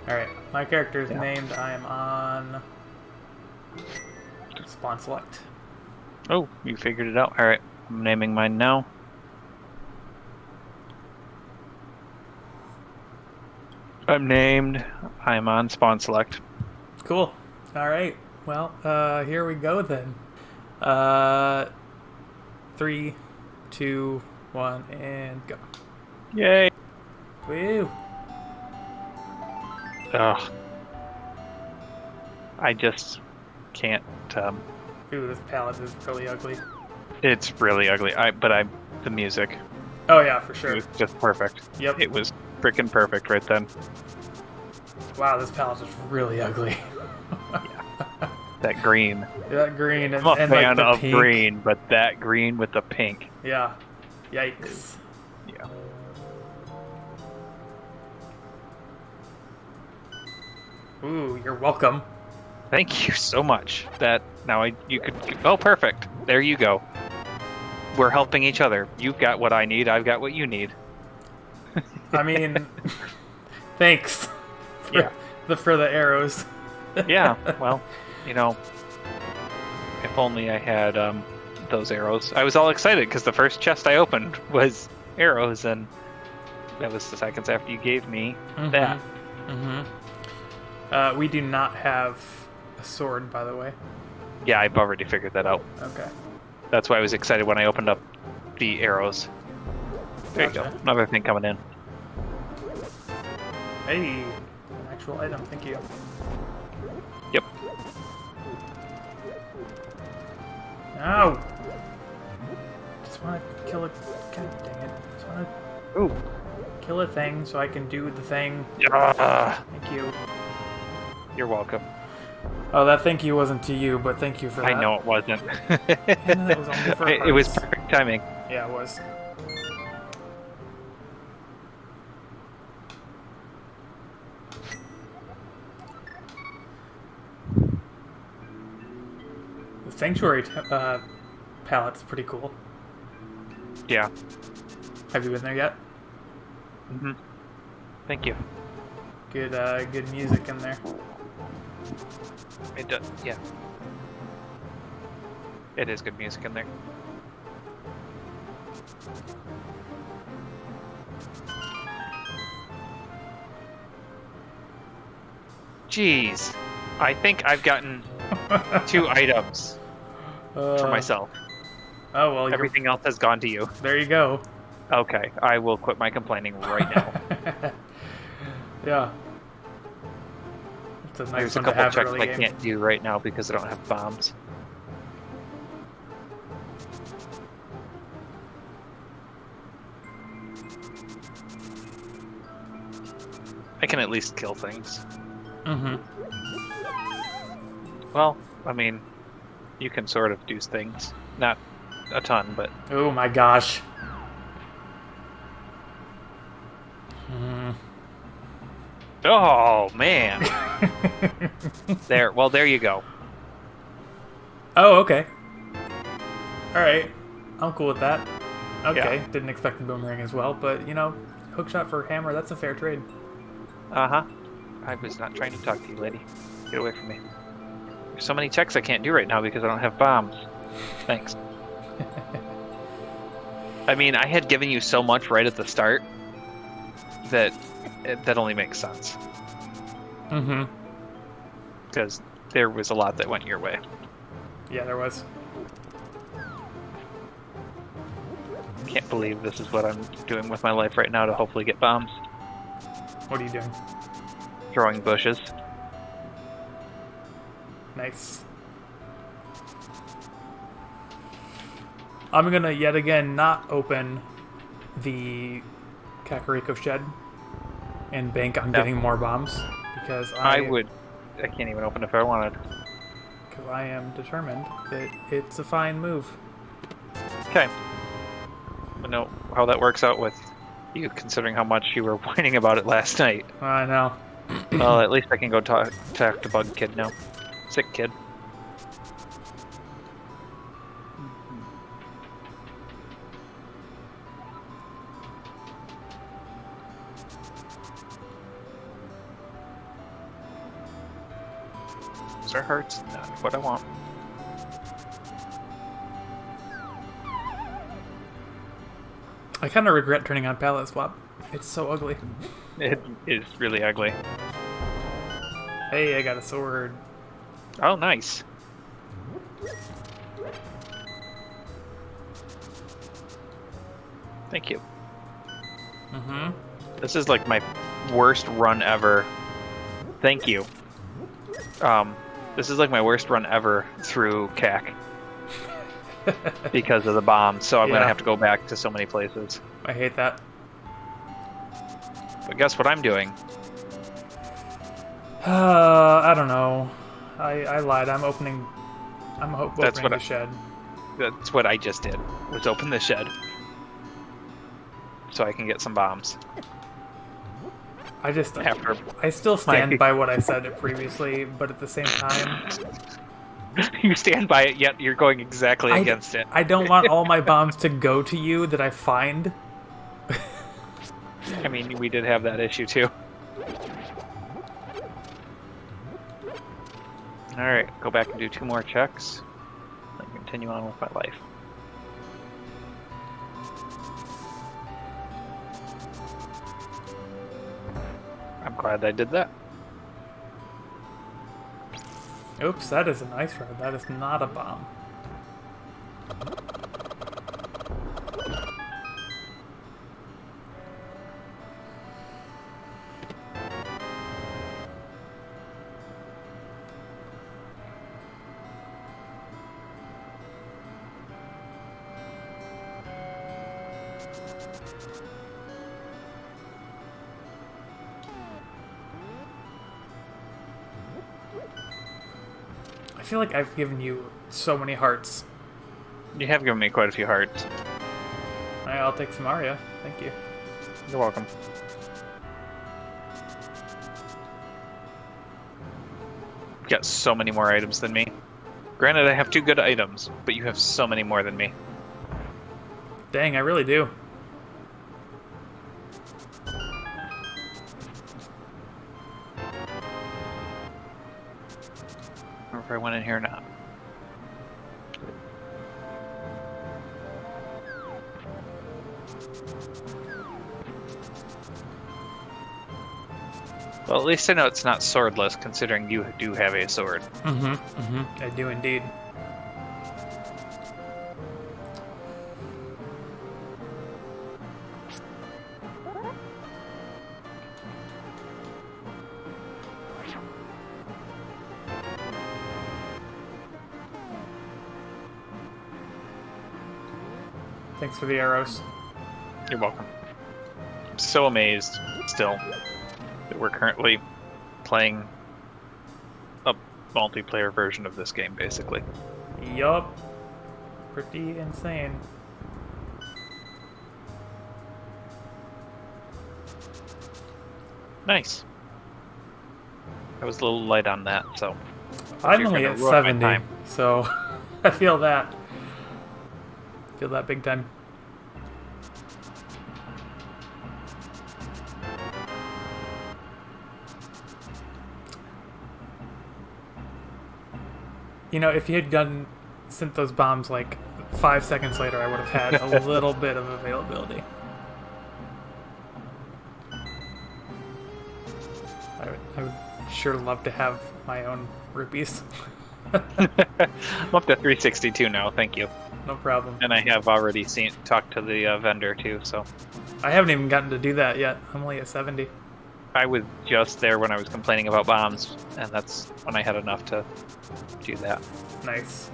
Alright, my character is named. I am on spawn select. Oh, you figured it out. Alright, I'm naming mine now. I'm named. I'm on spawn select. Cool. Alright, well, here we go then. 3, 2, 1, and go. Yay! Woo! Ugh. I just can't. Ooh, this palette is really ugly. It's really ugly. The music. Oh yeah, for sure. It was just perfect. Yep. It was freaking perfect right then. Wow, this palette is really ugly. That green. That green and, I'm a and fan like the of pink. green, but that green with the pink. Yeah. Yikes. Yeah. Ooh, you're welcome. Thank you so much. You could. Oh, perfect. There you go. We're helping each other. You've got what I need. I've got what you need. I mean, thanks. For the arrows. Yeah. Well, if only I had those arrows. I was all excited because the first chest I opened was arrows, and that was the seconds after you gave me that. Mm-hmm. We do not have a sword, by the way. Yeah, I've already figured that out. Okay. That's why I was excited when I opened up the arrows. There Gotcha. you go. Another thing coming in. Hey, an actual item. Thank you. Yep. No. Just want to kill a. God dang it! Just want Ooh. to kill a thing so I can do the thing. Yeah. Thank you. You're welcome. Oh, that thank you wasn't to you, but thank you for that. I know it wasn't. And it was only for It was hearts. perfect timing. Yeah, it was. The Sanctuary palette's pretty cool. Yeah. Have you been there yet? Mm-hmm. Thank you. Good music in there. It does. Yeah. It is good music in there. Jeez. I think I've gotten 2 items for myself. Oh, well, Everything else has gone to you. there you go. Okay, I will quit my complaining right now. Yeah. It's a nice There's a one to couple have checks early I game. can't do right now because I don't have bombs. I can at least kill things. Mm-hmm. Well, I mean, you can sort of do things. Not a ton, but... Oh my gosh. Mm. Oh, man! There you go. Oh, okay. Alright. I'm cool with that. Okay, Yeah. didn't expect the boomerang as well, but, hookshot for hammer, that's a fair trade. Uh-huh. I was not trying to talk to you, lady. Get away from me. There's so many checks I can't do right now because I don't have bombs. Thanks. I mean, I had given you so much right at the start that only makes sense. Mm-hmm. Because there was a lot that went your way. Yeah, there was. Can't believe this is what I'm doing with my life right now to hopefully get bombs. What are you doing? Throwing bushes. Nice. I'm gonna yet again not open the Kakariko shed and bank on getting more bombs because I can't even open if I wanted. Because I am determined that it's a fine move. Okay. I know how that works out with you, considering how much you were whining about it last night. I know. Well, at least I can go talk to Bug Kid now. Sick kid. Those are hearts, not what I want. I kind of regret turning on palette swap. It's so ugly. It is really ugly. Hey, I got a sword. Oh, nice. Thank you. Mm-hmm. This is like my worst run ever. Thank you. This is like my worst run ever through CAC. Because of the bomb, so I'm gonna have to go back to so many places. I hate that. But guess what I'm doing? I don't know. I lied. I'm opening the shed. That's what I just did. Was open the shed. So I can get some bombs. I still stand by what I said previously, but at the same time... You stand by it, yet you're going exactly against it. I don't want all my bombs to go to you that I find. I mean, we did have that issue too. Alright, go back and do 2 more checks. Then continue on with my life. I'm glad I did that. Oops, that is a nice road. That is not a bomb. I feel like I've given you so many hearts. You have given me quite a few hearts. Alright, I'll take some Aria. Thank you. You're welcome. You've got so many more items than me. Granted, I have 2 good items, but you have so many more than me. Dang, I really do. If I went in here or not. Well, at least I know it's not swordless, considering you do have a sword. I do indeed. Thanks for the arrows. You're welcome. I'm so amazed, still, that we're currently playing a multiplayer version of this game, basically. Yup. Pretty insane. Nice. I was a little light on that, so... I'm only at 70, so I feel that. Feel that big time. You know, if you had sent those bombs like 5 seconds later, I would have had a little bit of availability. I would sure love to have my own rupees. I'm up to 362 now, thank you. No problem. And I have already talked to the vendor too, so... I haven't even gotten to do that yet. I'm only at 70. I was just there when I was complaining about bombs, and that's when I had enough to do that. Nice.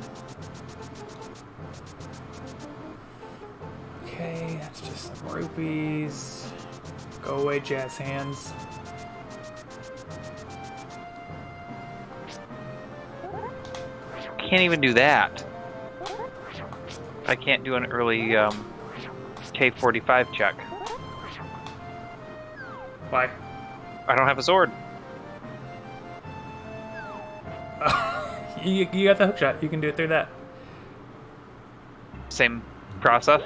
Okay, that's just some rupees. Go away, jazz hands. Can't even do that. I can't do an early K45 check. Why? I don't have a sword. You got the hookshot. You can do it through that. Same process?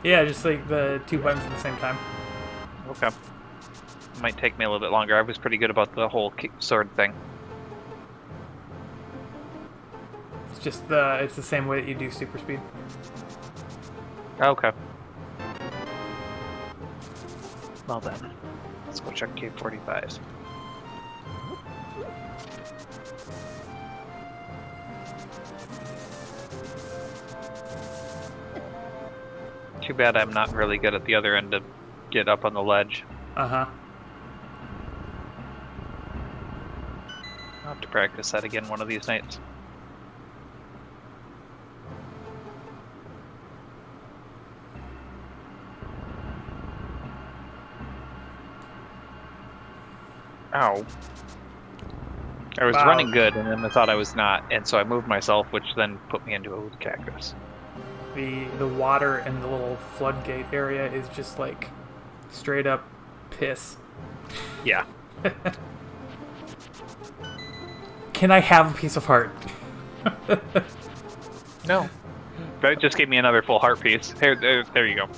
Yeah, just like the 2 buttons at the same time. Okay. Might take me a little bit longer. I was pretty good about the whole sword thing. It's just it's the same way that you do super speed. Okay. Well then, let's go check K45s. Too bad I'm not really good at the other end to get up on the ledge. Uh-huh. I'll have to practice that again one of these nights. Ow. I was running good, and then I thought I was not, and so I moved myself, which then put me into a cactus. The water in the little floodgate area is just like straight up piss. Yeah. Can I have a piece of heart? No. That just gave me another full heart piece. There you go.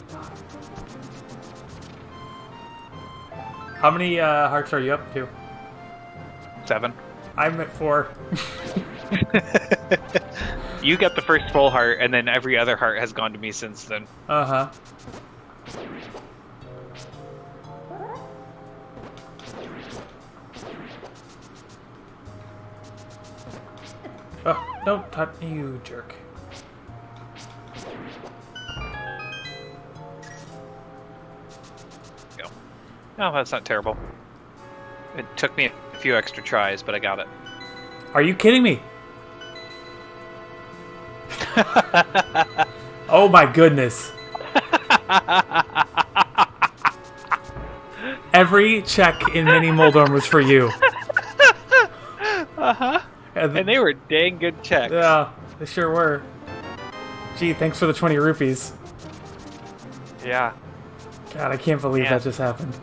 How many hearts are you up to? 7. I'm at 4. You got the first full heart, and then every other heart has gone to me since then. Uh-huh. Oh, don't touch you, jerk. Go. No, that's not terrible. It took me a few extra tries, but I got it. Are you kidding me? Oh my goodness. Every check in Mini Moldorm was for you. Uh-huh. And they were dang good checks. Yeah, they sure were. Gee, thanks for the 20 rupees. Yeah. God, I can't believe that just happened.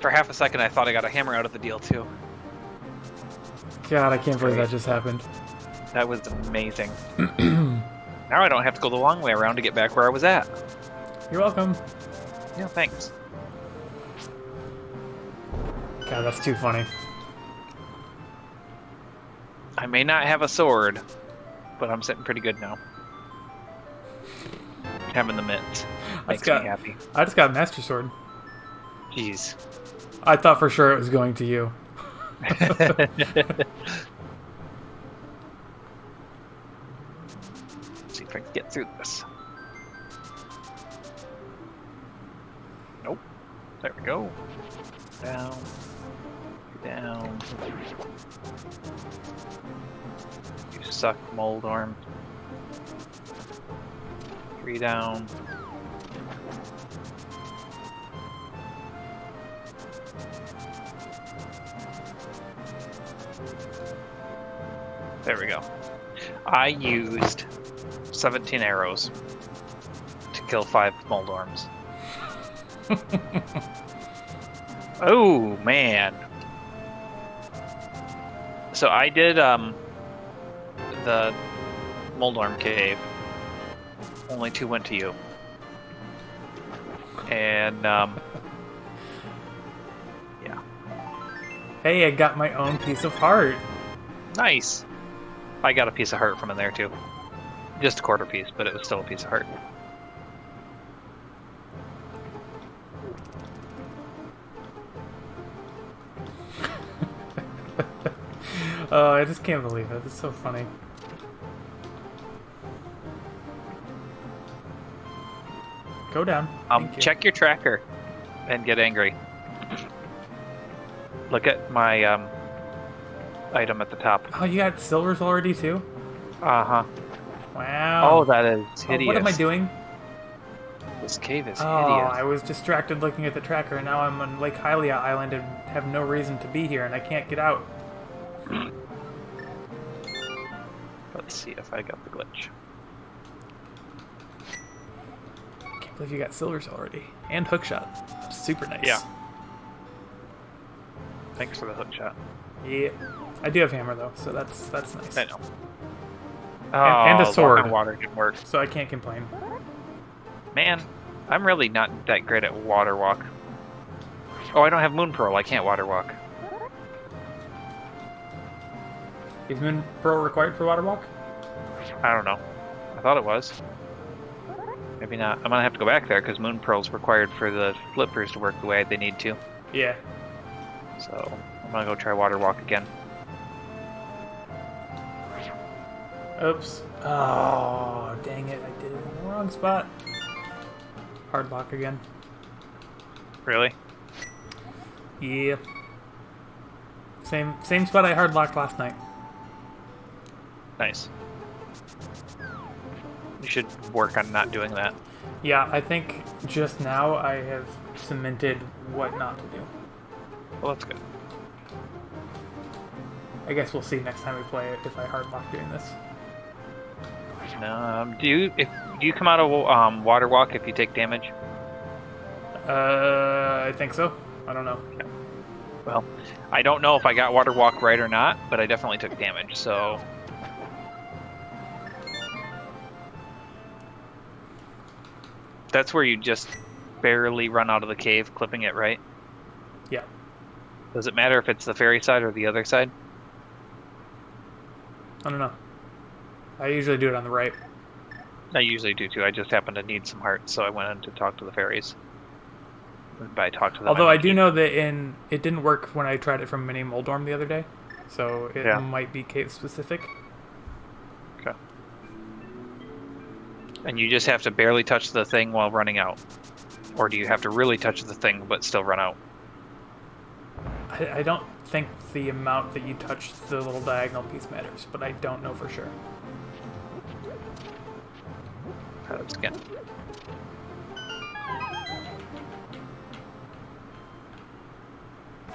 For half a second, I thought I got a hammer out of the deal, too. God, I can't believe that just happened. That was amazing. Now I don't have to go the long way around to get back where I was at. You're welcome. Yeah, thanks. God, that's too funny. I may not have a sword, but I'm sitting pretty good now. Having the mitts makes me happy. I just got a Master Sword. Jeez. I thought for sure it was going to you. See if I can get through this. Nope. There we go. Down. Down. You suck, Moldorm. 3 down. There we go. I used 17 arrows to kill 5 Moldorms. Oh, man. So I did the Moldorm cave. Only 2 went to you. And yeah. Hey, I got my own piece of heart. Nice. I got a piece of heart from in there too. Just a quarter piece, but it was still a piece of heart. Oh, I just can't believe it. It's so funny. Go down. Thank you. Check your tracker and get angry. Look at my item at the top. Oh, you got silvers already too? Uh-huh. Wow. Oh, that is hideous. What am I doing? This cave is Oh, hideous. I was distracted looking at the tracker, and now I'm on Lake Hylia Island and have no reason to be here, and I can't get out. Let's see if I got the glitch. Can't believe you got silvers already. And hookshot. Super nice. Yeah. Thanks for the hook shot. Yeah. I do have hammer, though, so that's nice. I know. And a sword. Walk on water didn't work. So I can't complain. Man, I'm really not that great at water walk. Oh, I don't have Moon Pearl. I can't water walk. Is Moon Pearl required for water walk? I don't know. I thought it was. Maybe not. I'm gonna have to go back there because Moon Pearl's required for the flippers to work the way they need to. Yeah. So I'm gonna go try Water Walk again. Oops. Oh, dang it. I did it in the wrong spot. Hard lock again. Really? Yeah. Same spot I hard locked last night. Nice. You should work on not doing that. Yeah, I think just now I have cemented what not to do. Well, that's good. I guess we'll see next time we play it if I hard lock doing this. Do you come out of Water Walk if you take damage? I think so. I don't know. Okay. Well, I don't know if I got Water Walk right or not, but I definitely took damage, so... That's where you just barely run out of the cave, clipping it, right? Yeah. Does it matter if it's the fairy side or the other side? I don't know. I usually do it on the right. I usually do too. I just happen to need some hearts, so I went in to talk to the fairies. And by talk to them, Although I do know that it didn't work when I tried it from Mini Moldorm the other day, so it might be cave specific. Okay. And you just have to barely touch the thing while running out, or do you have to really touch the thing but still run out? I don't think the amount that you touch the little diagonal piece matters, but I don't know for sure. Try this again.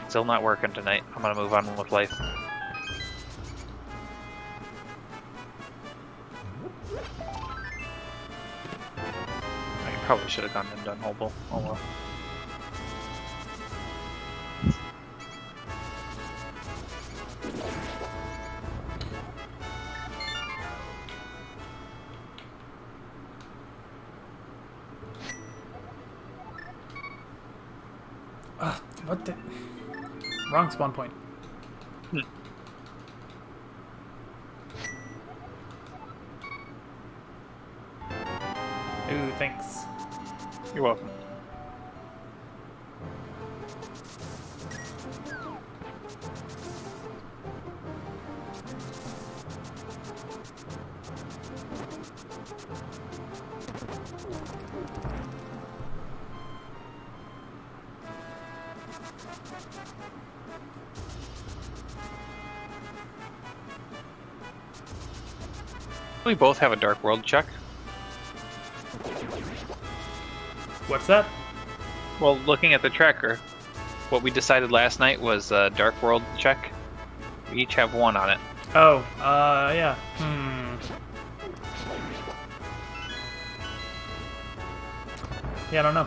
Still not working tonight. I'm gonna move on with life. I probably should have gone and done Hobel. Oh well. What the? Wrong spawn point. Hmm. Ooh, thanks. You're welcome. We both have a Dark World check. What's that? Well, looking at the tracker, what we decided last night was a Dark World check. We each have one on it. Oh, yeah. Yeah, I don't know.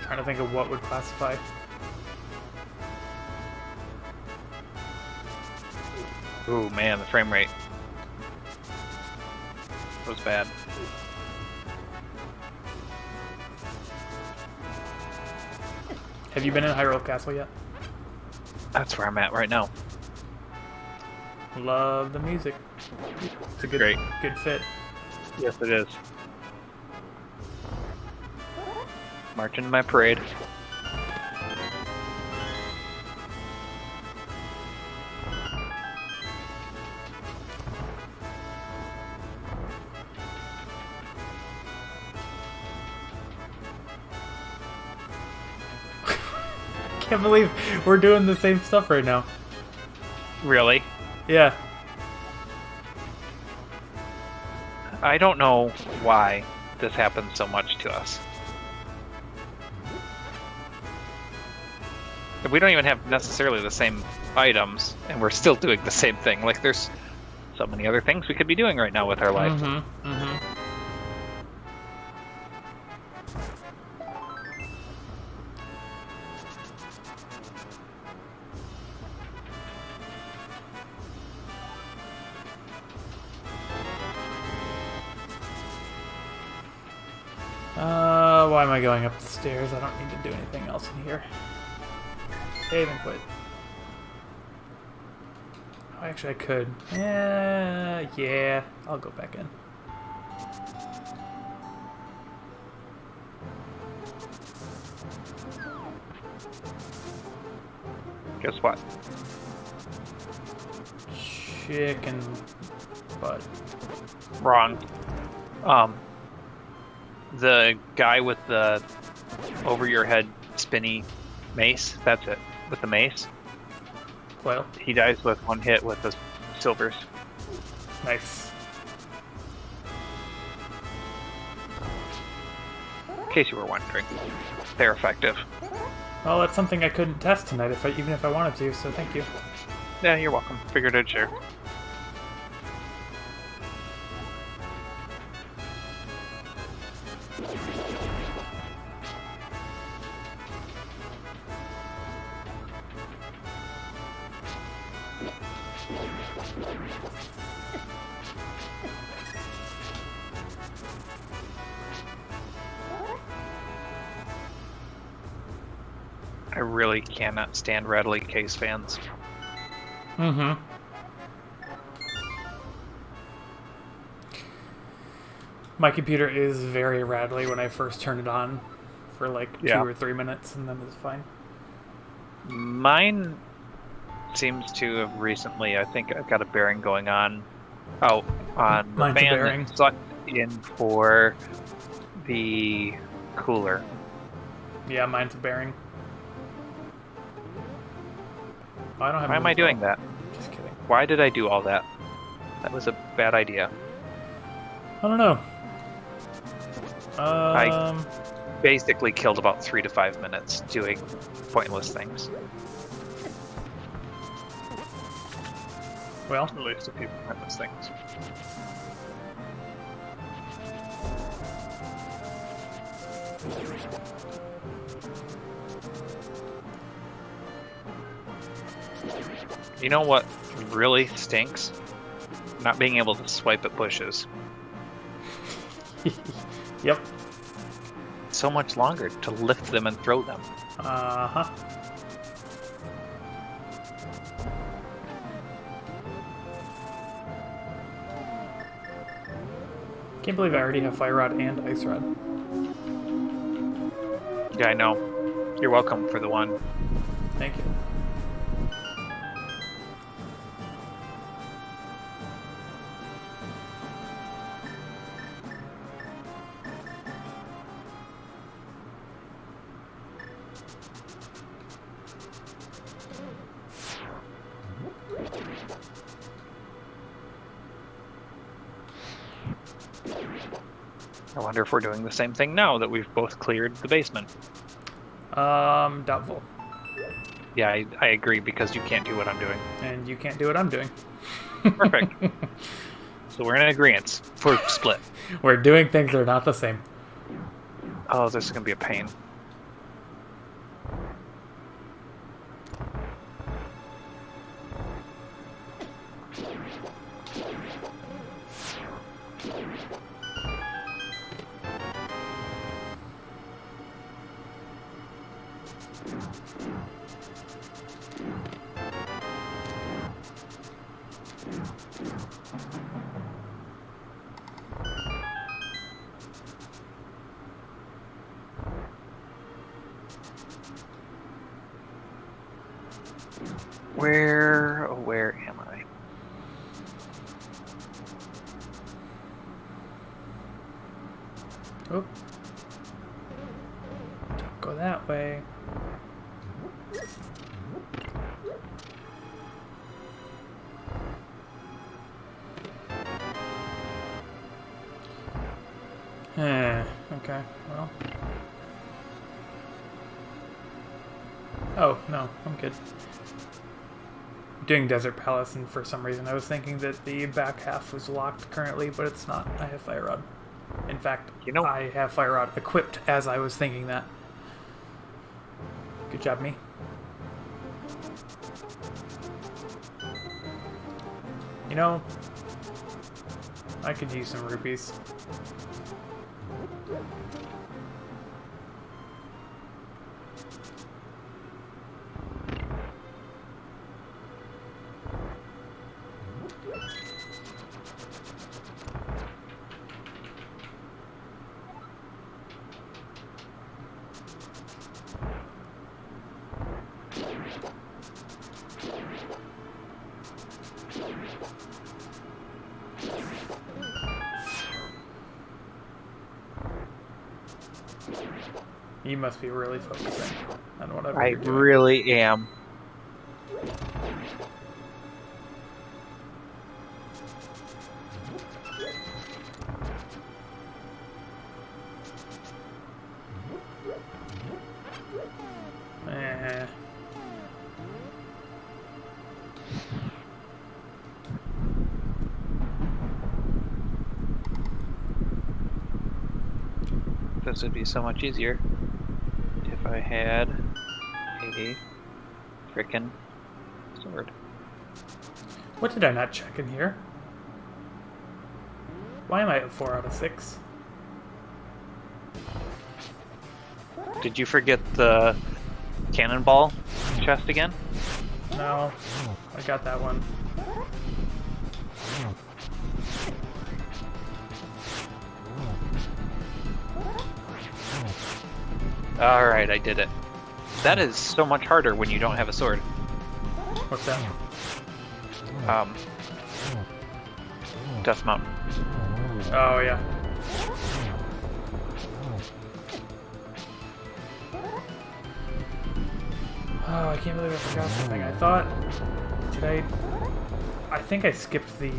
Trying to think of what would classify. Ooh, man, the frame rate was bad. Have you been in Hyrule Castle yet? That's where I'm at right now. Love the music. It's a good fit. Yes, it is. Marching to my parade. I can't believe we're doing the same stuff right now. Really? Yeah. I don't know why this happens so much to us. We don't even have necessarily the same items, and we're still doing the same thing. Like, there's so many other things we could be doing right now with our life. Why am I going up the stairs? I don't need to do anything else in here. Save and quit. Actually, I could. Yeah, I'll go back in. Guess what? Chicken butt. Wrong. The guy with the over your head spinny mace, that's it. With the mace. Well, He dies with one hit with the silvers. nice. In case you were wondering. They're effective. Well, that's something I couldn't test tonight, even if I wanted to, so thank you. Yeah, you're welcome. Figured I'd share. I really cannot stand Rattly Case fans. Mm-hmm. My computer is very rattly when I first turn it on for like 2 or 3 minutes, and then it's fine. Mine seems to have recently, I think I've got a bearing going on out on the Mine's a fan bearing. that sucked in for the cooler. Yeah, mine's a bearing. Oh, I don't have. Why am I doing that? Just kidding. Why did I do all that? That was a bad idea. I don't know. I basically killed about 3 to 5 minutes doing pointless things. Well, At least a few pointless things. You know what really stinks? Not being able to swipe at bushes. yep. So much longer to lift them and throw them. Uh-huh. Can't believe I already have Fire Rod and Ice Rod. Yeah, I know. You're welcome for the one. Thank you. I wonder if we're doing the same thing now that we've both cleared the basement. Doubtful. Yeah, I agree, because you can't do what I'm doing. And you can't do what I'm doing. Perfect. So we're in agreement for split. We're doing things that are not the same. Oh, this is going to be a pain. Where am I? Oh. Don't go that way. Okay, well. Oh, no, I'm good. I'm doing Desert Palace, and for some reason I was thinking that the back half was locked currently, but it's not. I have Fire Rod. In fact, I have Fire Rod equipped as I was thinking that. Good job, me. You know, I could use some rupees. You must be really focusing on whatever I you're doing. really am. Eh. This would be so much easier if I had a frickin' sword. What did I not check in here? Why am I at 4 out of 6? Did you forget the cannonball chest again? No, I got that one. Alright, I did it. That is so much harder when you don't have a sword. What's that? Death Mountain. Oh, yeah. Oh, I can't believe I forgot something. I thought... I think I skipped the...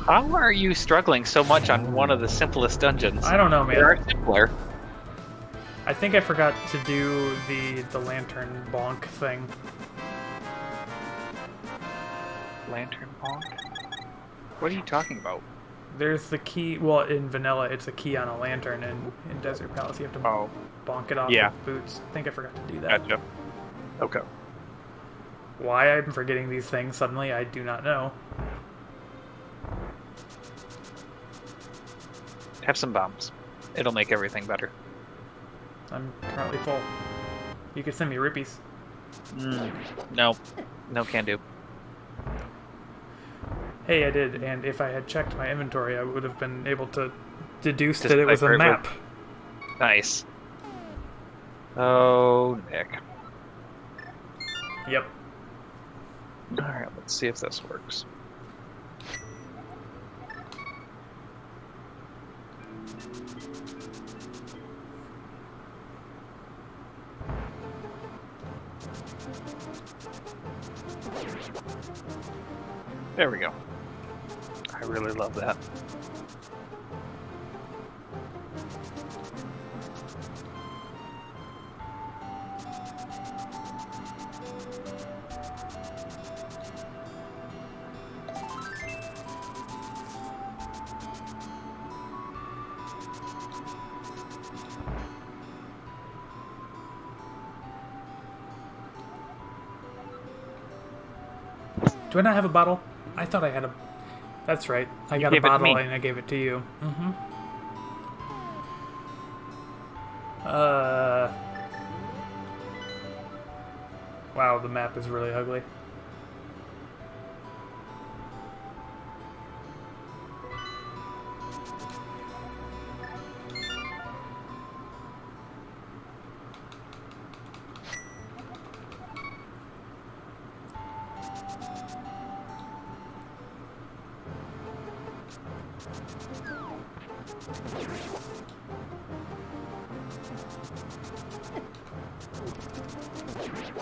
How are you struggling so much on one of the simplest dungeons? I don't know, man. There are simpler. I think I forgot to do the lantern bonk thing. Lantern bonk? What are you talking about? There's the key... Well, in vanilla, it's a key on a lantern, and in Desert Palace, you have to bonk it off with boots. I think I forgot to do that. Gotcha. Okay. Why I'm forgetting these things suddenly, I do not know. Have some bombs. It'll make everything better. I'm currently full. You could send me rupees. No. No can do. Hey, I did, and if I had checked my inventory, I would have been able to deduce that it was a map. Nice. Oh, Nick. Yep. Alright, let's see if this works. There we go. I really love that. Do I not have a bottle? I thought I had a... That's right. I got a bottle and I gave it to you. Wow, the map is really ugly.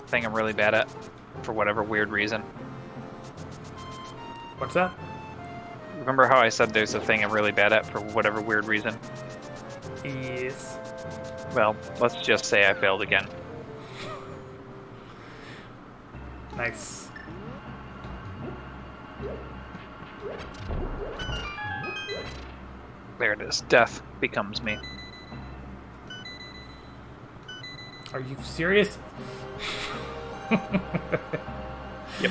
Thing I'm really bad at, for whatever weird reason. What's that? Remember how I said there's a thing I'm really bad at for whatever weird reason? Yes. Well, let's just say I failed again. Nice. There it is. Death becomes me. Are you serious? Yep.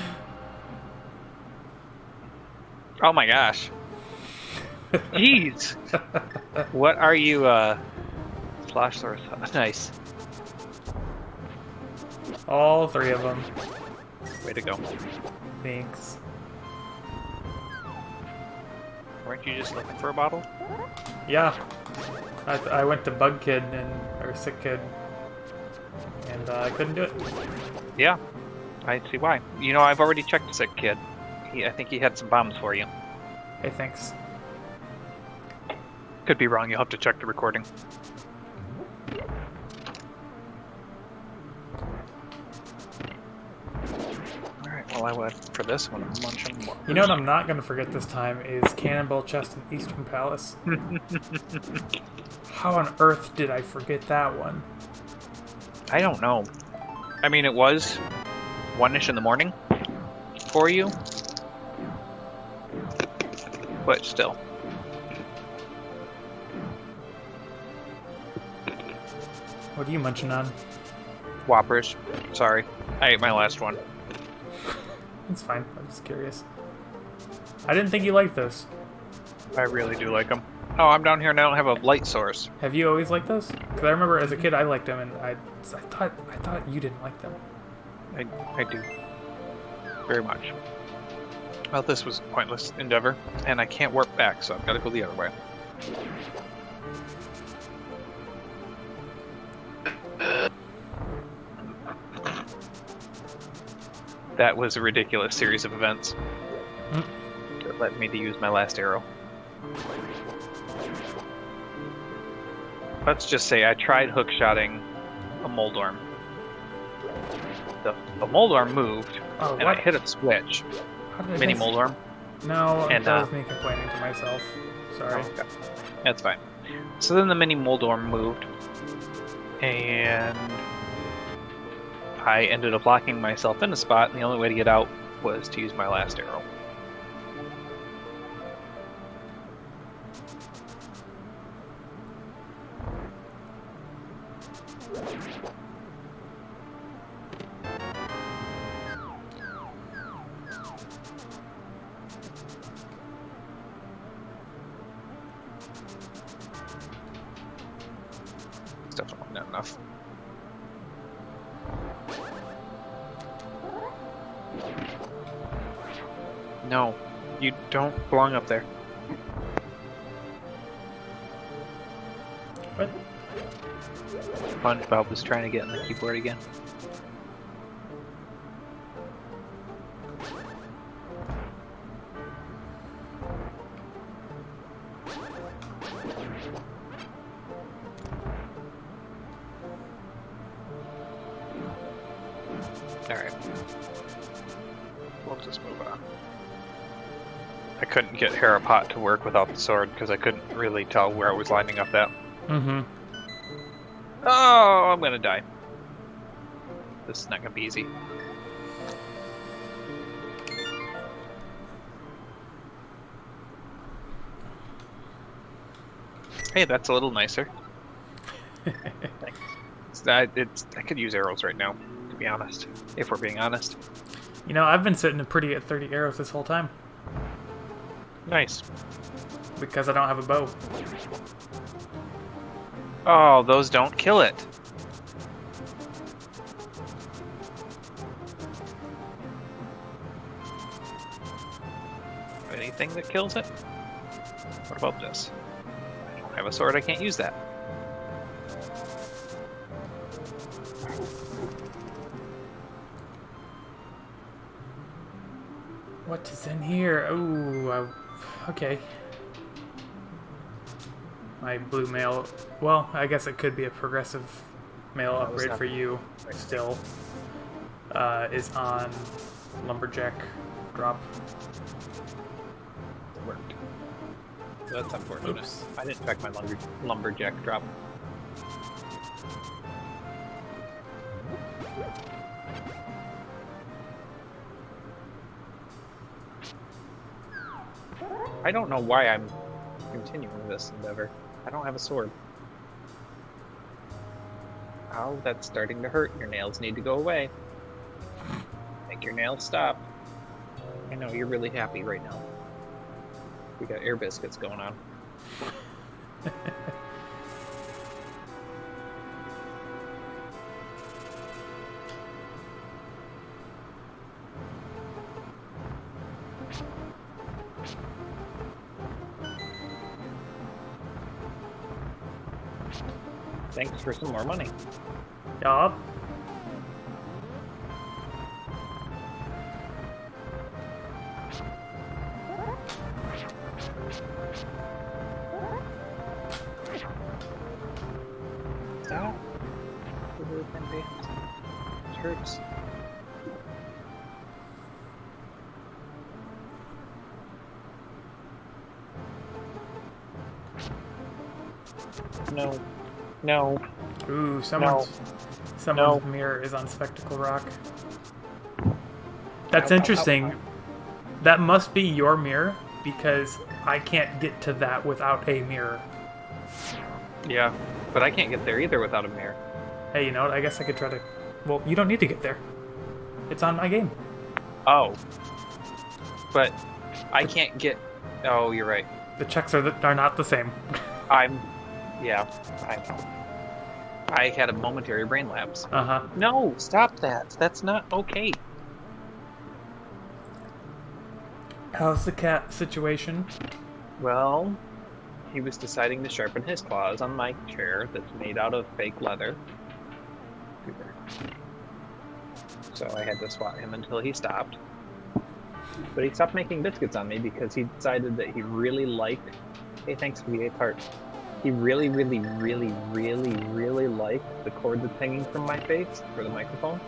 Oh my gosh. Jeez. What are you, Slash source? Nice. All three of them. Way to go. Thanks. Weren't you just looking for a bottle? Yeah. I went to Bug Kid or Sick Kid, and I couldn't do it. Yeah, I see why. You know, I've already checked Sick Kid. I think he had some bombs for you. Hey, thanks. Could be wrong. You'll have to check the recording. Well, I went for this one. I'm munching more. You know what I'm not going to forget this time is Cannonball Chest in Eastern Palace. How on earth did I forget that one? I don't know. I mean, it was 1-ish in the morning for you. But still. What are you munching on? Whoppers. Sorry. I ate my last one. It's fine. I'm just curious. I didn't think you liked those. I really do like them. Oh, I'm down here and I don't have a light source. Have you always liked those? Because I remember as a kid I liked them, and I thought you didn't like them. I do. Very much. Well, this was a pointless endeavor, and I can't warp back, so I've got to go the other way. That was a ridiculous series of events that led me to use my last arrow. Let's just say I tried hookshotting a Moldorm. The Moldorm moved, and I hit a switch. Mini Moldorm. No, that was me complaining to myself. Sorry. Okay. That's fine. So then the mini Moldorm moved, and I ended up locking myself in a spot, and the only way to get out was to use my last arrow. It's definitely not enough. No, you don't belong up there. What? SpongeBob was trying to get in the keyboard again. Alright. We'll just move on. I couldn't get Harapot to work without the sword because I couldn't really tell where I was lining up at. Mm-hmm. Oh, I'm gonna die. This is not gonna be easy. Hey, that's a little nicer. I could use arrows right now, to be honest. If we're being honest. You know, I've been sitting pretty at 30 arrows this whole time. Nice. Because I don't have a bow. Oh, those don't kill it. Anything that kills it? What about this? I don't have a sword, I can't use that. What is in here? Ooh, okay. My blue mail. Well, I guess it could be a progressive mail upgrade for you. Still, is on lumberjack drop. It worked. That's unfortunate. Oops. I didn't check my lumberjack drop. I don't know why I'm continuing this endeavor. I don't have a sword. Oh, that's starting to hurt. Your nails need to go away. Make your nails stop. I know, you're really happy right now. We got air biscuits going on. Thanks for some more money. Yup. Stop. It hurts. No. No. Ooh, someone's mirror is on Spectacle Rock. That's interesting. That must be your mirror, because I can't get to that without a mirror. Yeah, but I can't get there either without a mirror. Hey, you know what? I guess I could try to... Well, you don't need to get there. It's on my game. Oh. But I can't get... Oh, you're right. The checks are not the same. Yeah, I know. I had a momentary brain lapse. Uh-huh. No, stop that. That's not okay. How's the cat situation? Well, he was deciding to sharpen his claws on my chair that's made out of fake leather. So I had to swat him until he stopped. But he stopped making biscuits on me because he decided that he really liked... Hey, thanks for the 8th heart. He really, really, really, really, really liked the cord that's hanging from my face for the microphone.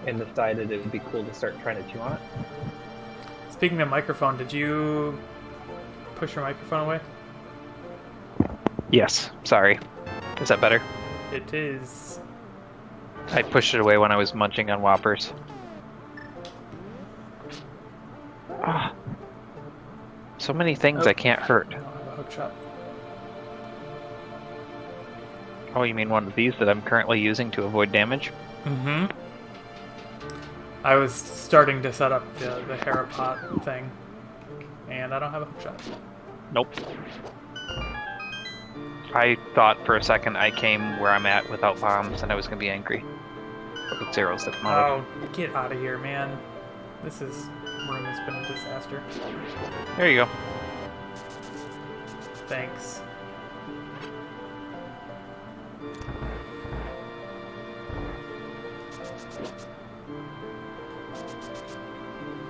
And decided it would be cool to start trying to chew on it. Speaking of microphone, did you push your microphone away? Yes, sorry. Is that better? It is. I pushed it away when I was munching on Whoppers. Ah. So many things I can't hurt. I don't have a hook shot. Oh, you mean one of these that I'm currently using to avoid damage? Mm-hmm. I was starting to set up the Harapot thing, and I don't have a hook shot. Nope. I thought for a second I came where I'm at without bombs and I was going to be angry. But with zeros that come out. Oh, get out of here, man. This room has been a disaster. There you go. Thanks.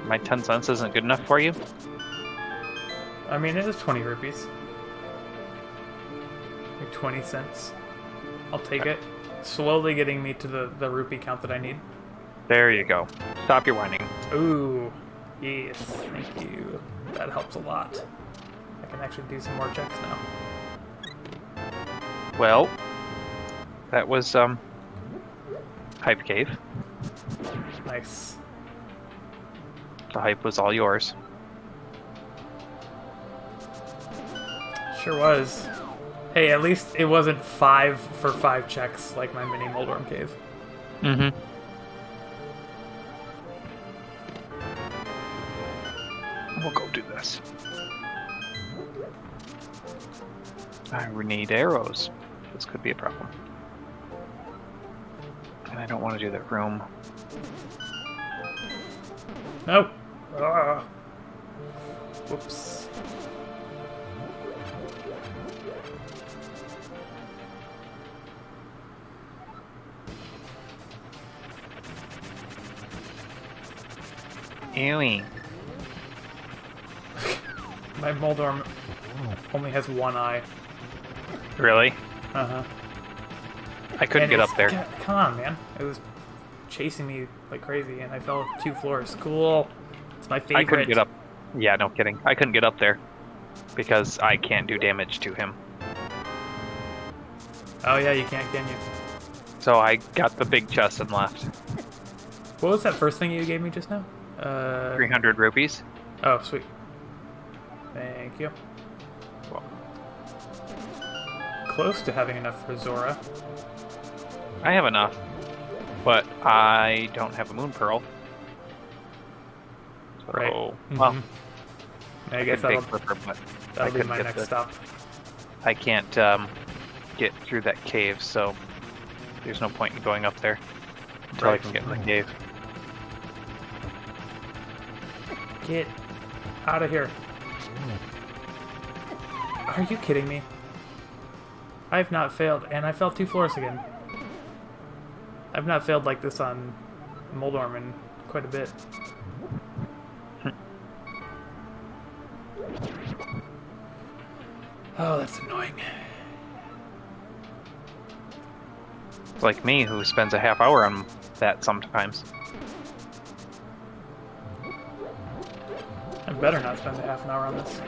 My 10 cents isn't good enough for you? I mean, it is 20 rupees. Like 20 cents. I'll take it. Slowly getting me to the rupee count that I need. There you go. Stop your whining. Ooh. Yes, thank you. That helps a lot. I can actually do some more checks now. Well, that was, Hype Cave. Nice. The hype was all yours. Sure was. Hey, at least it wasn't 5 for 5 checks like my mini Moldorm cave. Mm-hmm. We'll go do this. I need arrows. This could be a problem. And I don't want to do that room. No. Whoops. Ewy. My Moldorm only has one eye. Really? Uh-huh. I couldn't get up there. Come on, man. It was chasing me like crazy, and I fell 2 floors. Cool. It's my favorite. I couldn't get up. Yeah, no kidding. I couldn't get up there because I can't do damage to him. Oh yeah, you can't, can you? So I got the big chest and left. What was that first thing you gave me just now? 300 rupees. Oh, sweet. Thank you. Well, close to having enough for Zora. I have enough, but I don't have a moon pearl. So, Right. Well, I guess that'll be my next stop. I can't get through that cave, so there's no point in going up there until I can get in the cave. Get out of here. Are you kidding me? I've not failed, and I fell 2 floors again. I've not failed like this on Moldorm in quite a bit. Oh, that's annoying. It's like me, who spends a half hour on that sometimes. I better not spend a half an hour on this.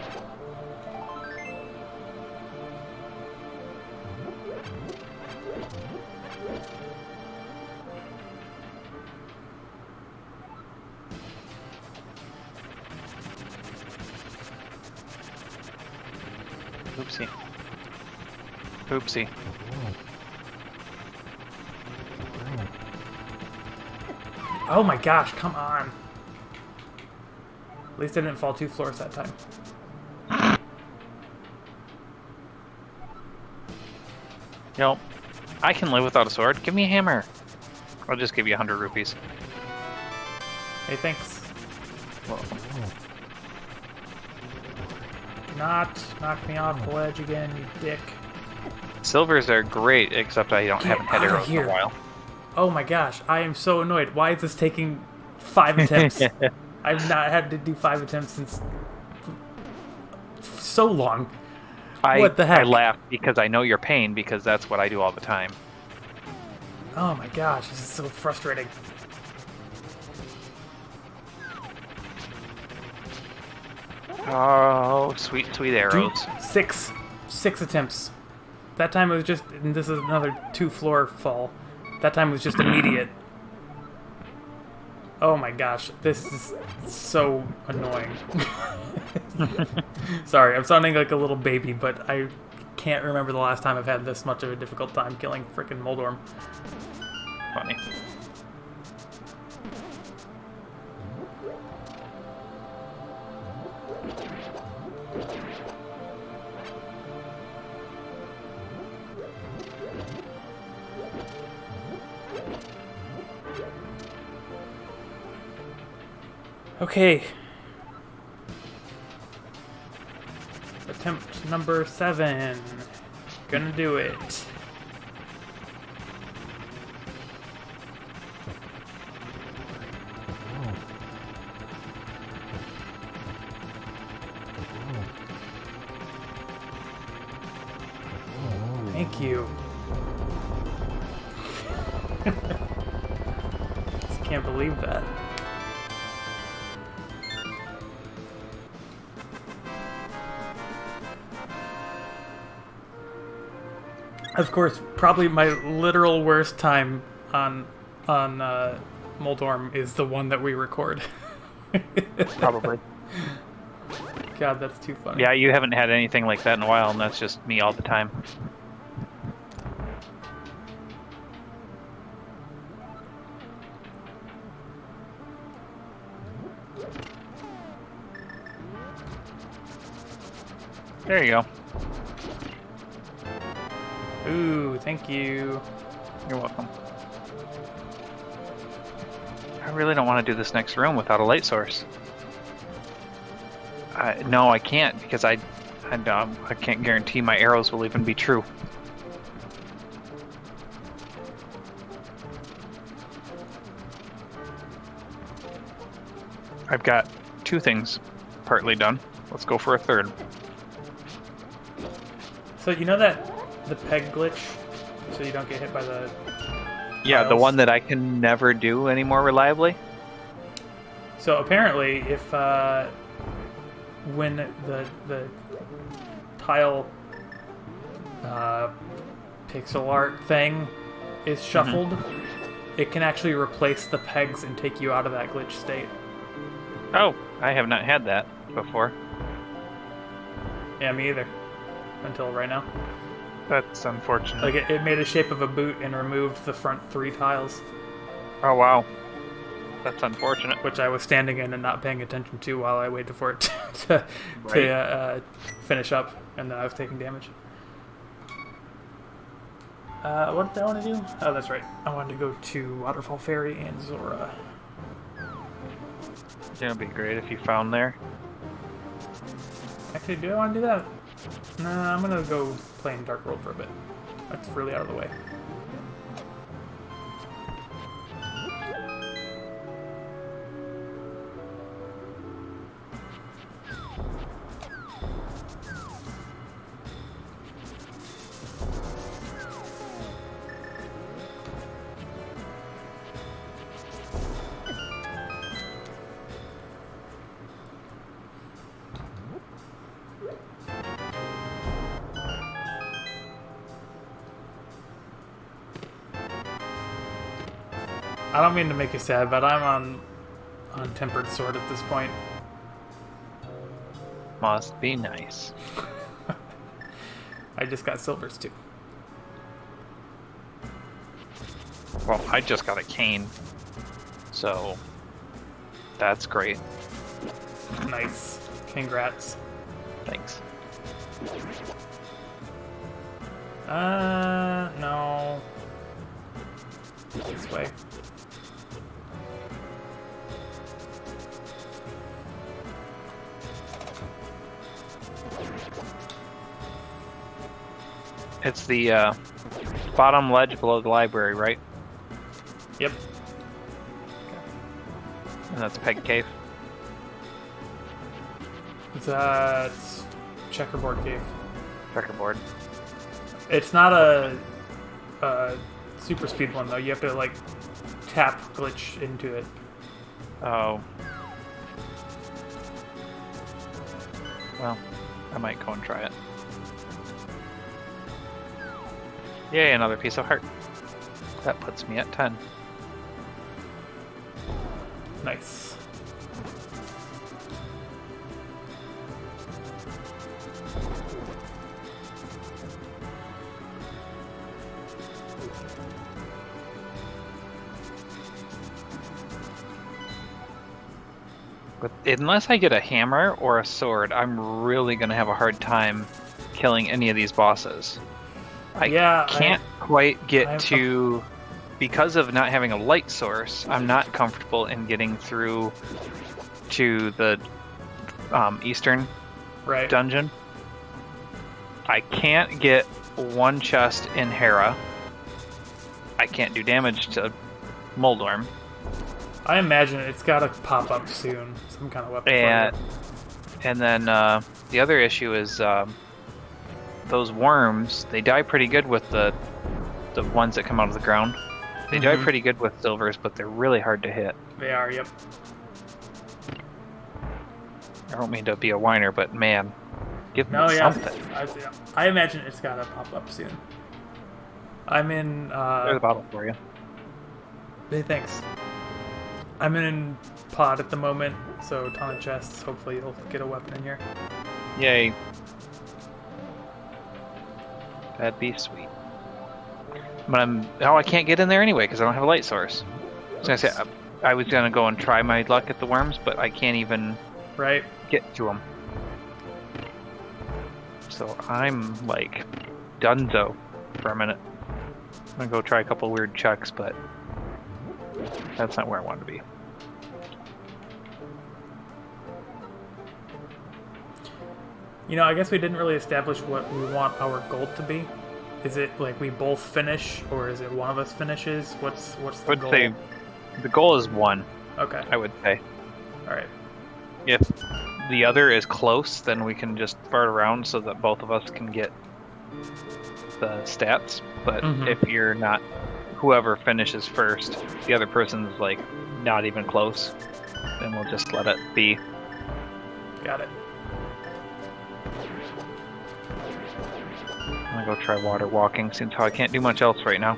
Oopsie. Oopsie. Oh my gosh, come on. At least I didn't fall 2 floors that time. Yo, I can live without a sword. Give me a hammer. I'll just give you 100 rupees. Hey, thanks. Welcome. Not knock me off the ledge again, you dick. Silvers are great, except I haven't had outta arrows here. in a while. Oh my gosh, I am so annoyed. Why is this taking 5 attempts? I've not had to do 5 attempts since so long. What the heck? I laugh because I know your pain, because that's what I do all the time. Oh my gosh, this is so frustrating. Oh, sweet, sweet arrows. Dude, 6 attempts. That time it was just, and this is another 2 floor fall. That time it was just immediate. Oh my gosh, this is so annoying. Sorry, I'm sounding like a little baby, but I can't remember the last time I've had this much of a difficult time killing frickin' Moldorm. Funny. Okay. Attempt number 7. Gonna do it. Thank you. Just can't believe that. Of course, probably my literal worst time on Moldorm is the one that we record. Probably. God, that's too funny. Yeah, you haven't had anything like that in a while, and that's just me all the time. There you go. Ooh, thank you. You're welcome. I really don't want to do this next room without a light source. No, I can't, because I can't guarantee my arrows will even be true. I've got 2 things partly done. Let's go for a third. So you know that the peg glitch, so you don't get hit by the Yeah, the tiles? one that I can never do any more reliably. So apparently, if when the tile pixel art thing is shuffled, it can actually replace the pegs and take you out of that glitch state. Oh, I have not had that before. Yeah, me either. Until right now. That's unfortunate. Like, it made a shape of a boot and removed the front 3 tiles. Oh, wow. That's unfortunate. Which I was standing in and not paying attention to while I waited for it to finish up, and then I was taking damage. What did I want to do? Oh, that's right. I wanted to go to Waterfall Ferry and Zora. It's gonna be great if you found there. Actually, do I want to do that? Nah, I'm gonna go play in Dark World for a bit. That's really out of the way. I don't mean to make you sad, but I'm on Tempered Sword at this point. Must be nice. I just got silvers too. Well, I just got a cane, so that's great. Nice. Congrats. Thanks. No. This way. It's the bottom ledge below the library, right? Yep. And that's Peg Cave. It's Checkerboard Cave. Checkerboard. It's not a super speed one though. You have to like tap glitch into it. Oh. Well, I might go and try it. Yay, another piece of heart. That puts me at 10. Nice. But unless I get a hammer or a sword, I'm really going to have a hard time killing any of these bosses. I can't quite get to... Because of not having a light source, I'm not comfortable in getting through to the eastern dungeon. I can't get one chest in Hera. I can't do damage to Moldorm. I imagine it's got to pop up soon. Some kind of weapon. And then the other issue is those worms. They die pretty good with the ones that come out of the ground. They die pretty good with silvers, but they're really hard to hit. They are, yep. I don't mean to be a whiner, but man, give me something. I imagine it's got to pop up soon. I'm in... There's a bottle for you. Hey, thanks. I'm in pod at the moment, so ton of chests. Hopefully you'll get a weapon in here. Yay. That'd be sweet. But I can't get in there anyway because I don't have a light source. I was gonna say I was gonna go and try my luck at the worms, but I can't even get to them. So I'm like donezo for a minute. I'm gonna go try a couple weird checks, but that's not where I want to be. You know, I guess we didn't really establish what we want our goal to be. Is it like we both finish, or is it one of us finishes? What's the goal? Say the goal is 1. Okay. I would say. All right. If the other is close, then we can just fart around so that both of us can get the stats. But if you're not, whoever finishes first, the other person's like not even close, then we'll just let it be. Got it. I'm gonna go try water walking, since how I can't do much else right now.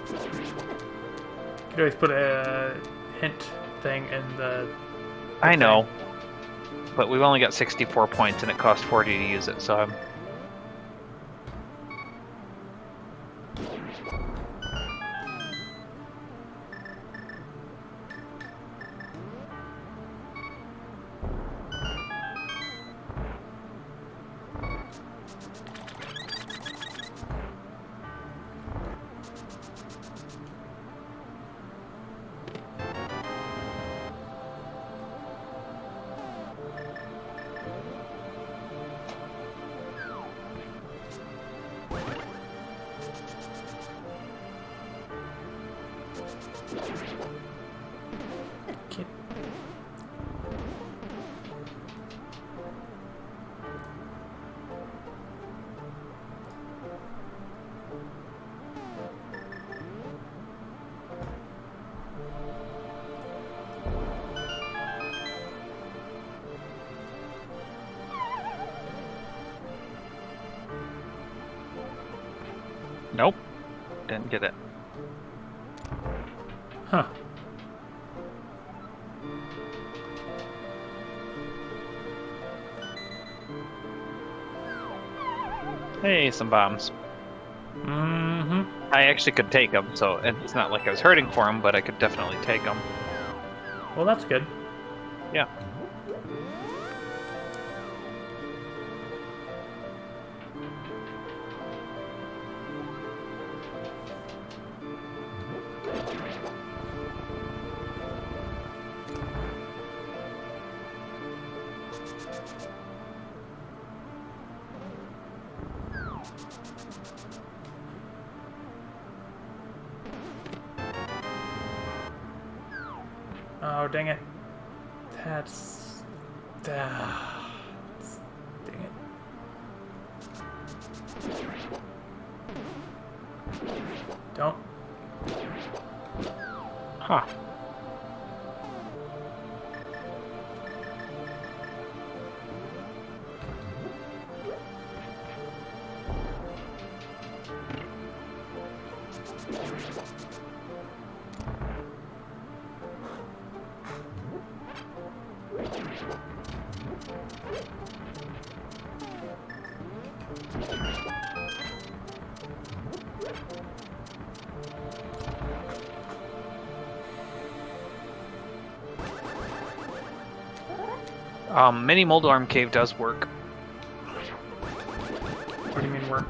You could always put a hint thing in the I know, but we've only got 64 points and it costs 40 to use it, so I'm... Nope. Didn't get it. Huh. Hey, some bombs. Mm-hmm. I actually could take them, so it's not like I was hurting for them, but I could definitely take them. Well, that's good. Yeah. Oh, dang it. That's... dang it. Don't. Huh. Mini Mold Arm Cave does work What do you mean work?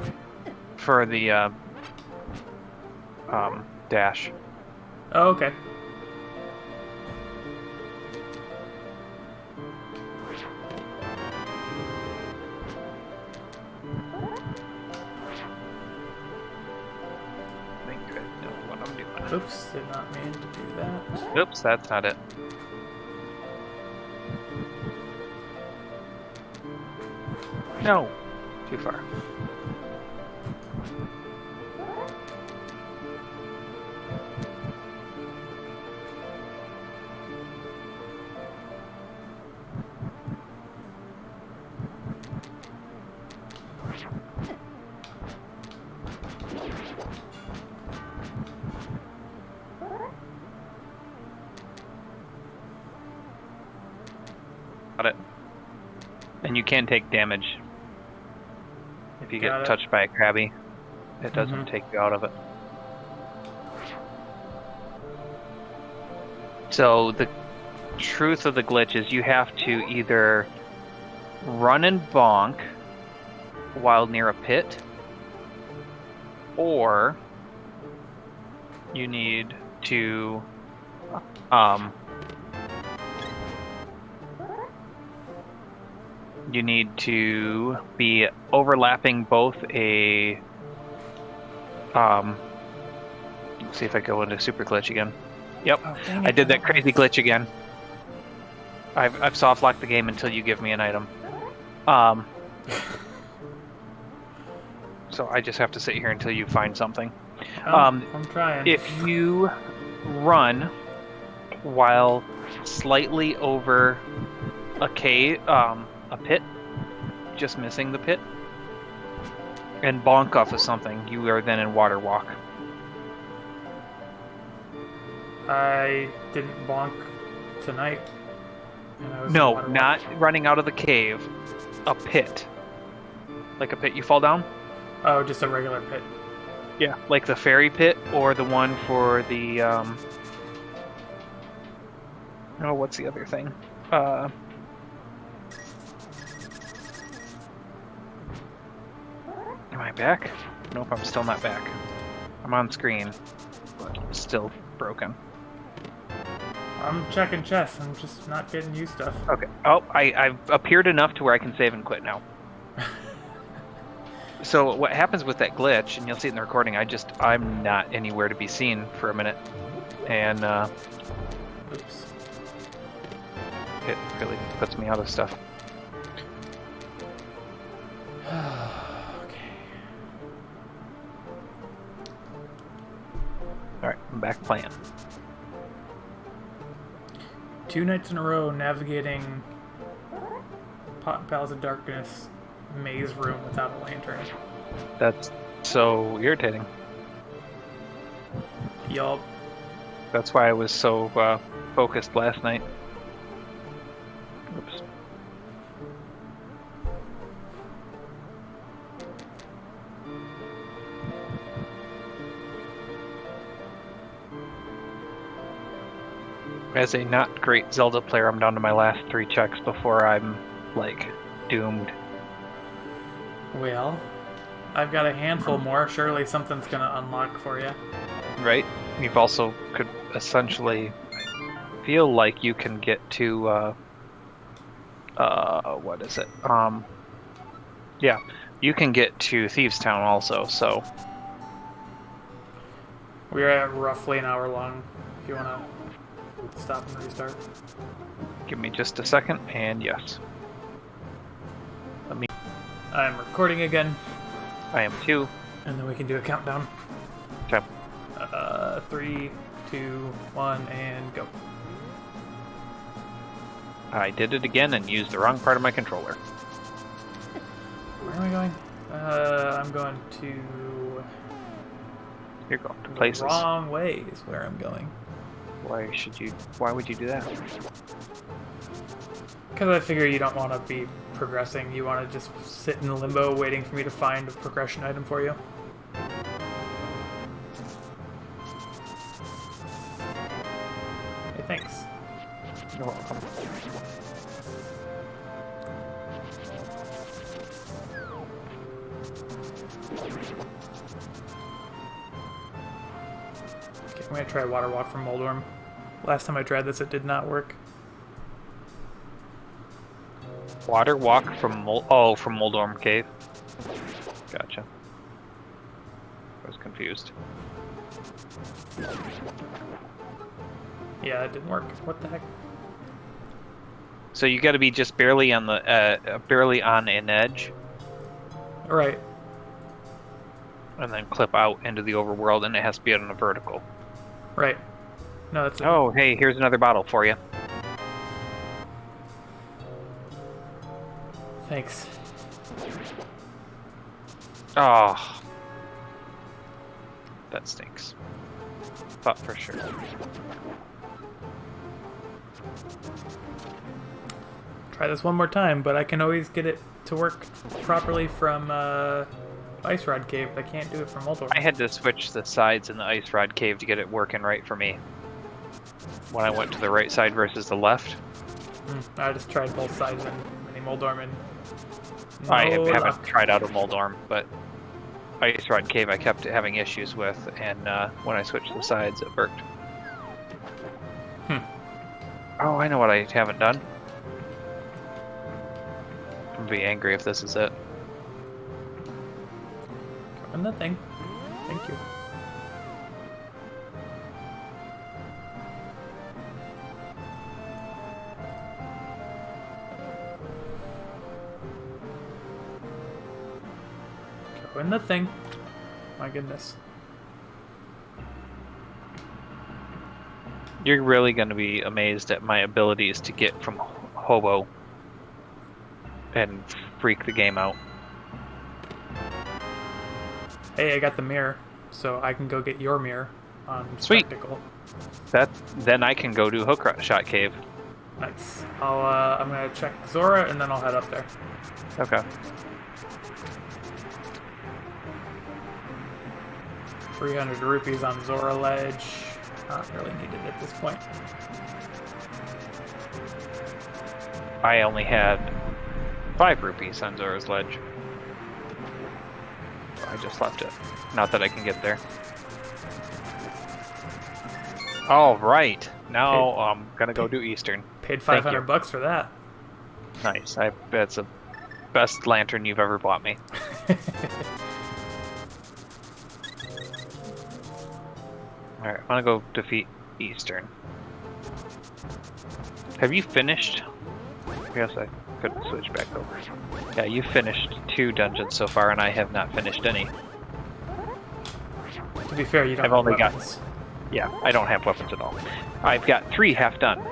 for the dash. Oh, okay. I think I know what I'm doing. Oops, did not mean to do that. Oops, that's not it. No, too far. Got it. And you can take damage if you Got get it. touched by a crabby. It doesn't take you out of it. So the truth of the glitch is you have to either run and bonk while near a pit, or you need to be overlapping both a let's see if I go into super glitch again. Yep, Oh, dang I it, did that don't crazy glitch again. I've soft locked the game until you give me an item. So I just have to sit here until you find something. I'm trying. If you run while slightly over a cave, a pit, just missing the pit, and bonk off of something, you are then in water walk. I didn't bonk tonight. And I was in No, water not walk. running out of the cave. A pit. Like a pit you fall down? Oh, just a regular pit. Yeah. Like the fairy pit, or the one for the, oh, what's the other thing? Am I back? Nope, I'm still not back. I'm on screen, but still broken. I'm checking chests. I'm just not getting you stuff. Okay. Oh, I've appeared enough to where I can save and quit now. So what happens with that glitch, and you'll see it in the recording, I'm not anywhere to be seen for a minute. And Oops. it really puts me out of stuff. Okay. Alright, I'm back playing. 2 nights in a row navigating Palace of Darkness maze room without a lantern. That's so irritating. Yup. That's why I was so focused last night. Oops. As a not great Zelda player, I'm down to my last 3 checks before I'm, like, doomed. Well, I've got a handful more. Surely something's gonna unlock for you. Right? You've also could essentially feel like you can get to, what is it? Yeah, you can get to Thieves Town also, so... We're at roughly an hour long, if you wanna stop and restart. Give me just a second, and yes. I'm recording again. I am too. And then we can do a countdown. Okay. 3, 2, 1, and go. I did it again and used the wrong part of my controller. Where am I going? I'm going to... You're going to places. The wrong way is where I'm going. Why would you do that? Because I figure you don't want to be progressing. You want to just sit in limbo waiting for me to find a progression item for you. Hey, thanks. You're welcome. Okay, I'm going to try Water Walk from Moldorm. Last time I tried this, it did not work. Water walk from from Moldorm Cave. Gotcha. I was confused. Yeah, it didn't work. What the heck? So you got to be just barely on the barely on an edge, Right. and then clip out into the overworld, and it has to be on a vertical. Right. No, that's it. Oh, hey, here's another bottle for you. Thanks. Oh, that stinks. Thought for sure. Try this one more time, but I can always get it to work properly from Ice Rod Cave. I can't do it from Moldorm. I had to switch the sides in the Ice Rod Cave to get it working right for me. When I went to the right side versus the left. I just tried both sides in Mini Moldorm and I haven't tried out of Moldorm, but Ice Rod Cave I kept having issues with, and when I switched the sides it worked. Oh, I know what I haven't done. I'm gonna be angry if this is it. I'm nothing. Thank you. Go in the thing. My goodness. You're really going to be amazed at my abilities to get from Hobo and freak the game out. Hey, I got the mirror, so I can go get your mirror on Sweet. Spectacle. Then I can go do Hook Shot Cave. Nice. I'm gonna check Zora and then I'll head up there. Okay. 300 rupees on Zora Ledge. Not really needed at this point. I only had 5 rupees on Zora's Ledge. I just left it. Not that I can get there. All right. Now I'm gonna go do Eastern. Paid 500 bucks for that. Nice. That's the best lantern you've ever bought me. Alright, I want to go defeat Eastern. Have you finished? Yes, I could switch back over. Yeah, you've finished 2 dungeons so far, and I have not finished any. To be fair, you don't I've have only weapons. Yeah, I don't have weapons at all. I've got 3 half done.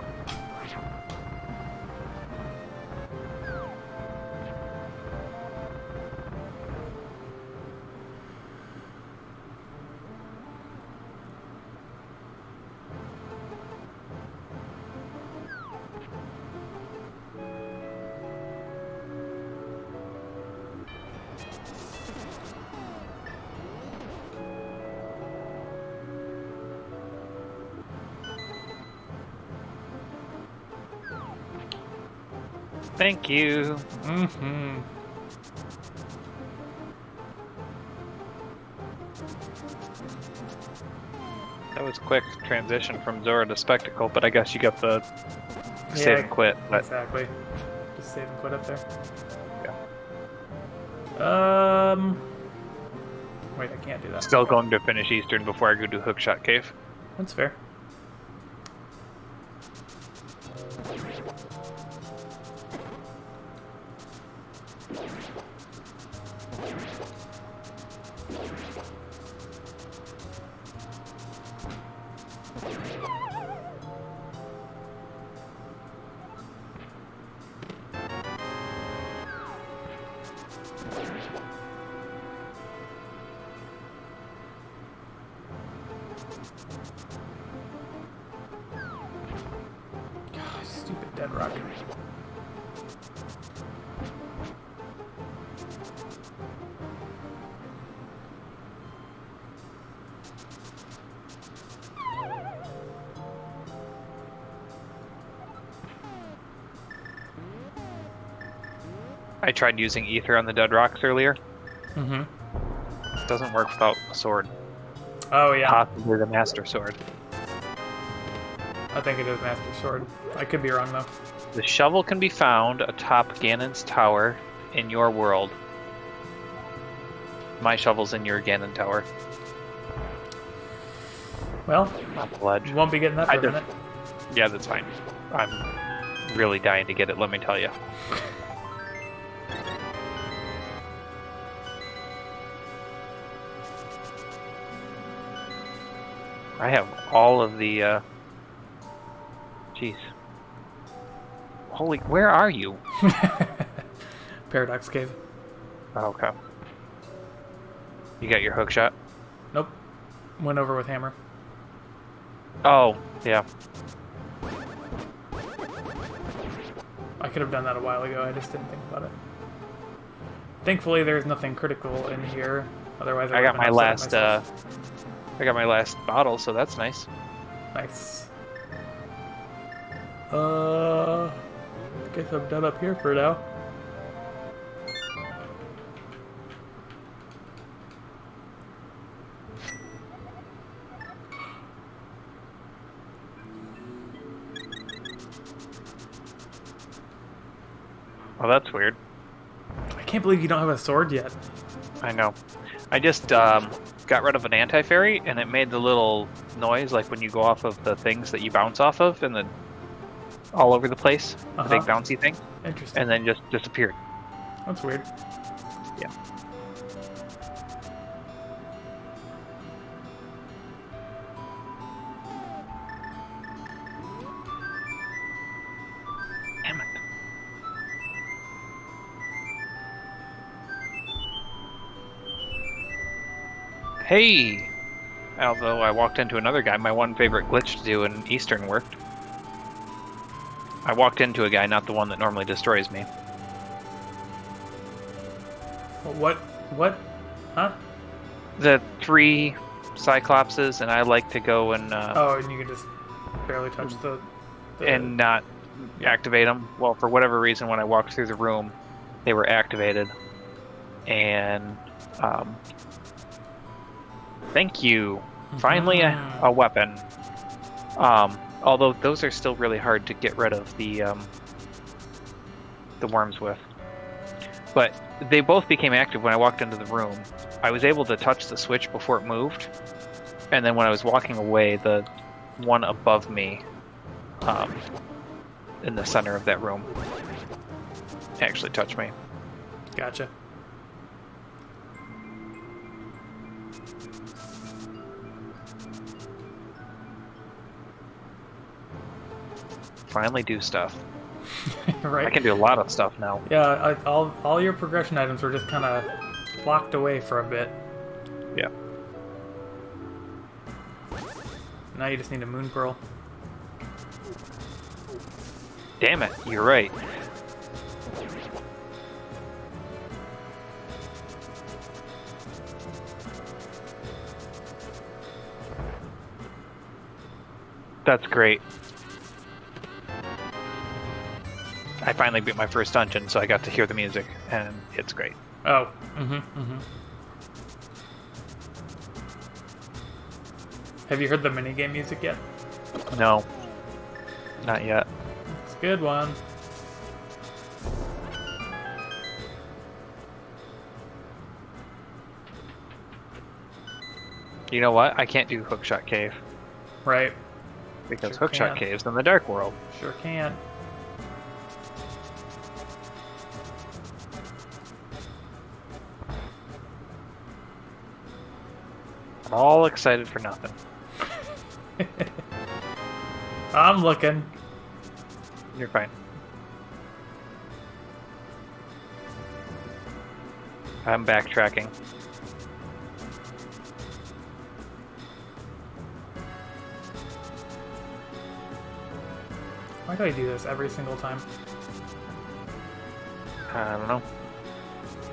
Thank you. Mm-hmm. That was a quick transition from Zora to Spectacle, but I guess you got the save and quit. But... Exactly. Just save and quit up there. Yeah. Wait, I can't do that. Still going to finish Eastern before I go to Hookshot Cave. That's fair. Stupid dead rock. I tried using Ether on the dead rocks earlier. Mm-hmm. It doesn't work without a sword. Oh, yeah. Possibly the Master Sword. I think it is Master Sword. I could be wrong, though. The shovel can be found atop Ganon's tower in your world. My shovel's in your Ganon tower. Well, Not the ledge. you won't be getting that for a minute. Yeah, that's fine. I'm really dying to get it, let me tell you. I have all of the, Jeez. Holy, where are you? Paradox Cave. Oh, okay. You got your hook shot? Nope. Went over with hammer. Oh, yeah. I could have done that a while ago, I just didn't think about it. Thankfully, there's nothing critical in here. Otherwise, I got my last, I got my last bottle, so that's nice. Nice. Guess I'm done up here for now. Oh, that's weird. I can't believe you don't have a sword yet. I know. I just got rid of an anti-fairy, and it made the little noise like when you go off of the things that you bounce off of, and then all over the place, the big bouncy thing. Interesting. And then just disappeared. That's weird. Yeah. Damn it. Hey! Although I walked into another guy, my one favorite glitch to do in Eastern worked. I walked into a guy, not the one that normally destroys me. What? What? Huh? The 3 Cyclopses, and I like to go and... Oh, and you can just barely touch the and not activate them. Well, for whatever reason, when I walked through the room, they were activated. And, thank you. Finally, a weapon. Although those are still really hard to get rid of the worms with. But they both became active when I walked into the room. I was able to touch the switch before it moved, and then when I was walking away, the one above me, in the center of that room, actually touched me. Gotcha. Finally do stuff. Right. I can do a lot of stuff now. Yeah, all your progression items were just kind of locked away for a bit. Yeah. Now you just need a moon pearl. Damn it, you're right. That's great. I finally beat my first dungeon, so I got to hear the music, and it's great. Oh. Have you heard the minigame music yet? No. Not yet. It's a good one. You know what? I can't do Hookshot Cave. Right. Because Sure Hookshot can. Cave's in the Dark World. Sure can. I'm all excited for nothing. I'm looking. You're fine. I'm backtracking. Why do I do this every single time? I don't know.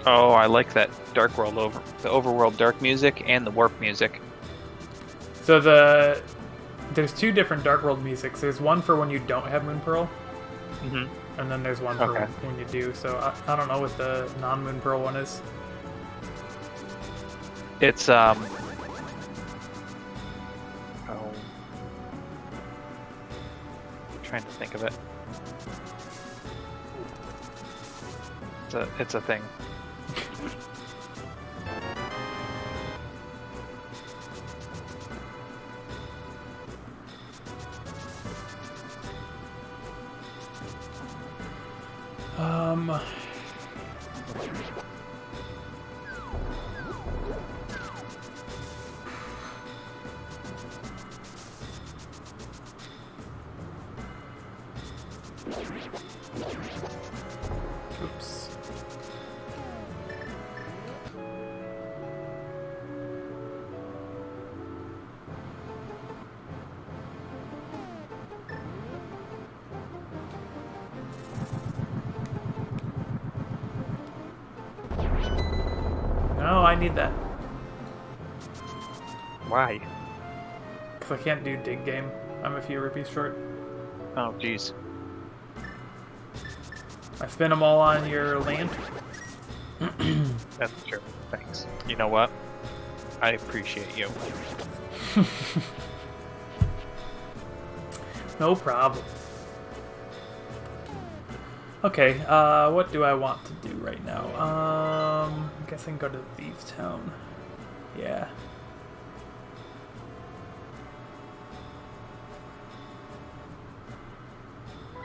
Oh, I like that Dark World the overworld dark music and the warp music. So there's two different Dark World musics. There's one for when you don't have Moon Pearl, and then there's one for when you do. So I don't know what the non-Moon Pearl one is. It's trying to think of it. It's a thing. Oops. No, I need that. Why? Because I can't do dig game. I'm a few rupees short. Oh, jeez. I spend them all on your land. That's true. Thanks. You know what? I appreciate you. No problem. Okay, what do I want to do right now? I guess I can go to Thieves Town. Yeah.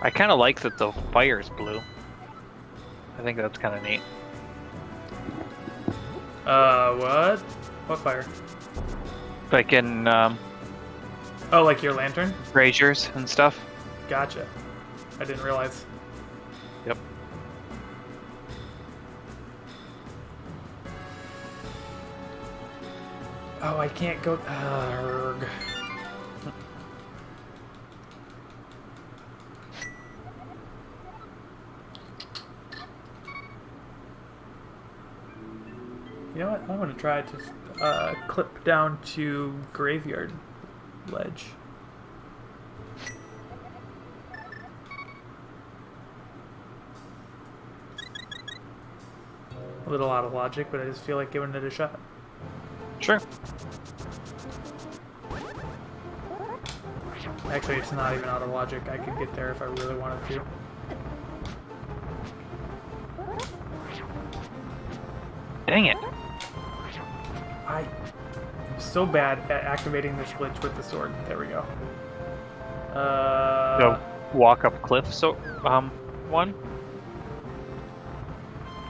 I kind of like that the fire's blue. I think that's kind of neat. What? What fire? Like in Oh, like your lantern? braziers and stuff. Gotcha. I didn't realize. Yep. Oh, I can't go. Arrgh. You know what? I'm gonna try to clip down to Graveyard Ledge. A little out of logic, but I just feel like giving it a shot. Sure. Actually, it's not even out of logic. I could get there if I really wanted to. Dang it. I'm so bad at activating this glitch with the sword. There we go. The walk up cliff one?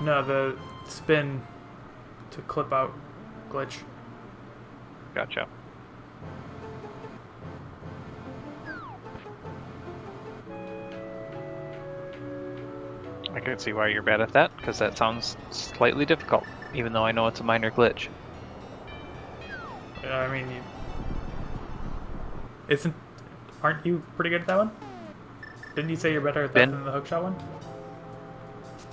No, the spin to clip out glitch. Gotcha. I can see why you're bad at that, because that sounds slightly difficult, even though I know it's a minor glitch. I mean, aren't you pretty good at that one? Didn't you say you're better at that than the hookshot one?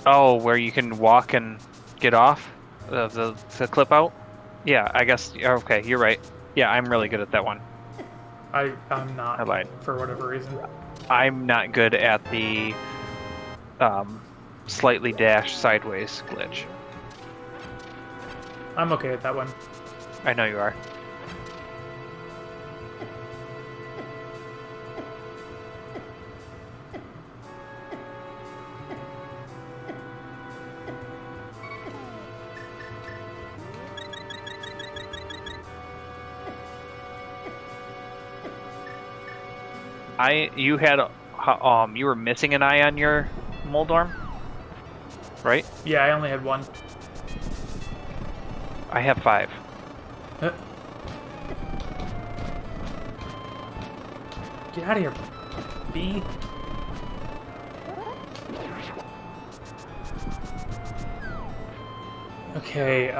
Oh, where you can walk and get off the clip out? Yeah, I guess. Okay, you're right. Yeah, I'm really good at that one. I'm not. I lied. For whatever reason. I'm not good at the slightly dash sideways glitch. I'm okay with that one. I know you are. You had you were missing an eye on your Moldorm, right? Yeah, I only had one. I have 5. Get out of here, bee. Okay,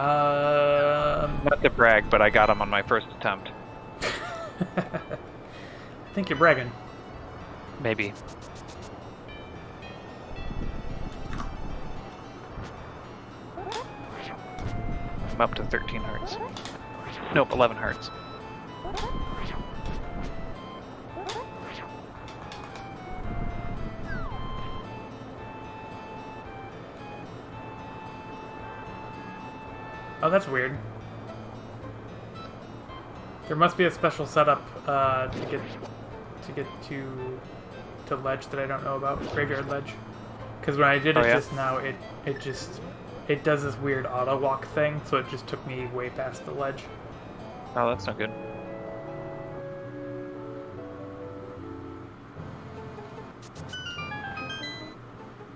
Not to brag, but I got him on my first attempt. I think you're bragging. Maybe. I'm up to 13 hearts. Nope, 11 hearts. Oh, that's weird. There must be a special setup to get to ledge that I don't know about, graveyard ledge. Because when I did it just now, it does this weird auto walk thing, so it just took me way past the ledge. Oh, that's not good.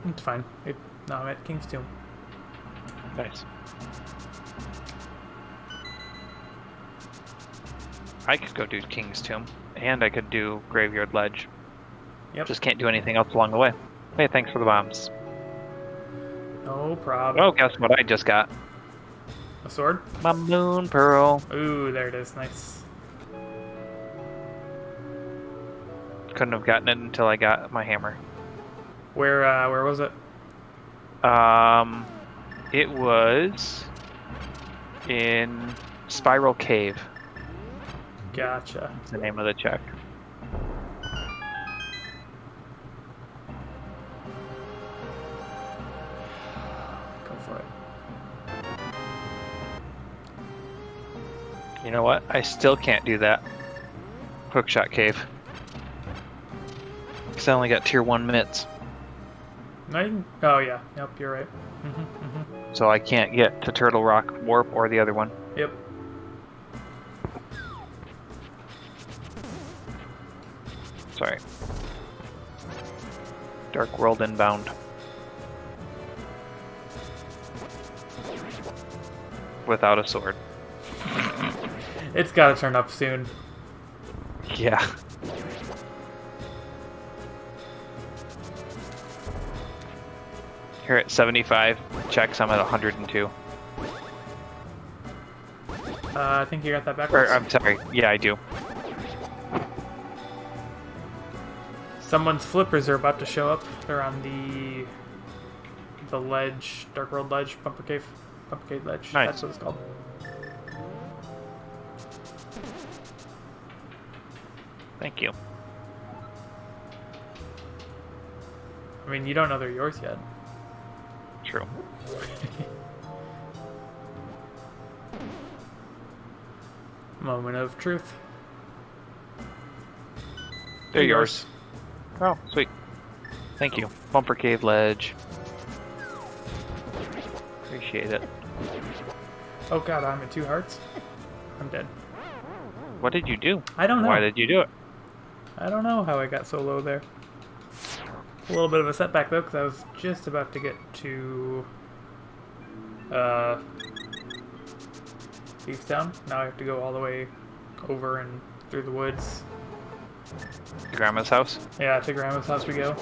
It's fine. No, I'm at King's Tomb. Nice. I could go do King's Tomb, and I could do Graveyard Ledge. Yep. Just can't do anything else along the way. Hey, thanks for the bombs. No problem. Oh, guess what I just got? A sword? My Moon Pearl. Ooh, there it is. Nice. Couldn't have gotten it until I got my hammer. Where was it? It was in Spiral Cave. Gotcha. That's the name of the check. Go for it. You know what? I still can't do that. Hookshot Cave. Because I only got tier 1 mitts. Oh yeah. Yep, you're right. So I can't get to Turtle Rock Warp or the other one. Yep. Sorry. Dark World inbound. Without a sword. It's gotta turn up soon. Yeah. Here at 75 checks, I'm at 102. I think you got that backwards. I'm sorry. Yeah, I do. Someone's flippers are about to show up. They're on the ledge, Dark World ledge, Bumper Cave ledge. Nice. That's what it's called. Thank you. I mean, you don't know they're yours yet. True. Moment of truth. They're yours. Oh, sweet. Thank you. Bumper Cave ledge. Appreciate it. Oh god, I'm at 2 hearts. I'm dead. What did you do? I don't know. Why did you do it? I don't know how I got so low there. A little bit of a setback though, because I was just about to get to Thieves Town. Now I have to go all the way over and through the woods. To Grandma's house? Yeah, to Grandma's house we go.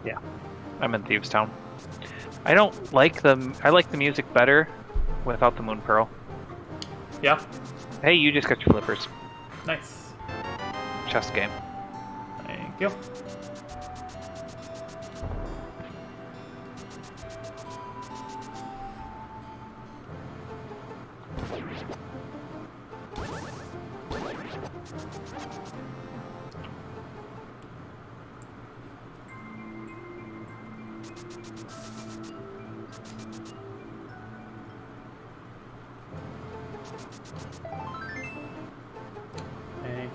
Yeah. I'm in Thieves Town. I don't like I like the music better without the Moon Pearl. Yeah. Hey, you just got your flippers. Nice. Chess game. Thank you.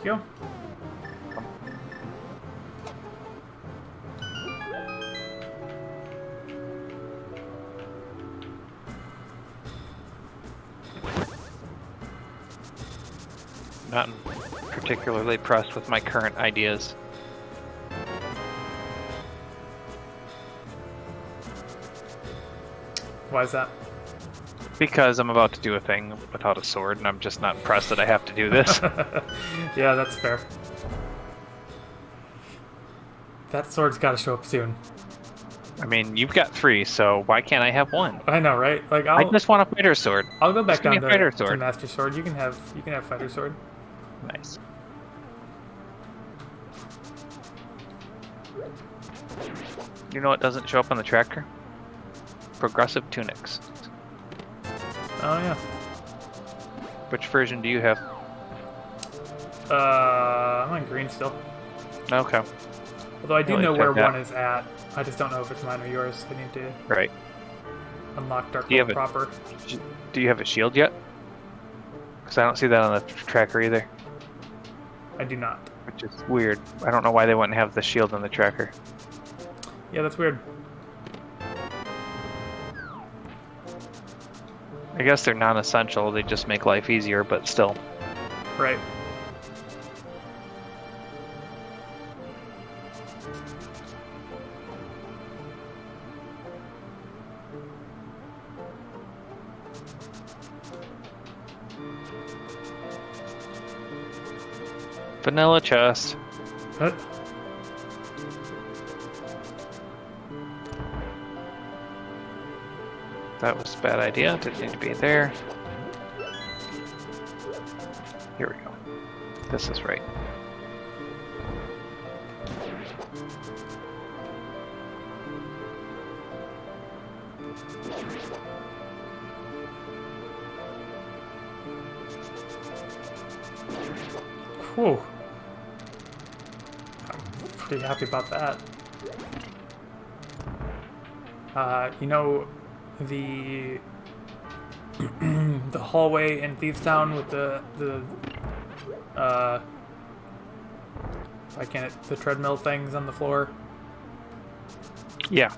Thank you. Not particularly impressed with my current ideas. Why is that? Because I'm about to do a thing without a sword, and I'm just not impressed that I have to do this. Yeah, that's fair. That sword's got to show up soon. I mean, you've got 3, so why can't I have 1? I know, right? Like, I just want a fighter sword. I'll go back Just give me down a fighter to sword. Master Sword. You can have fighter sword. Nice. You know what doesn't show up on the tracker? Progressive tunics. Oh yeah. Which version do you have? I'm on green still. Okay. Although I do Really know where check that. one is at. I just don't know if it's mine or yours. I need to Right. unlock Dark Do you World have proper. Do you have a shield yet? Because I don't see that on the tracker either. I do not. Which is weird. I don't know why they wouldn't have the shield on the tracker. Yeah, that's weird. I guess they're non-essential. They just make life easier, but still. Right. Vanilla chest. What? That was a bad idea. Didn't need to be there. Here we go. This is right. Whew. I'm pretty happy about that. You know, the the hallway in Thieves Town with the why can't it, the treadmill things on the floor? Yeah.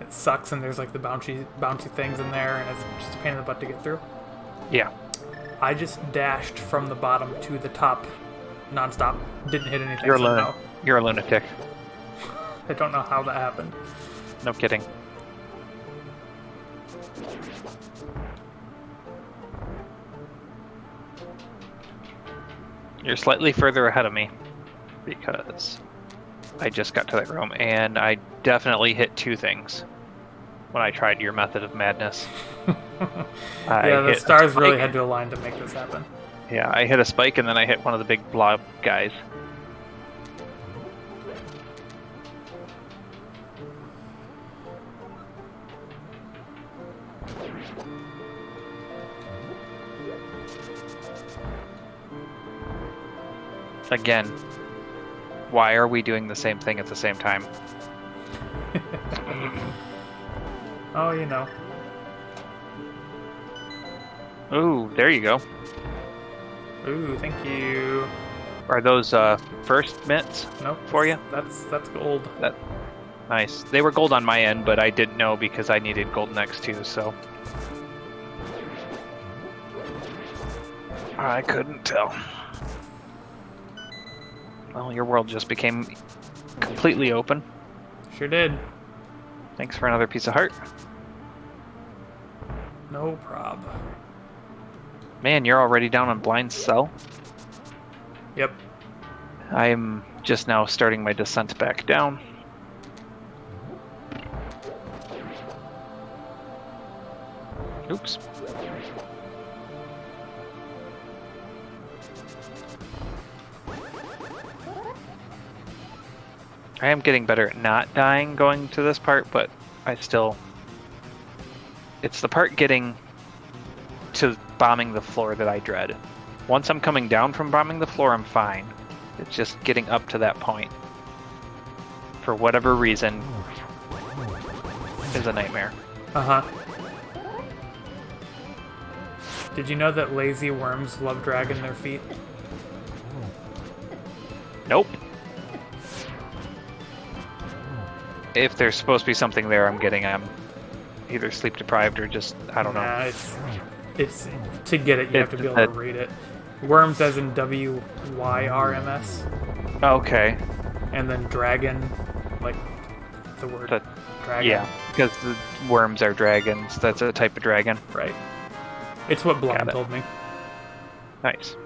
It sucks, and there's like the bouncy things in there, and it's just a pain in the butt to get through. Yeah. I just dashed from the bottom to the top nonstop. Didn't hit anything. You're a somehow. lunatic. You're a lunatic. I don't know how that happened. No kidding. You're slightly further ahead of me because I just got to that room and I definitely hit 2 things when I tried your method of madness. Yeah, the stars really had to align to make this happen. Yeah, I hit a spike and then I hit one of the big blob guys. Again, why are we doing the same thing at the same time? Oh, you know. Ooh, there you go. Ooh, thank you. Are those first mints Nope. for you? That's gold. Nice. They were gold on my end, but I didn't know because I needed gold next too, so. I couldn't tell. Well, your world just became completely open. Sure did. Thanks for another piece of heart. No prob. Man, you're already down on blind cell. Yep. I'm just now starting my descent back down. Oops. I am getting better at not dying going to this part, but I still... It's the part getting to bombing the floor that I dread. Once I'm coming down from bombing the floor, I'm fine. It's just getting up to that point. For whatever reason, is a nightmare. Uh-huh. Did you know that lazy worms love dragging their feet? Nope. If there's supposed to be something there, I'm either sleep deprived or just, I don't know. Nah, it's to get it, you have to be able to read it. Worms as in WYRMS. Okay. And then dragon, like the word dragon. Yeah, because the worms are dragons. That's a type of dragon. Right. It's what Blind told me. Nice.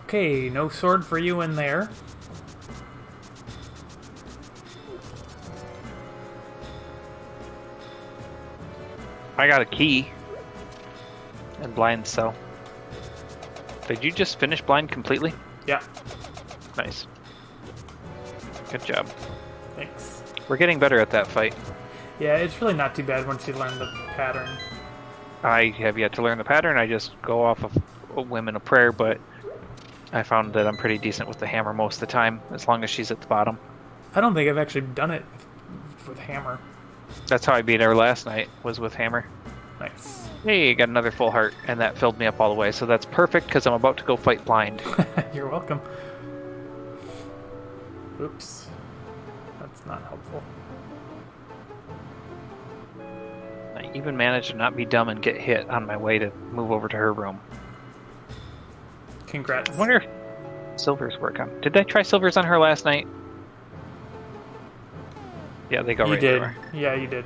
Okay, no sword for you in there. I got a key. And Blind cell. Did you just finish Blind completely? Yeah. Nice. Good job. Thanks. We're getting better at that fight. Yeah, it's really not too bad once you learn the pattern. I have yet to learn the pattern. I just go off of a whim and a prayer, but I found that I'm pretty decent with the hammer most of the time, as long as she's at the bottom. I don't think I've actually done it with hammer. That's how I beat her last night, was with hammer. Nice. Hey, got another full heart, and that filled me up all the way, so that's perfect, because I'm about to go fight Blind. You're welcome. Oops. That's not helpful. I even managed to not be dumb and get hit on my way to move over to her room. Congrats. I wonder if Silver's work on. Did I try Silver's on her last night? Yeah, they go right You did. there. Yeah, you did.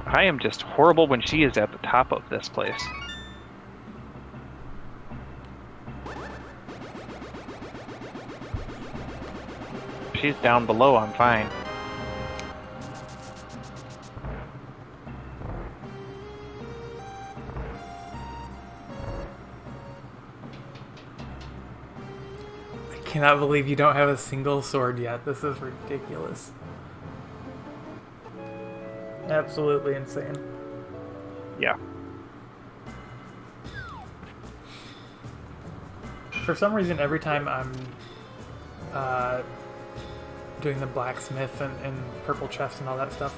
I am just horrible when she is at the top of this place. She's down below, I'm fine. I cannot believe you don't have a single sword yet. This is ridiculous. Absolutely insane. Yeah. For some reason, every time I'm doing the blacksmith and purple chest and all that stuff,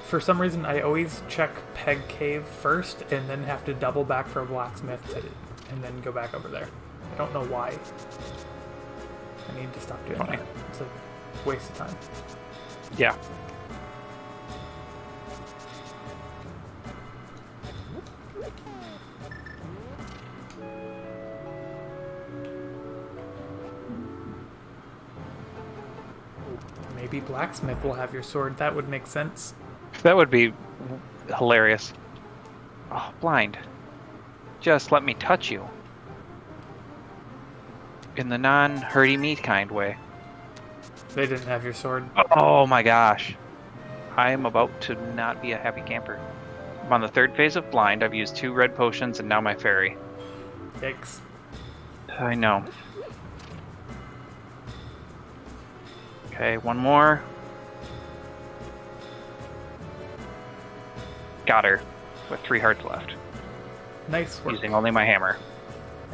for some reason I always check Peg Cave first and then have to double back for a blacksmith and then go back over there. I don't know why. I need to stop doing that. It's a waste of time. Yeah. Maybe blacksmith will have your sword. That would make sense. That would be hilarious. Oh, Blind. Just let me touch you. In the non-hurty me kind way. They didn't have your sword. Oh my gosh. I am about to not be a happy camper. I'm on the third phase of Blind. I've used 2 red potions and now my fairy. Yikes. I know. Okay, one more. Got her. With 3 hearts left. Nice work. Using only my hammer.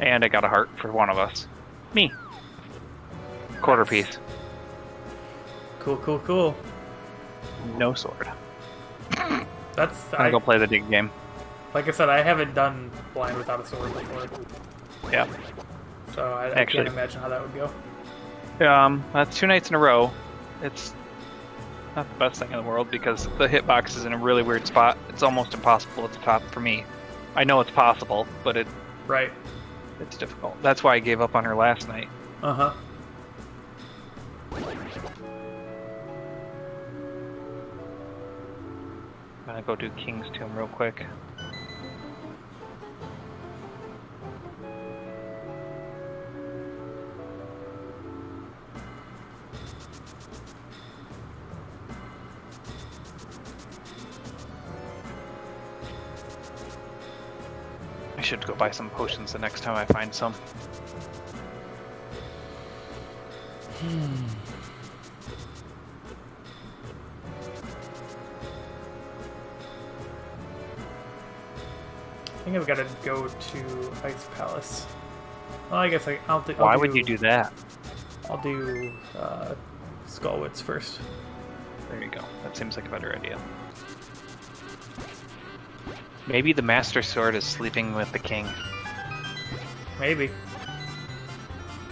And I got a heart for one of us. Me. Quarter piece. Cool, cool, cool. No sword. That's... I'm gonna go play the dig game. Like I said, I haven't done Blind without a sword before. Yeah. So I can't imagine how that would go. That's 2 nights in a row. It's not the best thing in the world because the hitbox is in a really weird spot. It's almost impossible at the top for me. I know it's possible, but it's difficult. That's why I gave up on her last night. Uh-huh. I'm gonna go do King's Tomb real quick. I should go buy some potions the next time I find some. I think I've got to go to Ice Palace. Well, I guess I'll do... Why would you do that? I'll do Skullwits first. There you go. That seems like a better idea. Maybe the Master Sword is sleeping with the King. Maybe.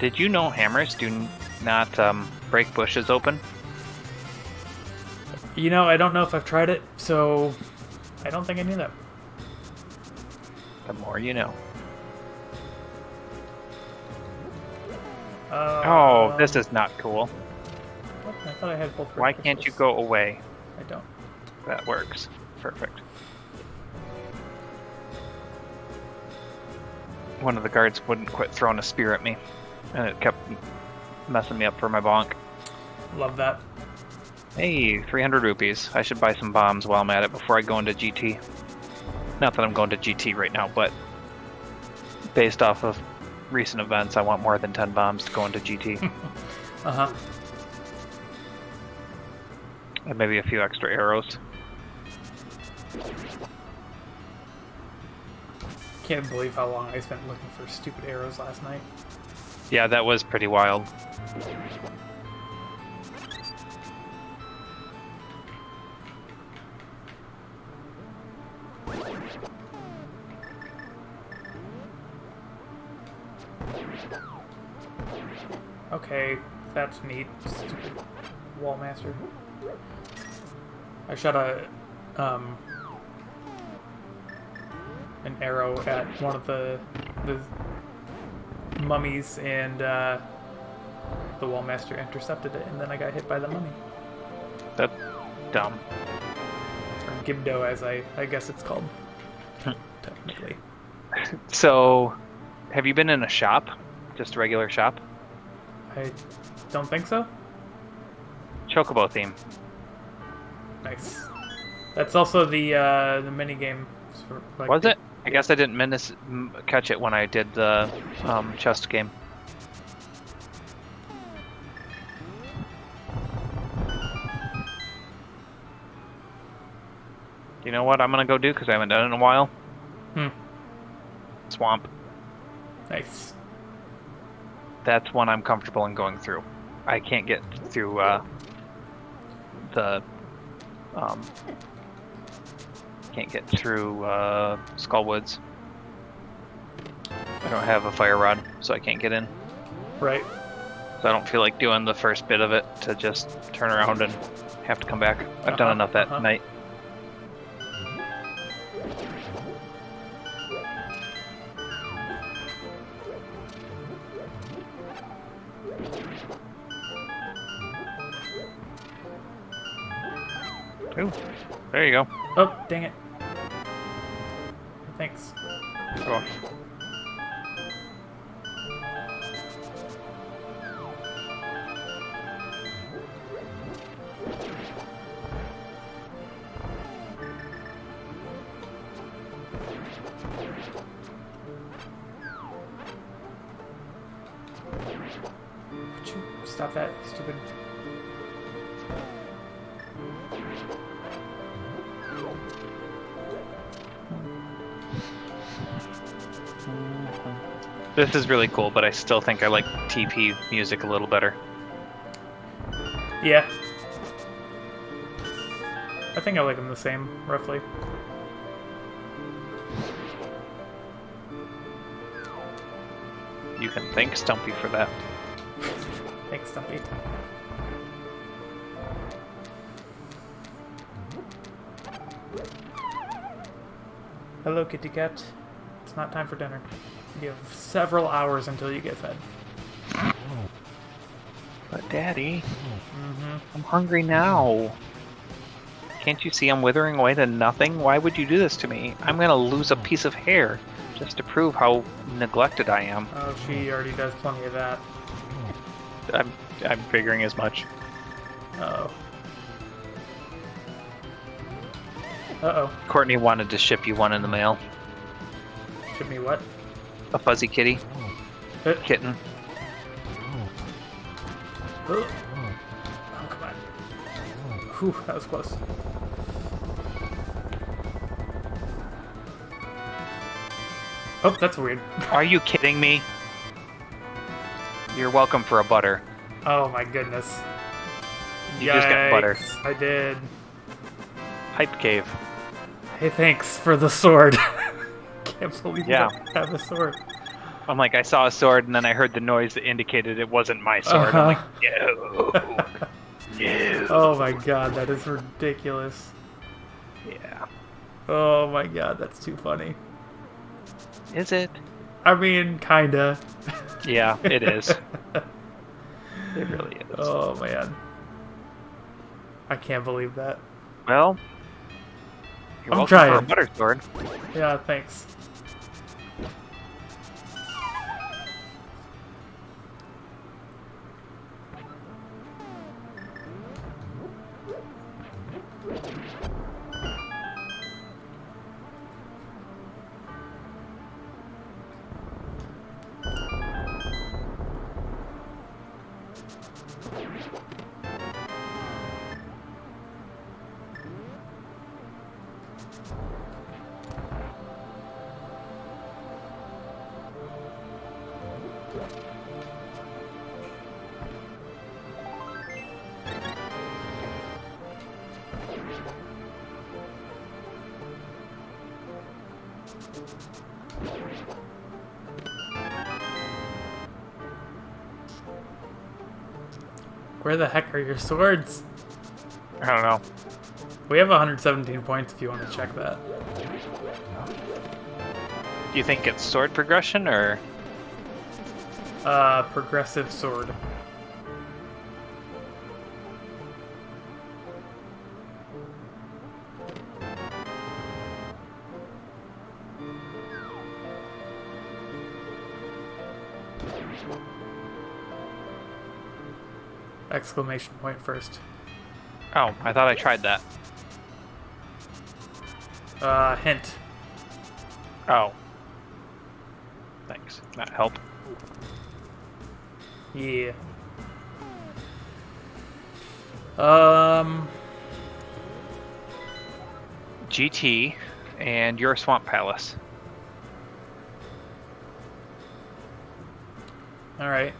Did you know hammers do not break bushes open? You know, I don't know if I've tried it, so I don't think I knew that. The more you know. Oh, this is not cool. What? I thought I had both. Why can't you go away? I don't. That works. Perfect. One of the guards wouldn't quit throwing a spear at me, and it kept messing me up for my bonk. Love that. Hey, 300 rupees. I should buy some bombs while I'm at it before I go into GT. Not that I'm going to GT right now, but based off of recent events, I want more than 10 bombs to go into GT. Uh-huh. And maybe a few extra arrows. Can't believe how long I spent looking for stupid arrows last night. Yeah, that was pretty wild. Okay, that's neat. Stupid Wallmaster. I shot an arrow at one of the mummies, and the Wallmaster intercepted it, and then I got hit by the mummy. That's dumb. Or Gibdo, as I guess it's called. Technically. So, have you been in a shop? Just a regular shop? I don't think so. Chocobo theme. Nice. That's also the mini game. Like, was it? I guess I didn't catch it when I did the chest game. You know what I'm gonna go do because I haven't done it in a while? Swamp. Nice. That's one I'm comfortable in going through. I can't get through can't get through Skullwoods. I don't have a fire rod, so I can't get in. Right. So I don't feel like doing the first bit of it to just turn around and have to come back. I've done enough that night. Ooh, there you go. Oh, dang it. Thanks. Oh. Would you stop that, stupid... This is really cool, but I still think I like TP music a little better. Yeah. I think I like them the same, roughly. You can thank Stumpy for that. Thanks, Stumpy. Hello, kitty cat. It's not time for dinner. You have several hours until you get fed. But Daddy, I'm hungry now. Can't you see I'm withering away to nothing? Why would you do this to me? I'm gonna lose a piece of hair just to prove how neglected I am. Oh, she already does plenty of that. I'm figuring as much. Uh-oh. Uh-oh. Courtney wanted to ship you one in the mail. Ship me what? A fuzzy kitty. Kitten. Oh, come on. Whew, that was close. Oh, that's weird. Are you kidding me? You're welcome for a butter. Oh my goodness. You just got butter. I did. Hype cave. Hey, thanks for the sword. Can't believe Yeah. I have a sword. I'm like, I saw a sword, and then I heard the noise that indicated it wasn't my sword. I'm like, no. No. Oh my god, that is ridiculous. Yeah. Oh my god, that's too funny. Is it? I mean, kinda. Yeah, it is. It really is. Oh man. I can't believe that. Well, you're I'm welcome trying. for a butter sword. Yeah, thanks. Where the heck are your swords? I don't know. We have 117 points if you want to check that. Do you think it's sword progression, or...? Progressive sword. Exclamation point first. Oh, I thought I tried that. Hint. Oh. Thanks. That helped. Yeah. GT and your Swamp Palace. Alright.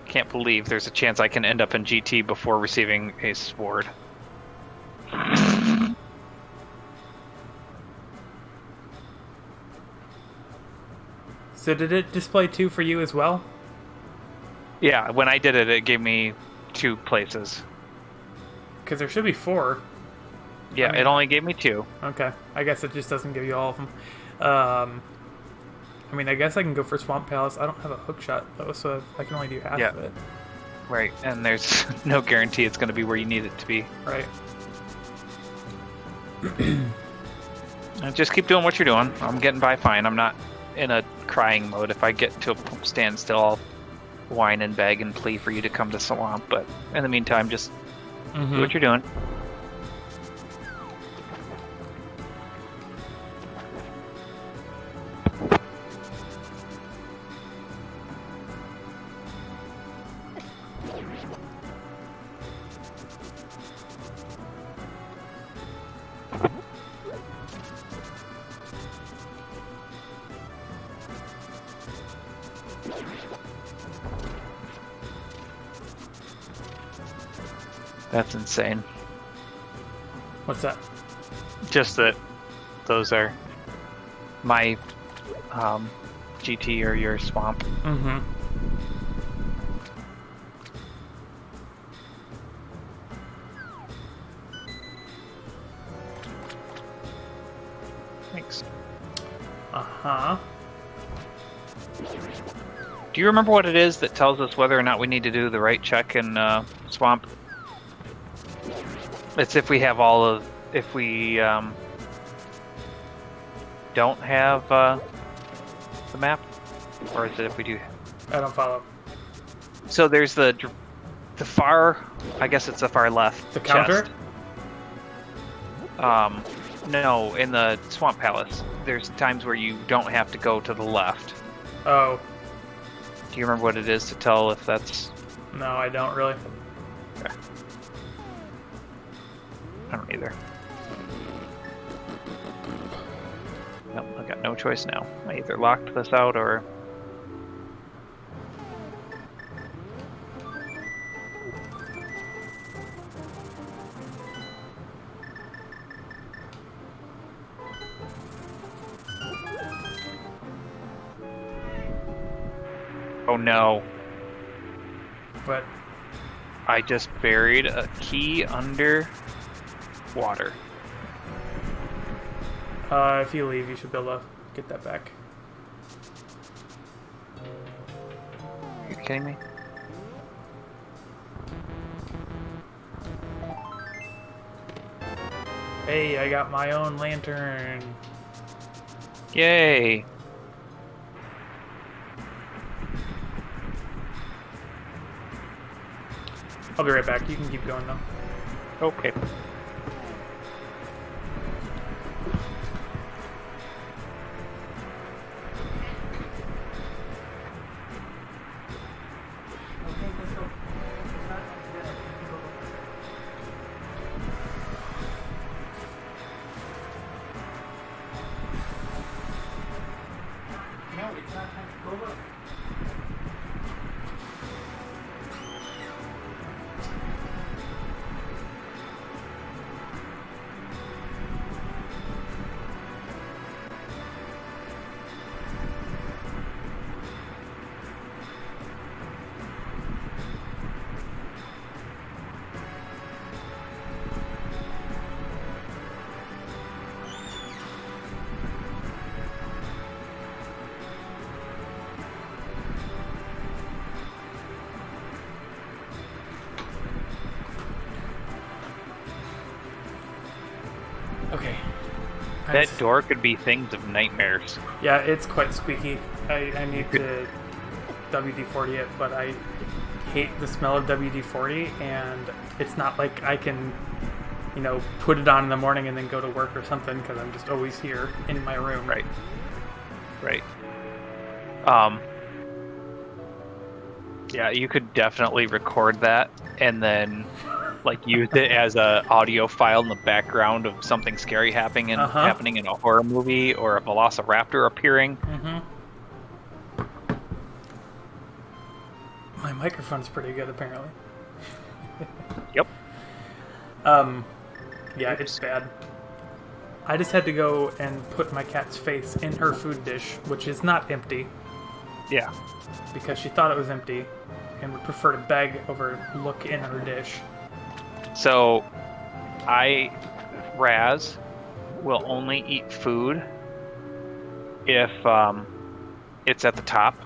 Can't believe there's a chance I can end up in GT before receiving a sword. So did it display 2 for you as well? Yeah, when I did it, it gave me 2 places. Because there should be 4. Yeah, I mean, it only gave me 2. Okay. I guess it just doesn't give you all of them. I mean, I guess I can go for Swamp Palace. I don't have a hook shot, though, so I can only do half of it. Right, and there's no guarantee it's going to be where you need it to be. Right. Just keep doing what you're doing. I'm getting by fine. I'm not in a crying mode. If I get to a standstill, I'll whine and beg and plea for you to come to Swamp. But in the meantime, just do what you're doing. That's insane. What's that? Just that those are my GT or your Swamp. Mm-hmm. Thanks. Uh-huh. Do you remember what it is that tells us whether or not we need to do the right check in Swamp? It's if we have all of... If we don't have the map? Or is it if we do... I don't follow. So there's the far... I guess it's the far left The counter? chest. No, in the Swamp Palace. There's times where you don't have to go to the left. Oh. Do you remember what it is to tell if that's... No, I don't really. Okay. I don't either. Nope, I've got no choice now. I either locked this out or... Oh no. But I just buried a key under water. If you leave, you should be able to get that back. Are you kidding me? Hey, I got my own lantern. Yay! I'll be right back. You can keep going though. Okay. Okay. That door could be things of nightmares. Yeah, it's quite squeaky. I need to WD-40 it, but I hate the smell of WD-40, and it's not like I can, you know, put it on in the morning and then go to work or something, because I'm just always here in my room. Right. Right. Yeah, you could definitely record that and then like use it as a audio file in the background of something scary happening in a horror movie or a velociraptor appearing. My microphone's pretty good, apparently. Yep. Yeah, it's bad. I just had to go and put my cat's face in her food dish, which is not empty. Yeah. Because she thought it was empty and would prefer to beg over look in her dish. So, Raz will only eat food if it's at the top.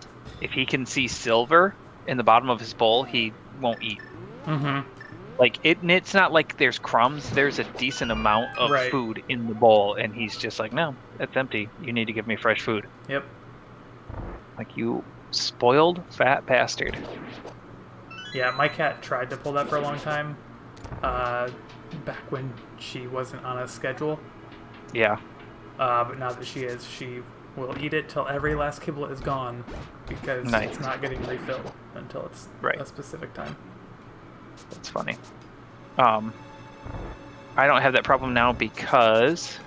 If he can see silver in the bottom of his bowl, he won't eat. Like, it's not like there's crumbs. There's a decent amount of food in the bowl, and he's just like, no, that's empty. You need to give me fresh food. Yep. Like, you spoiled fat bastard. Yeah, my cat tried to pull that for a long time. Back when she wasn't on a schedule. Yeah. But now that she is, she will eat it till every last kibble is gone, because it's not getting refilled until it's a specific time. That's funny. I don't have that problem now because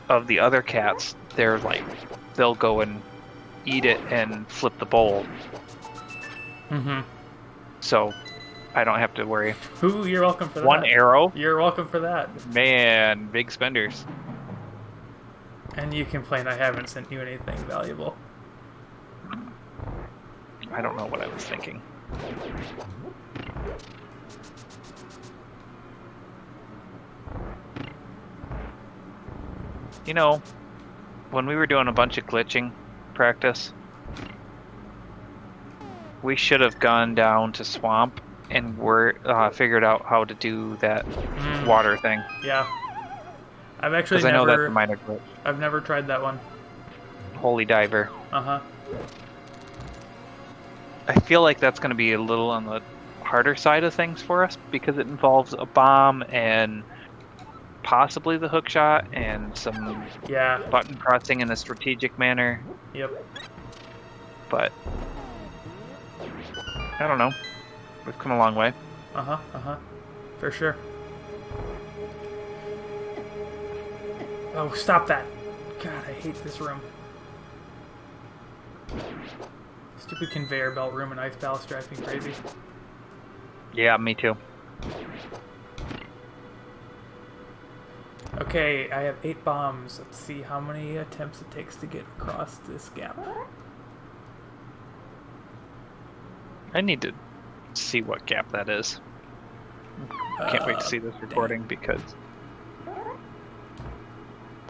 of the other cats. They're like, they'll go and eat it and flip the bowl. So I don't have to worry. Ooh, you're welcome for that. One arrow. You're welcome for that. Man, big spenders. And you complain I haven't sent you anything valuable. I don't know what I was thinking. You know, when we were doing a bunch of glitching practice, we should have gone down to Swamp and figured out how to do that water thing. Yeah. I've actually never... I know that's a minor glitch. I've never tried that one. Holy Diver. I feel like that's going to be a little on the harder side of things for us because it involves a bomb and possibly the hook shot and some button pressing in a strategic manner. Yep. But I don't know. We've come a long way. For sure. Oh, stop that. God, I hate this room. Stupid conveyor belt room and ice palace drives me crazy. Yeah, me too. Okay, I have 8 bombs. Let's see how many attempts it takes to get across this gap. I need to see what gap that is. Can't wait to see this recording because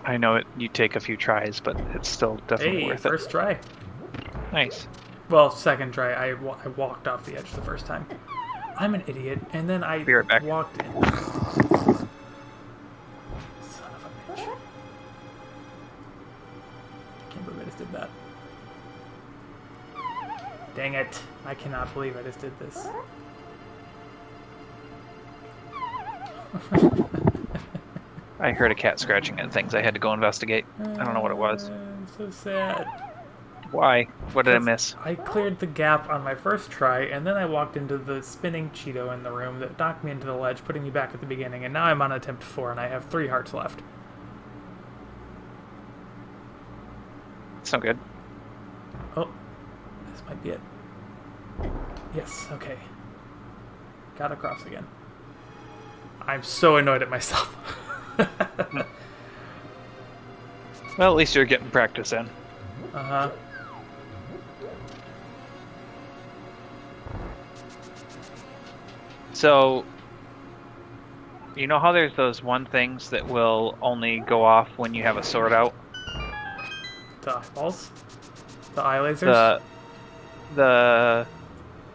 I know you take a few tries, but it's still definitely worth it. First try. Nice. Well, second try. I walked off the edge the first time. I'm an idiot, and then I walked in. Son of a bitch. Can't believe I just did that. Dang it. I cannot believe I just did this. I heard a cat scratching at things. I had to go investigate. I don't know what it was. I'm so sad. Why? What did I miss? I cleared the gap on my first try, and then I walked into the spinning Cheeto in the room that knocked me into the ledge, putting me back at the beginning, and now I'm on attempt 4, and I have 3 hearts left. It's no good. Oh, this might be it. Yes, okay. Got across again. I'm so annoyed at myself. Well, at least you're getting practice in. Uh-huh. So, you know how there's those one things that will only go off when you have a sword out? The eyeballs? The eye lasers?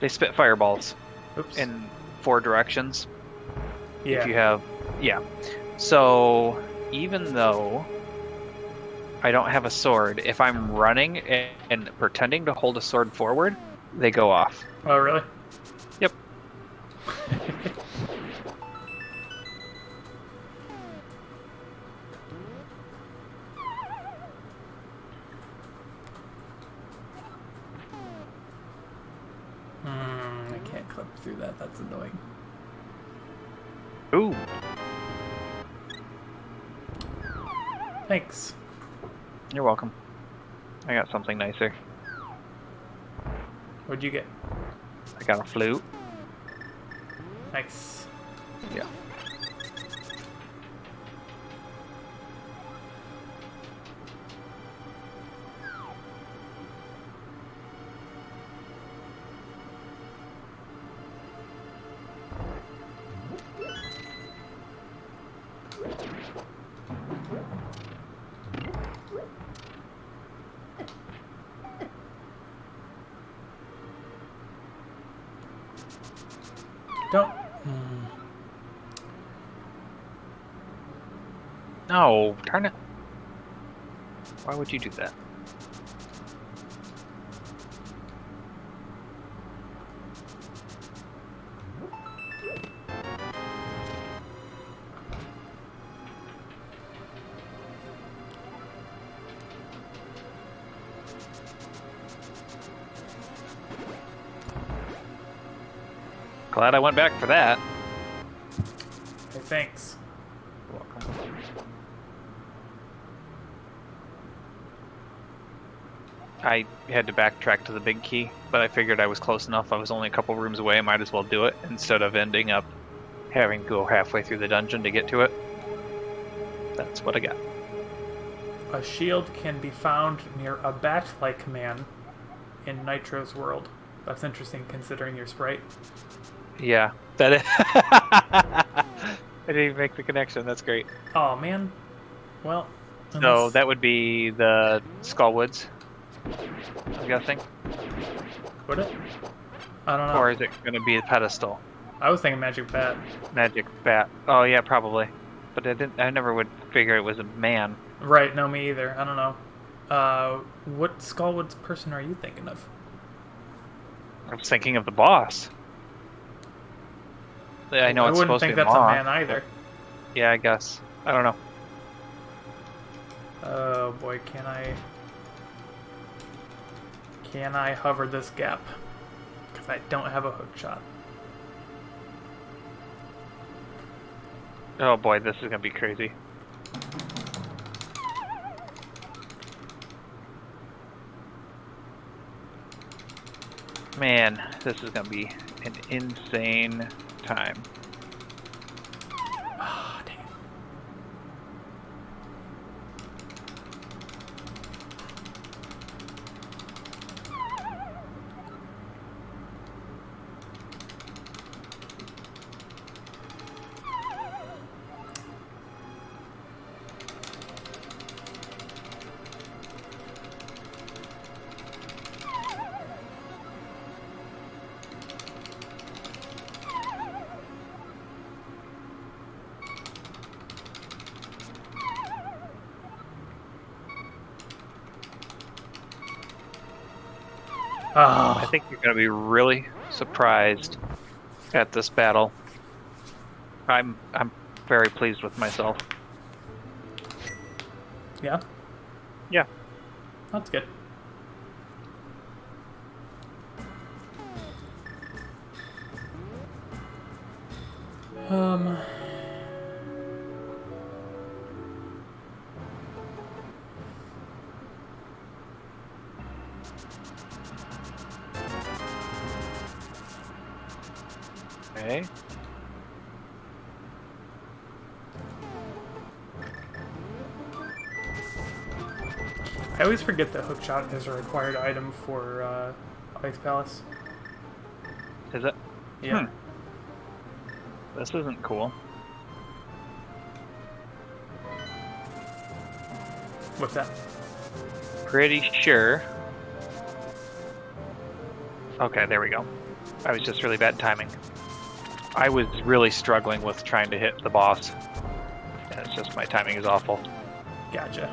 They spit fireballs. Oops. In 4 directions. Yeah. If you have, yeah. So, even though I don't have a sword, if I'm running and pretending to hold a sword forward, they go off. Oh, really? Yep. I can't clip through that. That's annoying. Ooh. Thanks. You're welcome. I got something nicer. What'd you get? I got a flute. Nice. Yeah. Don't. No, turn it. Why would you do that? Glad I went back for that. Hey, thanks. You're welcome. I had to backtrack to the big key, but I figured I was close enough. I was only a couple rooms away. I might as well do it instead of ending up having to go halfway through the dungeon to get to it. That's what I got. A shield can be found near a bat-like man in Nitro's world. That's interesting considering your sprite. Yeah, that is. I didn't even make the connection. That's great. Oh, man. Well, So that would be the Skullwoods, I'm guessing. Would it? I don't know. Or is it going to be the pedestal? I was thinking Magic Bat. Magic Bat. Oh yeah, probably. But I never would figure it was a man. Right, no, me either. I don't know. What Skullwoods person are you thinking of? I was thinking of the boss. I know it's supposed to be I wouldn't think that's a man either. Yeah, I guess. I don't know. Oh boy, can I hover this gap? Because I don't have a hook shot. Oh boy, this is gonna be crazy. Man, this is gonna be an insane time. Oh, dang it. Oh. I think you're going to be really surprised at this battle. I'm very pleased with myself. Yeah? Yeah. That's good. Okay. I always forget that hookshot is a required item for Ice Palace. Is it? Yeah. This isn't cool. What's that? Pretty sure. Okay, there we go. I was just really bad timing. I was really struggling with trying to hit the boss. And it's just my timing is awful. Gotcha.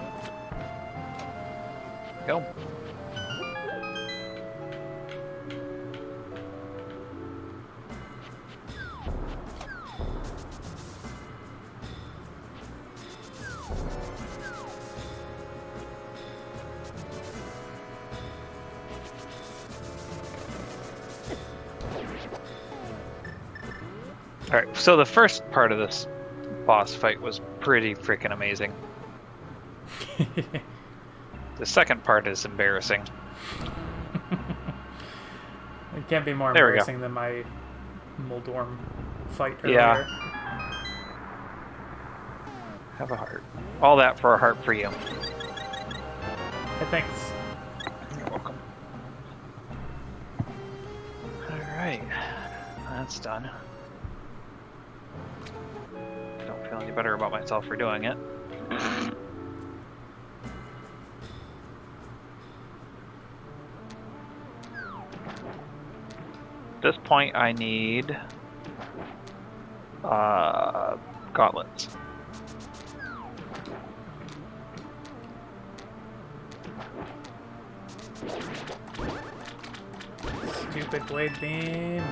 Go. Alright, so the first part of this boss fight was pretty freaking amazing. The second part is embarrassing. It can't be more embarrassing than my Moldorm fight earlier. Yeah. Have a heart. All that for a heart for you. Hey, thanks. You're welcome. Alright. That's done. Don't feel any better about myself for doing it. At this point, I need gauntlets. Stupid blade beam.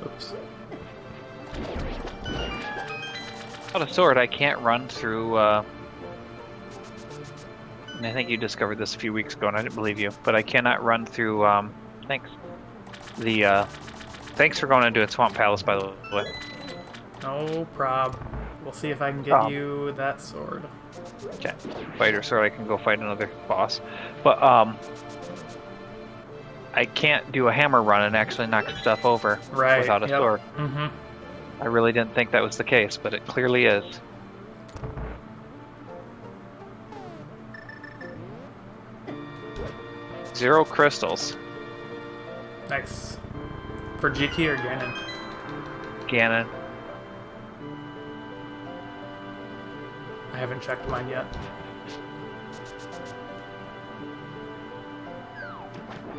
Oops. Without a sword, I can't run through, and I think you discovered this a few weeks ago, and I didn't believe you, but I cannot run through, thanks. Thanks for going into a Swamp Palace, by the way. No prob. We'll see if I can get you that sword. Okay. Fighter sword, I can go fight another boss. But, I can't do a hammer run and actually knock stuff over without a sword. Mm-hmm. I really didn't think that was the case, but it clearly is. Zero crystals. Nice. For GT or Ganon? Ganon. I haven't checked mine yet.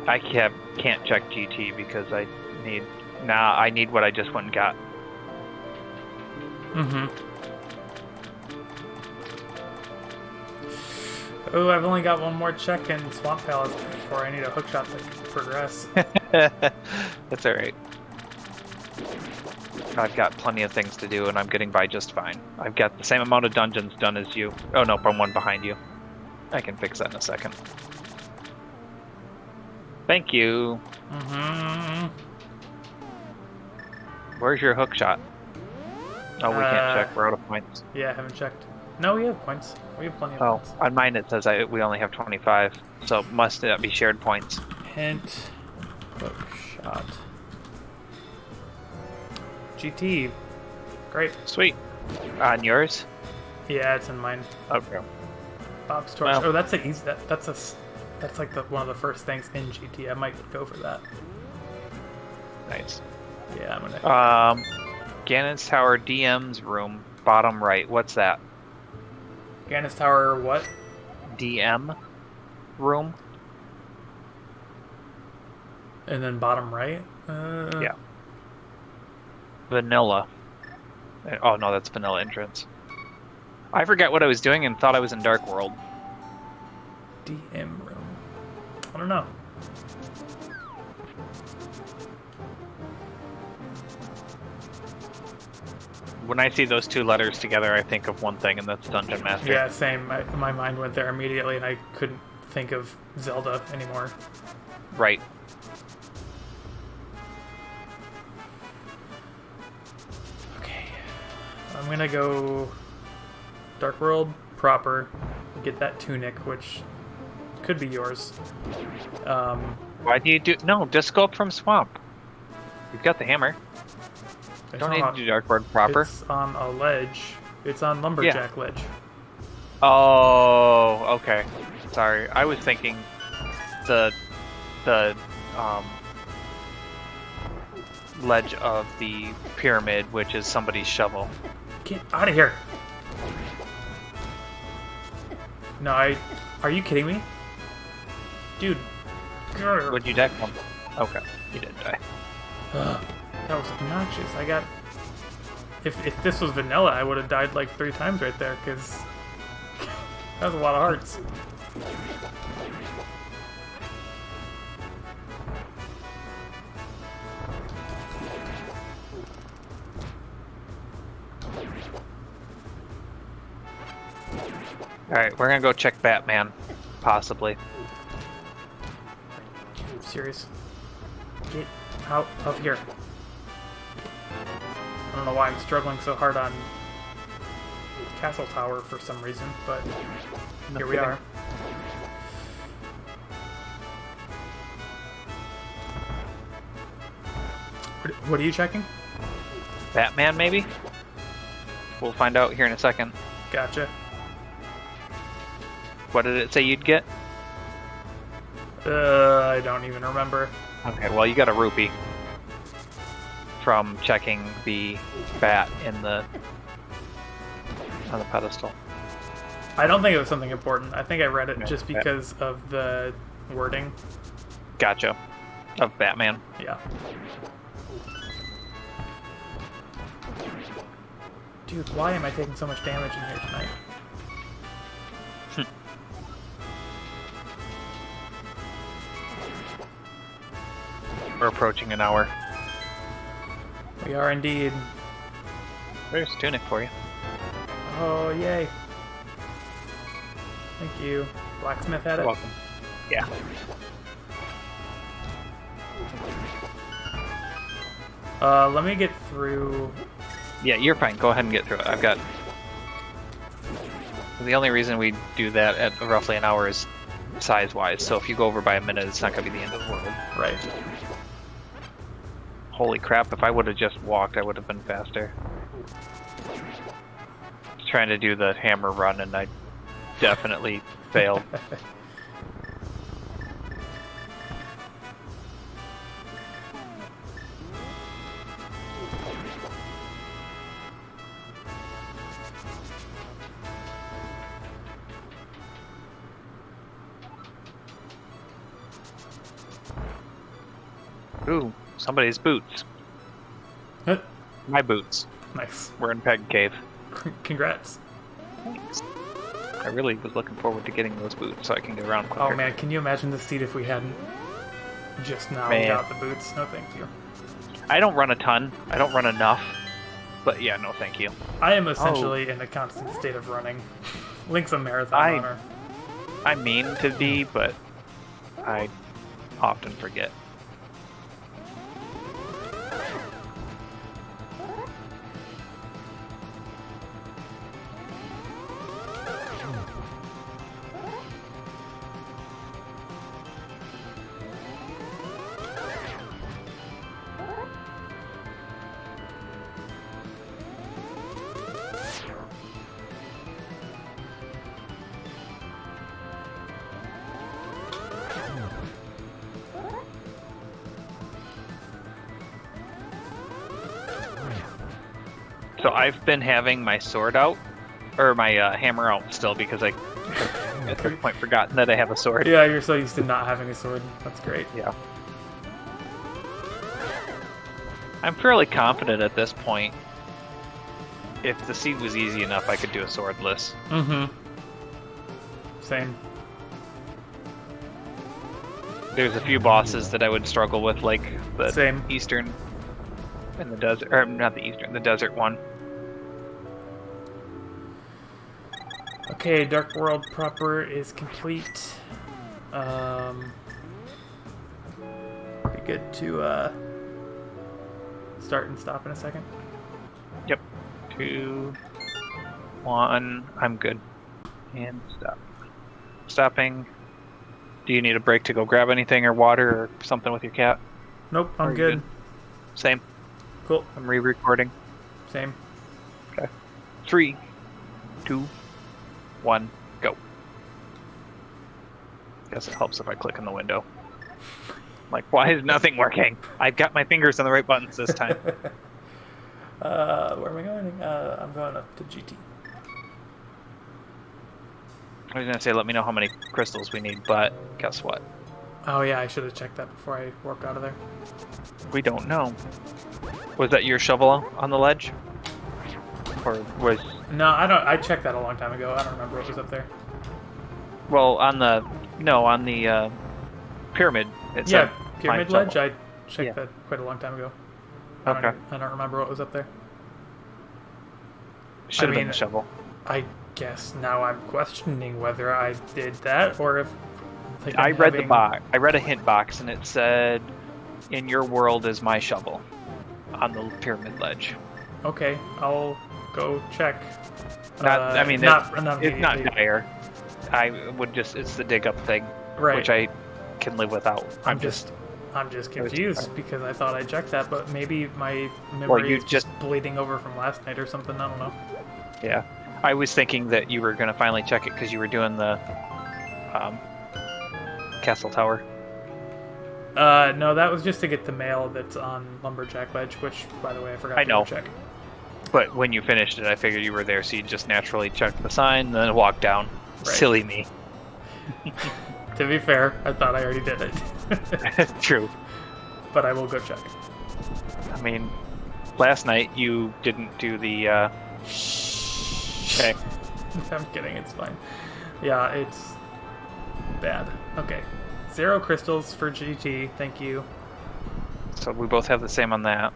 I can't check GT because I need what I just went and got. Mm-hmm. Oh, I've only got one more check in Swamp Palace before I need a hookshot to progress. That's alright. I've got plenty of things to do and I'm getting by just fine. I've got the same amount of dungeons done as you. Oh nope, I'm one behind you. I can fix that in a second. Thank you. Mm-hmm. Where's your hookshot? Oh, we can't check. We're out of points. Yeah, I haven't checked. No, we have points. We have plenty of points. On mine it says we only have 25, so must not be shared points. Hint. Hookshot. GT. Great. Sweet. On yours? Yeah, it's in mine. Okay. Bob's torch. Well, oh, that's a easy. That's like one of the first things in GT. I might go for that. Nice. Yeah, I'm gonna. Ganon's Tower DM's room, bottom right. What's that? Ganon's Tower what? DM room. And then bottom right? Yeah. Vanilla. Oh no, that's vanilla entrance. I forgot what I was doing and thought I was in Dark World. DM room. I don't know. When I see those two letters together, I think of one thing, and that's Dungeon Master. Yeah, same. My mind went there immediately, and I couldn't think of Zelda anymore. Right. Okay. I'm gonna go Dark World proper, get that tunic, which could be yours. Why do you do... No, just go up from Swamp. You've got the hammer. Don't need to do Dark World proper. It's on a ledge. It's on Lumberjack Ledge. Oh, okay. Sorry, I was thinking the ledge of the pyramid, which is somebody's shovel. Get out of here! No, are you kidding me? Dude. Would you die from? Okay, you did die. That was obnoxious. I got... If this was vanilla, I would have died like 3 times right there, because that was a lot of hearts. Alright, we're gonna go check Batman. Possibly. Serious. Get out of here. I don't know why I'm struggling so hard on Castle Tower for some reason, but here we are. What are you checking? Batman, maybe? We'll find out here in a second. Gotcha. What did it say you'd get? I don't even remember. Okay, well, you got a rupee from checking the bat in the on the pedestal. I don't think it was something important. I think I read it just because of the wording. Gotcha. Of Batman. Yeah. Dude, why am I taking so much damage in here tonight? We're approaching an hour. We are indeed. There's a tunic for you. Oh, yay. Thank you. Blacksmith had it? You're welcome. Yeah. Let me get through... Yeah, you're fine. Go ahead and get through it. I've got... The only reason we do that at roughly an hour is size-wise, so if you go over by a minute, it's not going to be the end of the world. Right. Holy crap, if I would have just walked, I would have been faster. I was trying to do the hammer run, and I definitely failed. Ooh, somebody's boots. Huh? My boots. Nice. We're in Peg Cave. Congrats. Thanks. I really was looking forward to getting those boots so I can get around quicker. Oh man, can you imagine the seat if we hadn't just now got the boots? No thank you. I don't run a ton. I don't run enough. But yeah, no thank you. I am essentially in a constant state of running. Link's a marathon runner. I mean to be, but I often forget. So I've been having my sword out, or my hammer out still, because I at this point forgotten that I have a sword. Yeah, you're so used to not having a sword. That's great. Yeah. I'm fairly confident at this point if the seed was easy enough, I could do a swordless. Mm-hmm. Same. There's a few bosses that I would struggle with, like the Same. eastern and the desert, or not the eastern, the desert one. Okay, Dark World proper is complete. Be good to start and stop in a second. Yep. 2, 1. I'm good. And stop. Stopping. Do you need a break to go grab anything or water or something with your cat? Nope, I'm good. Same. Cool. I'm re-recording. Same. Okay. 3, 2, 1, go. Guess it helps if I click in the window. Like, why is nothing working? I've got my fingers on the right buttons this time. Where am I going? I'm going up to GT. I was going to say, let me know how many crystals we need, but guess what? Oh yeah, I should have checked that before I walked out of there. We don't know. Was that your shovel on the ledge? Or was... No, I don't. I checked that a long time ago. I don't remember what was up there. Well, on the... No, on the pyramid. Yeah, pyramid ledge? I checked that quite a long time ago. I don't remember what was up there. Should have been the shovel. I guess now I'm questioning whether I did that or if... Like I read the box. I read a hint box and it said, "In your world is my shovel," on the pyramid ledge. Okay, I'll go check. It's not dire. I would just, it's the dig up thing, right, which I can live without. I'm just confused because I thought I checked that, but maybe my memory is just bleeding over from last night or something. I don't know. Yeah, I was thinking that you were going to finally check it because you were doing the Castle Tower. No, that was just to get the mail that's on Lumberjack Ledge, which, by the way, I forgot to check. But when you finished it, I figured you were there, so you just naturally checked the sign, then walk down. Right. Silly me. To be fair, I thought I already did it. True. But I will go check. I mean, last night you didn't do the... Okay. I'm kidding, it's fine. Yeah, it's bad. Okay. 0 crystals for GT, thank you. So we both have the same on that.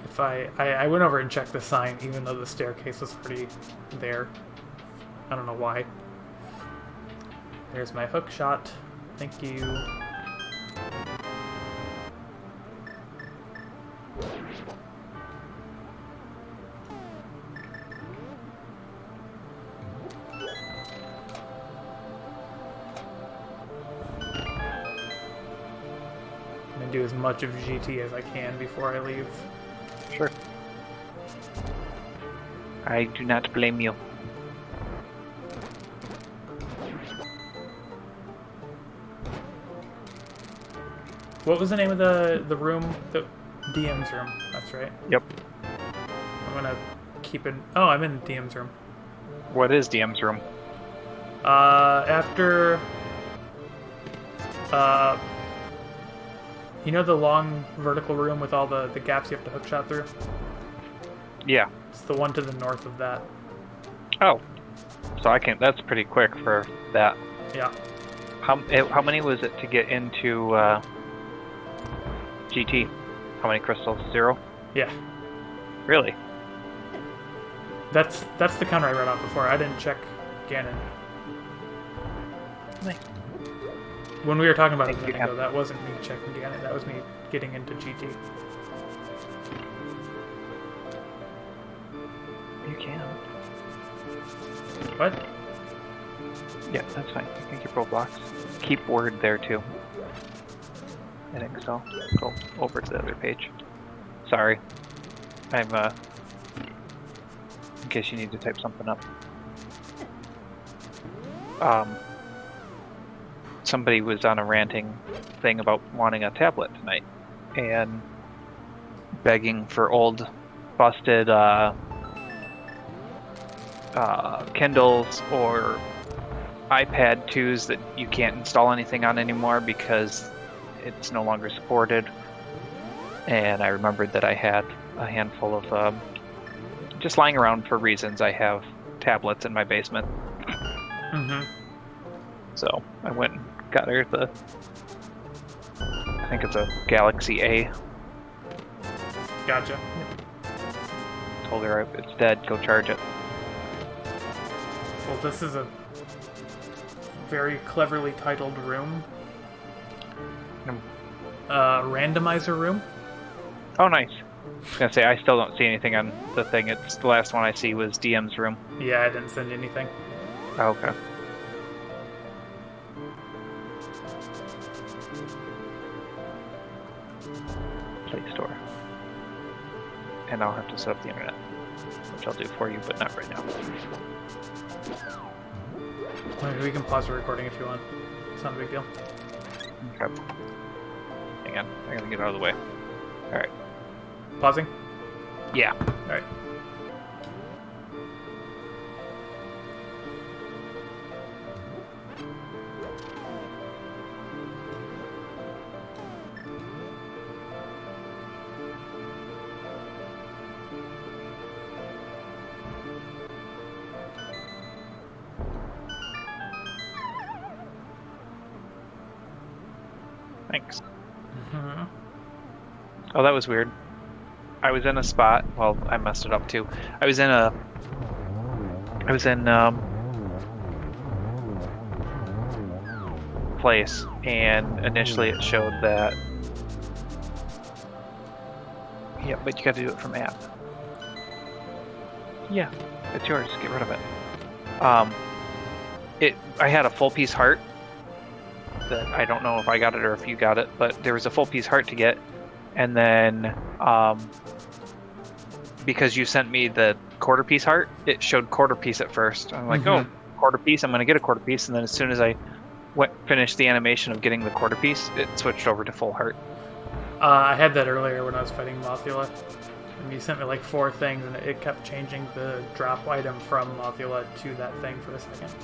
If I went over and checked the sign, even though the staircase was already there. I don't know why. There's my hook shot. Thank you. I'm gonna do as much of GT as I can before I leave. Sure. I do not blame you. What was the name of the room? The DM's room. That's right. Yep. I'm gonna keep it. Oh, I'm in DM's room. What is DM's room? After... you know the long vertical room with all the gaps you have to hookshot through? Yeah. It's the one to the north of that. Oh. So I can... That's pretty quick for that. Yeah. How many was it to get into GT? How many crystals? 0? Yeah. Really? That's the counter I read off before. I didn't check Ganon. Nice. When we were talking about it a minute ago, that wasn't me checking Ganon. That was me getting into GT. You can. What? Yeah, that's fine. You can keep roadblocks. Keep word there too. In Excel. Go over to the other page. Sorry. I'm in case you need to type something up. Somebody was on a ranting thing about wanting a tablet tonight and begging for old busted Kindles or iPad 2s that you can't install anything on anymore because it's no longer supported. and I remembered that I had a handful of just lying around for reasons. I have tablets in my basement. Mm-hmm. So I went and got her I think it's a Galaxy A. Gotcha. Told her it's dead, go charge it. Well, this is a very cleverly titled room. Randomizer room. Oh, nice. I was gonna say, I still don't see anything on the thing. It's the last one I see was DM's room. Yeah, I didn't send anything. Oh, okay. Play Store. And I'll have to set up the internet, which I'll do for you, but not right now. We can pause the recording if you want. It's not a big deal. Okay. Hang on, I gotta get out of the way. Alright. Pausing? Yeah. Alright. Thanks. Mm-hmm. Oh, that was weird. I was in a spot. Well, I messed it up too. I was in place, and initially it showed that. Yeah, but you got to do it from app. Yeah, it's yours. Get rid of it. I had a full piece heart. That I don't know if I got it or if you got it, but there was a full piece heart to get, and then because you sent me the quarter piece heart, it showed quarter piece at first. I'm like, oh, quarter piece, I'm gonna get a quarter piece, and then as soon as I finished the animation of getting the quarter piece, it switched over to full heart. I had that earlier when I was fighting Mothula, and you sent me like 4 things, and it kept changing the drop item from Mothula to that thing for a second.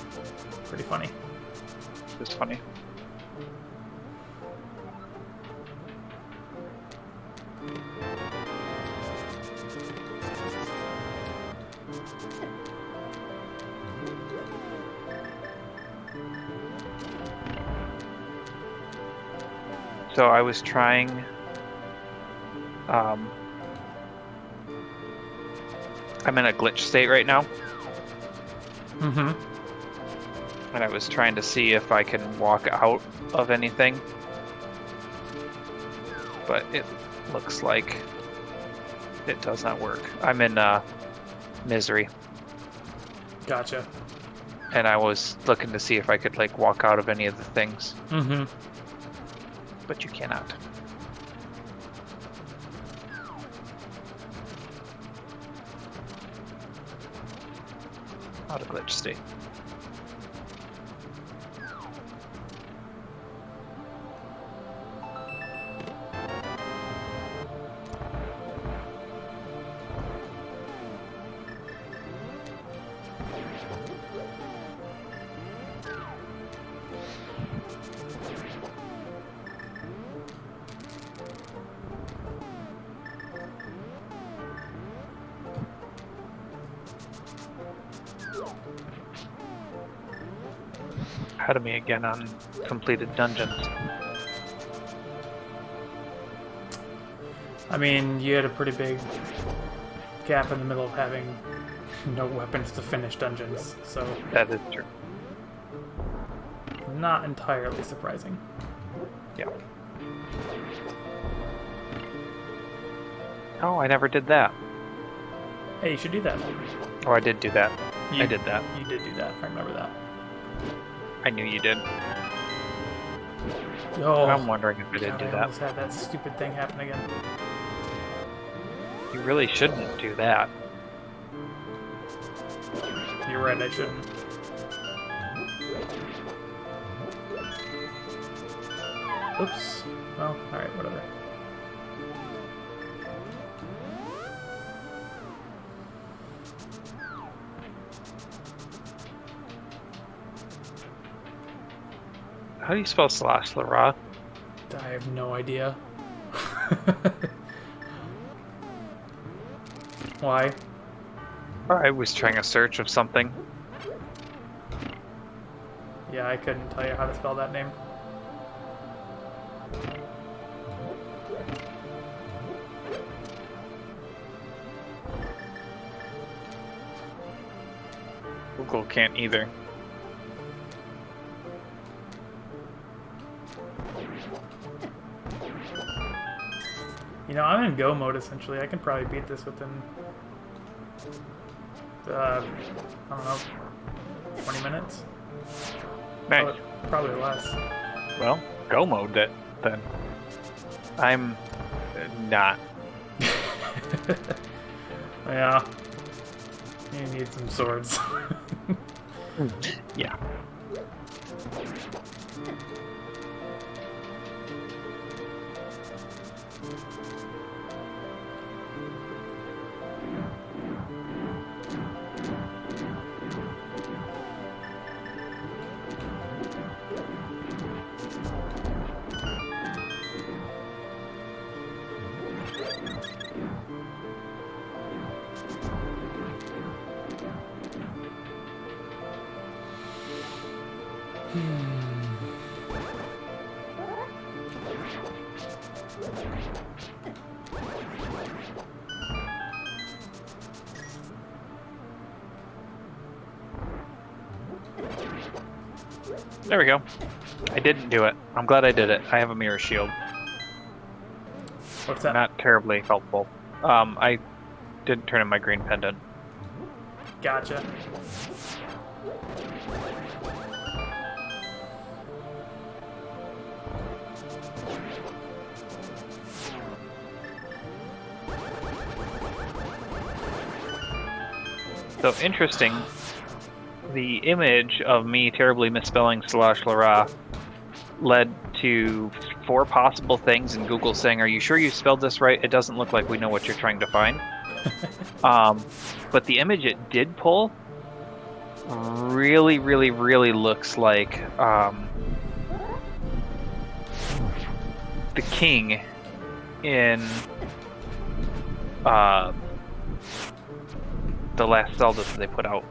Pretty funny. It's funny. So I was trying, I'm in a glitch state right now. Mm-hmm. And I was trying to see if I can walk out of anything. But it looks like it does not work. I'm in misery. Gotcha. And I was looking to see if I could like walk out of any of the things. Mm-hmm. But you cannot. Out of glitch state. Ahead of me again on completed dungeons. I mean, you had a pretty big gap in the middle of having no weapons to finish dungeons, so... That is true. Not entirely surprising. Yeah. Oh, I never did that. Hey, you should do that. Oh, I did do that. I did that. You did do that. I remember that. I knew you did. Oh, I'm wondering if I did God, do I that. almost had that stupid thing happen again. You really shouldn't do that. You're right, I shouldn't. Oops. Well, alright, whatever. How do you spell slash Lara? I have no idea. Why? I was trying a search of something. Yeah, I couldn't tell you how to spell that name. Google can't either. You know, I'm in go mode essentially. I can probably beat this within, I don't know, 20 minutes. Nice. Probably less. Well, go mode that then. I'm not. Yeah. You need some swords. Yeah. There we go. I didn't do it. I'm glad I did it. I have a mirror shield. What's that? Not terribly helpful. I didn't turn in my green pendant. Gotcha. So interesting. The image of me terribly misspelling /Lara led to 4 possible things, and Google saying, "Are you sure you spelled this right? It doesn't look like we know what you're trying to find." But the image it did pull really, really, really looks like the king in the last Zelda that they put out.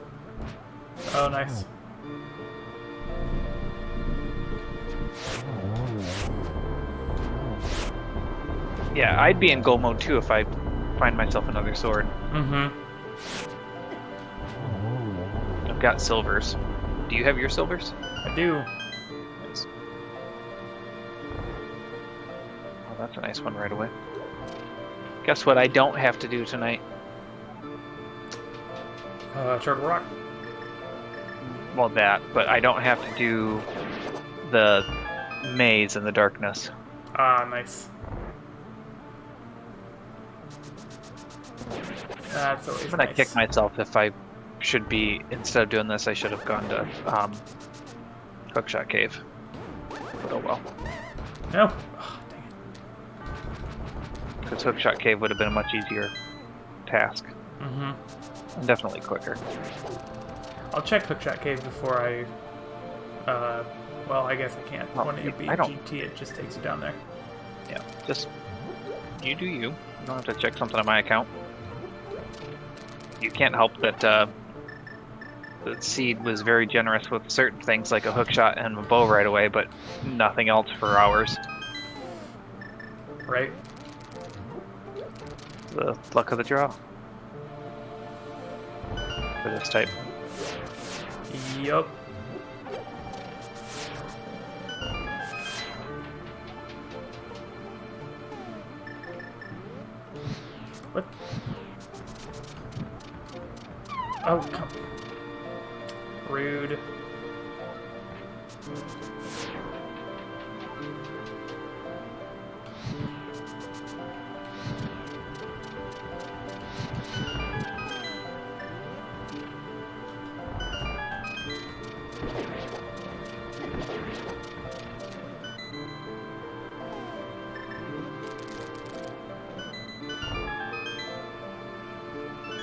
Oh, nice. Yeah, I'd be in gold mode too if I find myself another sword. Mm-hmm. I've got silvers. Do you have your silvers? I do. Nice. Oh, that's a nice one right away. Guess what I don't have to do tonight? Turtle Rock. Well, that, but I don't have to do the maze in the darkness. Ah, nice. That's always I'm gonna nice. kick myself if I should be, instead of doing this, I should have gone to Hookshot Cave. But oh well. No. Oh, dang Because Hookshot Cave would have been a much easier task. it. Mm-hmm. And definitely quicker. I'll check Hookshot Cave before I, well, I guess I can't. Well, When you beat I don't- GT, it just takes you down there. Yeah, just, you do you. You don't have to check something on my account. You can't help that the Seed was very generous with certain things like a hookshot and a bow right away, but nothing else for hours. Right? The luck of the draw. For this type. Yup. What? Oh, come. Rude.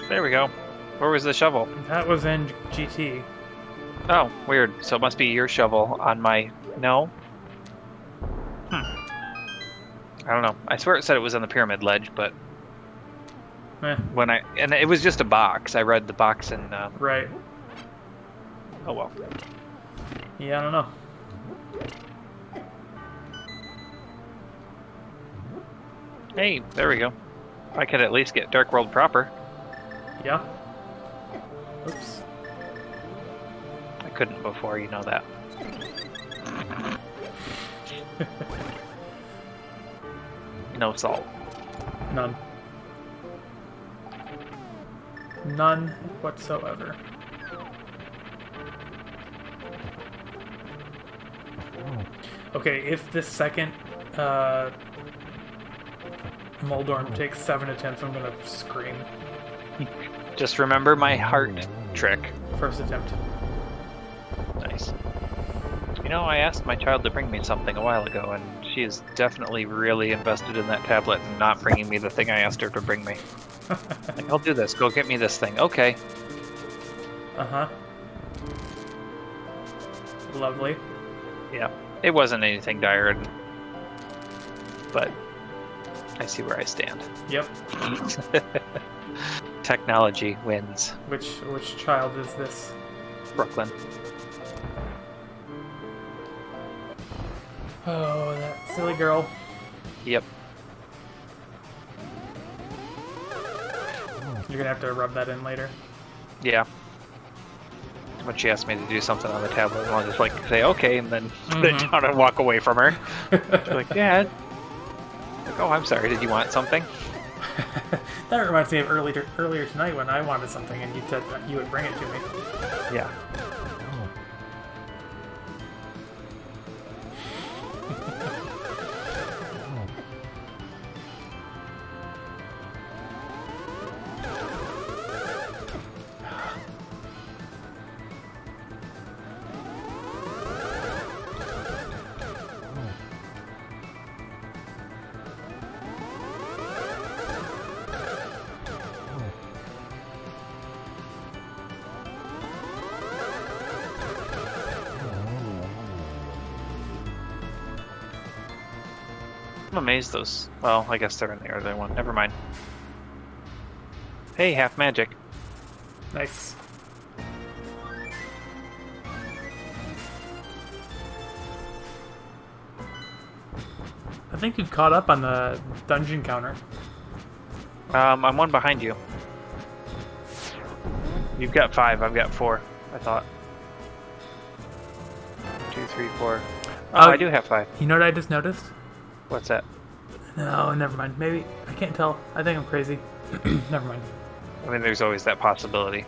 There we go. Where was the shovel? That was in GT. Oh, weird. So it must be your shovel on my... No? I don't know. I swear it said it was on the pyramid ledge, but... And it was just a box. I read the box and right. Oh well. Yeah, I don't know. Hey, there we go. I could at least get Dark World proper. Yeah. Oops. I couldn't before, you know that. No salt. None. None whatsoever. Okay, if this second Moldorm takes 7 attempts, I'm gonna scream. Just remember my heart trick. First attempt. Nice. You know, I asked my child to bring me something a while ago, and she is definitely really invested in that tablet and not bringing me the thing I asked her to bring me. Like, I'll do this. Go get me this thing. Okay. Uh-huh. Lovely. Yeah. It wasn't anything dire, but I see where I stand. Yep. Technology wins. Which child is this? Brooklyn. Oh, that silly girl. Yep. You're gonna have to rub that in later. Yeah. When she asked me to do something on the tablet, I'll just like say okay, and then put it down and walk away from her. She's like, Dad. Like, oh, I'm sorry. Did you want something? That reminds me of earlier tonight when I wanted something and you said that you would bring it to me. Yeah. I'm amazed those... Well, I guess they're in the other one. Never mind. Hey, half magic. Nice. I think you've caught up on the dungeon counter. I'm one behind you. You've got 5, I've got 4, I thought. 1, 2, 3, 4. Oh, I do have 5. You know what I just noticed? What's that? No, never mind. Maybe. I can't tell. I think I'm crazy. Never mind. I mean, there's always that possibility.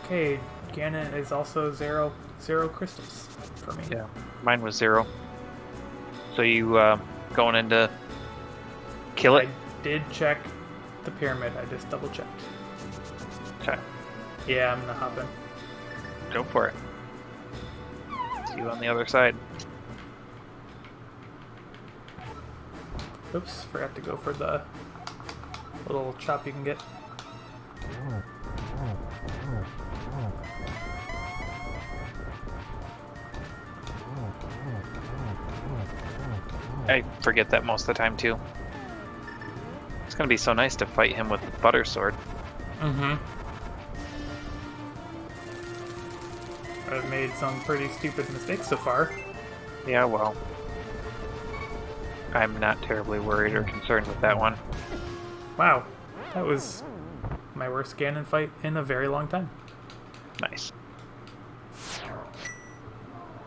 Okay, Ganon is also zero crystals for me. Yeah, mine was 0. So you going in to kill it? I did check the pyramid. I just double checked. Okay. Yeah, I'm gonna hop in. Go for it. See you on the other side. Oops, forgot to go for the little chop you can get. I forget that most of the time too. It's gonna be so nice to fight him with the butter sword. Mm-hmm. I've made some pretty stupid mistakes so far. Yeah, well, I'm not terribly worried or concerned with that one. Wow, that was my worst Ganon fight in a very long time. Nice.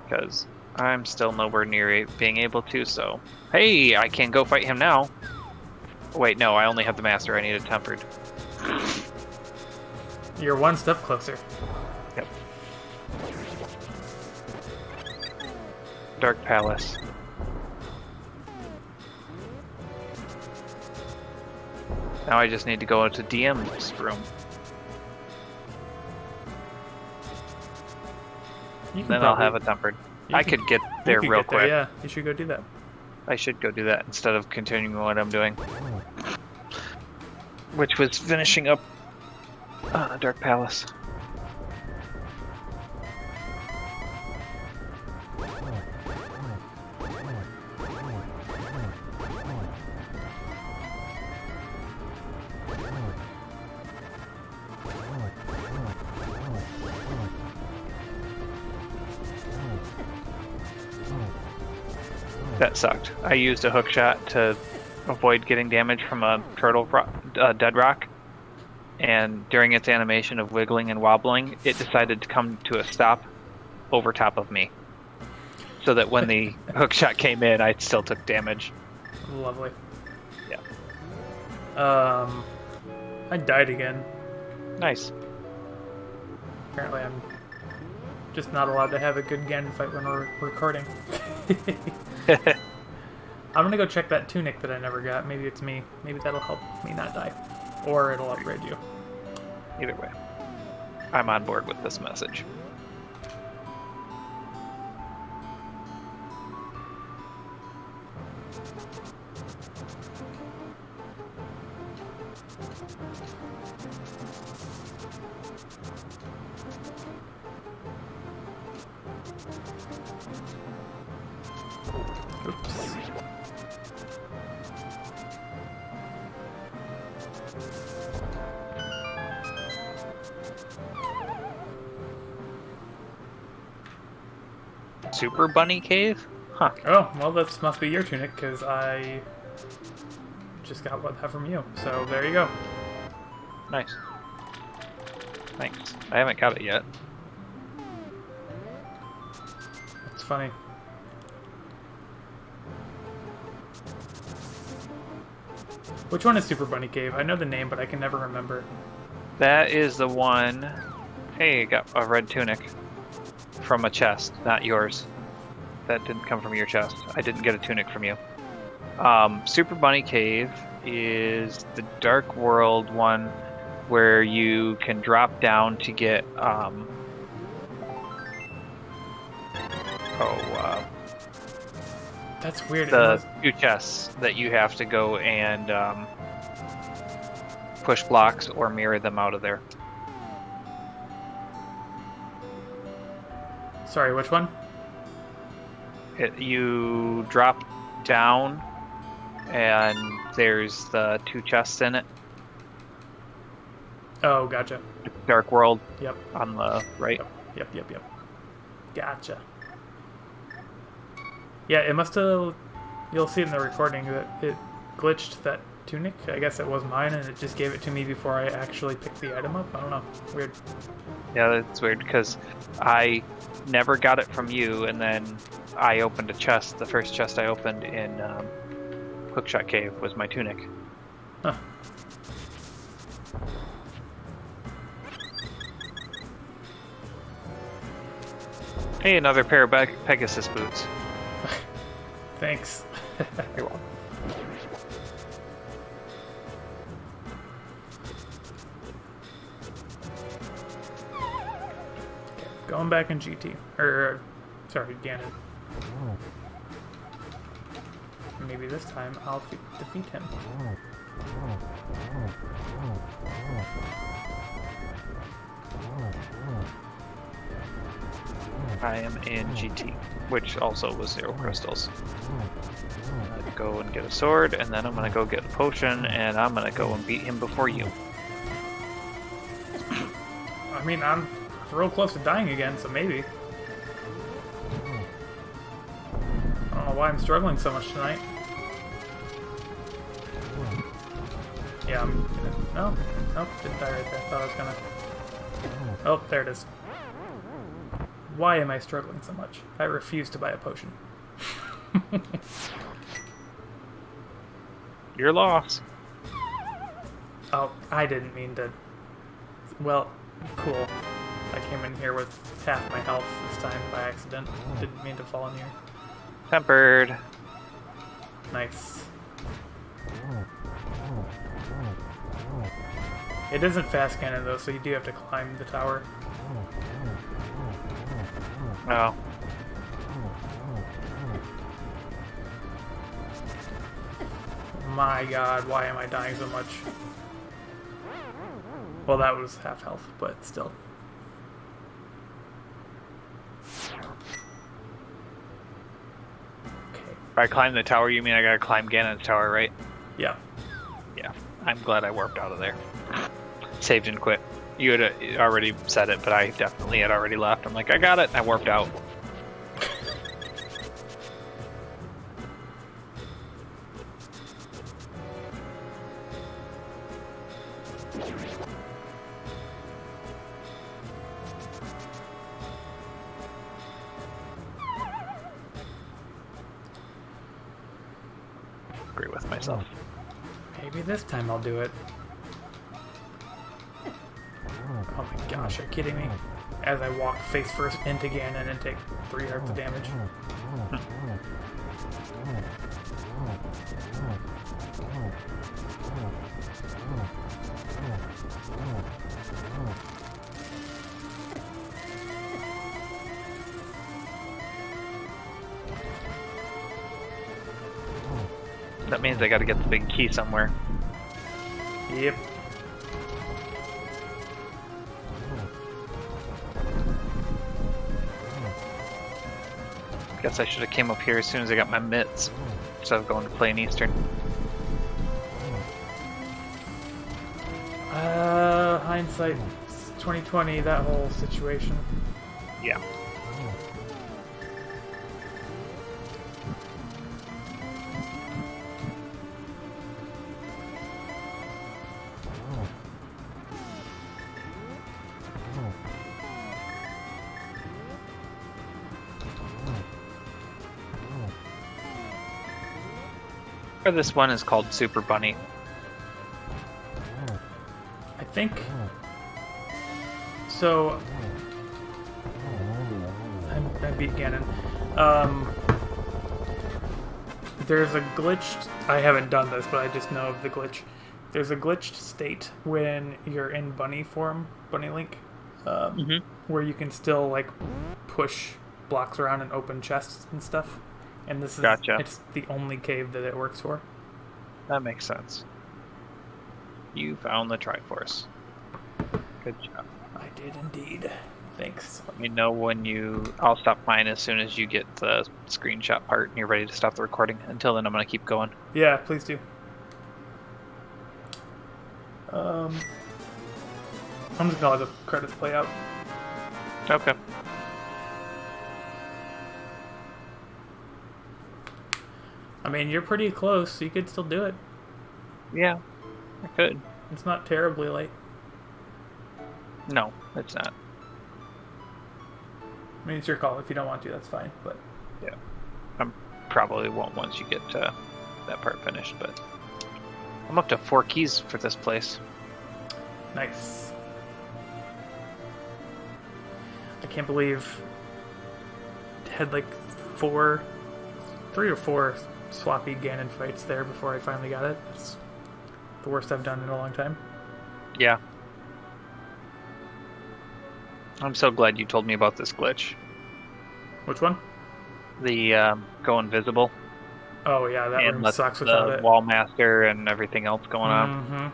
Because I'm still nowhere near being able to, so... Hey, I can go fight him now! Wait, no, I only have the master. I need a tempered. You're one step closer. Yep. Dark Palace. Now I just need to go into DM's room. Then I'll have a tempered. I could get there real quick. Yeah, you should go do that. I should go do that instead of continuing what I'm doing. Which was finishing up Dark Palace. That sucked. I used a hook shot to avoid getting damage from a dead rock, and during its animation of wiggling and wobbling, it decided to come to a stop over top of me, so that when the hook shot came in, I still took damage. Lovely. Yeah. I died again. Nice. Apparently I'm just not allowed to have a good Ganon fight when we're recording. I'm gonna go check that tunic that I never got. Maybe it's me. Maybe that'll help me not die. Or it'll upgrade you. Either way, I'm on board with this message. Oops. Super Bunny Cave? Huh. Oh, well, this must be your tunic, because I just got that from you. So there you go. Nice. Thanks. I haven't got it yet. That's funny. Which one is Super Bunny Cave? I know the name, but I can never remember. That is the one... Hey, got a red tunic. From a chest, not yours. That didn't come from your chest. I didn't get a tunic from you. Super Bunny Cave is the Dark World one where you can drop down to get That's weird. the two chests that you have to go and push blocks or mirror them out of there. Sorry, which one? You drop down and there's the two chests in it. Oh, gotcha. Dark World. Yep. On the right. Yep. Gotcha. Yeah, it must have... You'll see in the recording that it glitched that tunic. I guess it was mine, and it just gave it to me before I actually picked the item up. I don't know. Weird. Yeah, that's weird, because I never got it from you, and then I opened a chest. The first chest I opened in Hookshot Cave was my tunic. Huh. Hey, another pair of Pegasus boots. Thanks. You're welcome. Going back in GT. Sorry, Ganon. Maybe this time I'll defeat him. I am in GT, which also was 0 crystals. I'm gonna go and get a sword, and then I'm gonna go get a potion, and I'm gonna go and beat him before you. I mean, I'm real close to dying again, so maybe. I don't know why I'm struggling so much tonight. Yeah, I'm gonna... No, nope, didn't die right there. Thought I was gonna... Oh, there it is. Why am I struggling so much? I refuse to buy a potion. Your loss. Oh, I didn't mean to... Well, cool. I came in here with half my health this time by accident. Didn't mean to fall in here. Tempered. Nice. It isn't fast cannon though, so you do have to climb the tower. Oh. My god, why am I dying so much? Well, that was half health, but still. Okay. If I climb the tower, you mean I gotta climb Ganon's tower, right? Yeah. Yeah. I'm glad I warped out of there. Saved and quit. You had already said it, but I definitely had already left. I'm like, I got it, and I warped out. Agree with myself. Maybe this time I'll do it. Oh my gosh, are you kidding me? As I walk face first into Ganon and take 3 hearts of damage. That means I gotta get the big key somewhere. Yep. Guess I should have came up here as soon as I got my mitts, instead of going to play in Eastern. Hindsight 2020, that whole situation. Yeah. Or this one is called Super Bunny. I think so. I beat Ganon. There's a glitched. I haven't done this, but I just know of the glitch. There's a glitched state when you're in bunny form, bunny link, where you can still like push blocks around and open chests and stuff. And this is it's the only cave that it works for. That makes sense. You found the Triforce. Good job. I did indeed. Thanks. Let me know when I'll stop mine as soon as you get the screenshot part and you're ready to stop the recording. Until then, I'm going to keep going. Yeah, please do. I'm just going to let the credits play out. Okay. I mean, you're pretty close, so you could still do it. Yeah, I could. It's not terribly late. No, it's not. I mean, it's your call. If you don't want to, that's fine. But yeah, I probably won't once you get that part finished. But I'm up to 4 keys for this place. Nice. I can't believe I had like 3 or 4 sloppy Ganon fights there before I finally got it. It's the worst I've done in a long time. Yeah. I'm so glad you told me about this glitch. Which one? The go invisible. Oh yeah, that room sucks without it. The Wall Master and everything else going on.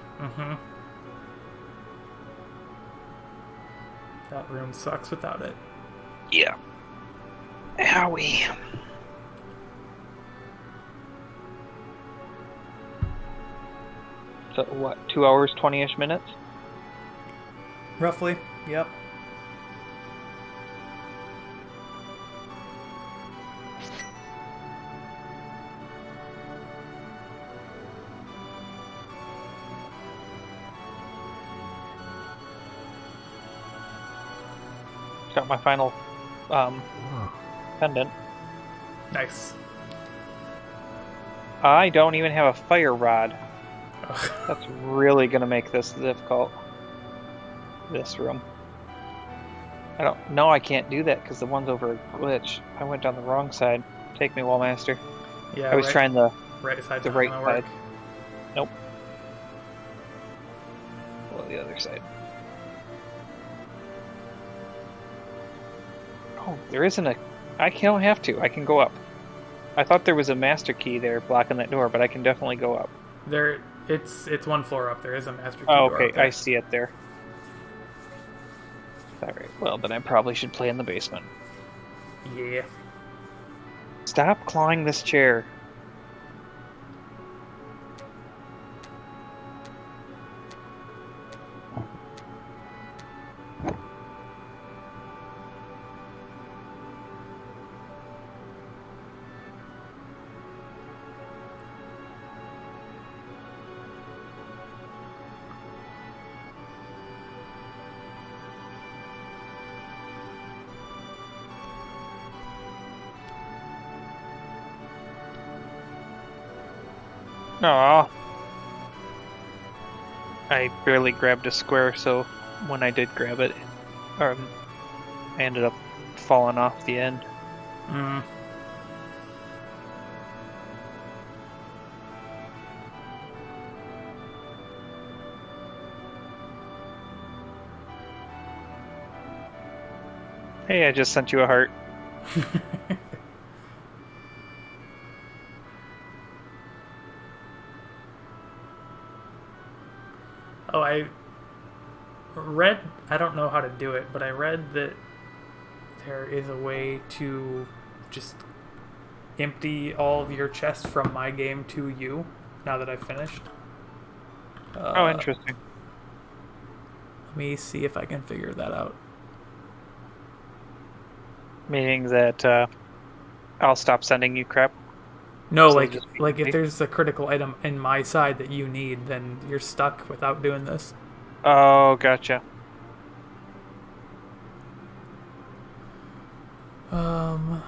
That room sucks without it. Yeah. Owie. So what, 2 hours, 20-ish minutes? Roughly, yep. Got my final pendant. Nice. I don't even have a fire rod. That's really gonna make this difficult. This room. I can't do that because the one's over a glitch. I went down the wrong side. Take me, Wallmaster. Yeah, I was trying the right side. The right side. Nope. Well, the other side. Oh, there isn't a... I don't have to. I can go up. I thought there was a master key there blocking that door, but I can definitely go up. It's 1 floor up. There is a master key door. Oh, okay. Door up there. I see it there. Alright, well, then I probably should play in the basement. Yeah. Stop clawing this chair. Aw. I barely grabbed a square, so when I did grab it, I ended up falling off the end. Mm. Hey, I just sent you a heart. Oh, I read, I don't know how to do it, but I read that there is a way to just empty all of your chest from my game to you, now that I've finished. Oh, interesting. Let me see if I can figure that out. Meaning that I'll stop sending you crap? No, So like if there's a critical item in my side that you need, then you're stuck without doing this. Oh, gotcha. Options.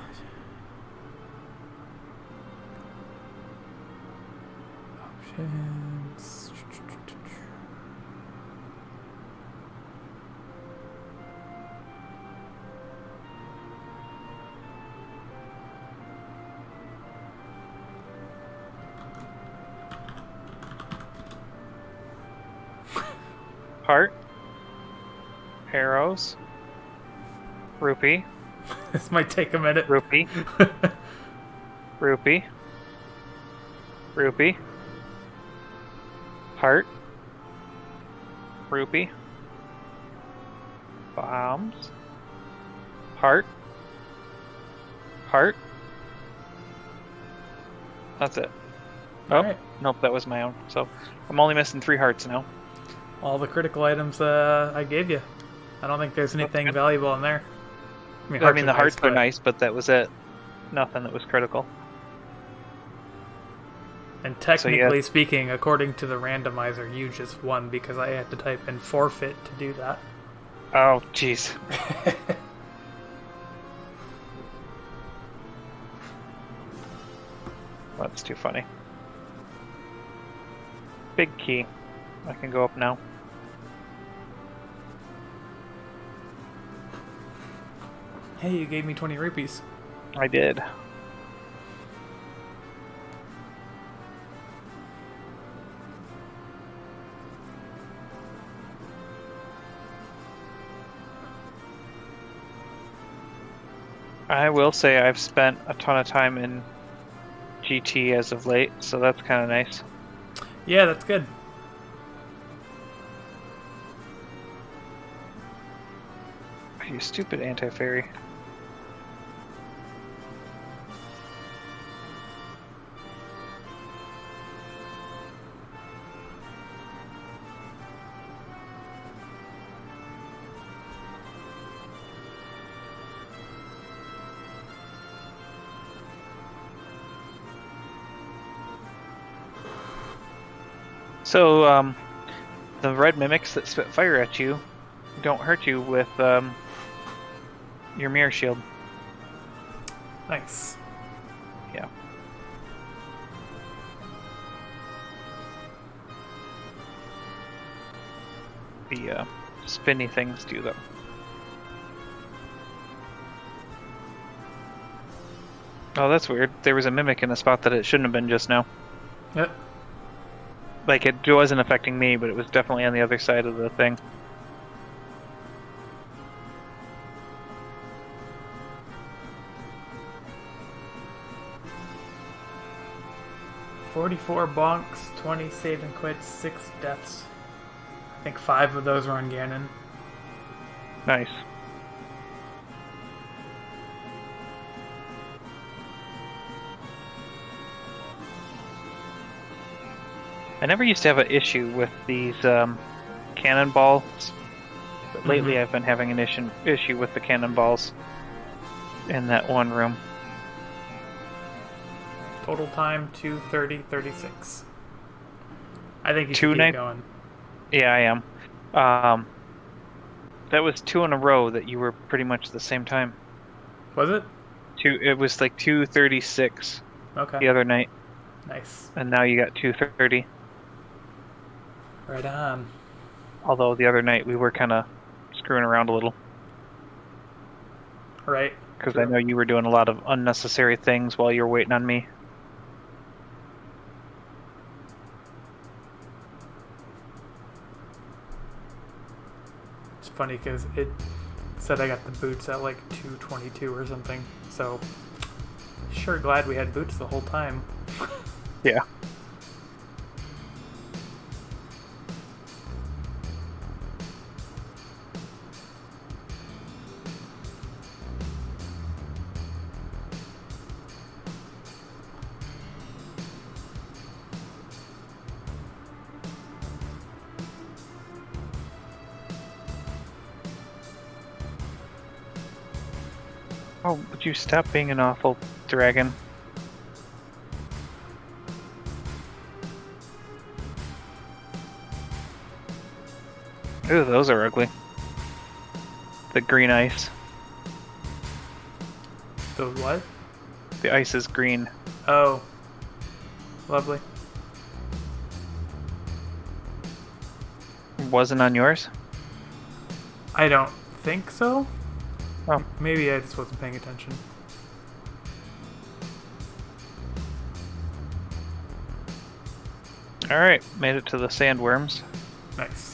Heart. Arrows. Rupee. This might take a minute. Rupee. Rupee. Rupee. Heart. Rupee. Bombs. Heart. Heart. That's it. Oh, Alright. nope, that was my own. So I'm only missing 3 hearts now. All the critical items I gave you. I don't think there's anything valuable in there. I mean the hearts are nice, but that was it. Nothing that was critical. And technically speaking, according to the randomizer, you just won because I had to type in forfeit to do that. Oh, jeez. That's too funny. Big key. I can go up now. Hey, you gave me 20 rupees. I did. I will say I've spent a ton of time in GT as of late, so that's kind of nice. Yeah, that's good. You stupid anti-fairy. So, the red mimics that spit fire at you don't hurt you with your mirror shield. Nice. Yeah. The spinny things do though. Oh, that's weird. There was a mimic in a spot that it shouldn't have been just now. Yep. Like, it wasn't affecting me, but it was definitely on the other side of the thing. $44 bonks, 20 save and quits, 6 deaths. I think 5 of those were on Ganon. Nice. I never used to have an issue with these cannonballs, but lately I've been having an issue with the cannonballs in that one room. Total time 2:30:36. I think you should keep going. Yeah, I am. That was 2 in a row that you were pretty much the same time. Was it? It was like 2:36. Okay. The other night. Nice. And now you got 230. Right on. Although the other night we were kind of screwing around a little. Right. Because I know you were doing a lot of unnecessary things while you were waiting on me. It's funny because it said I got the boots at like 222 or something. So, sure glad we had boots the whole time. Yeah. Oh, would you stop being an awful dragon? Ooh, those are ugly. The green ice. The what? The ice is green. Oh. Lovely. Wasn't on yours? I don't think so. Oh. Maybe I just wasn't paying attention. Alright, made it to the sandworms. Nice.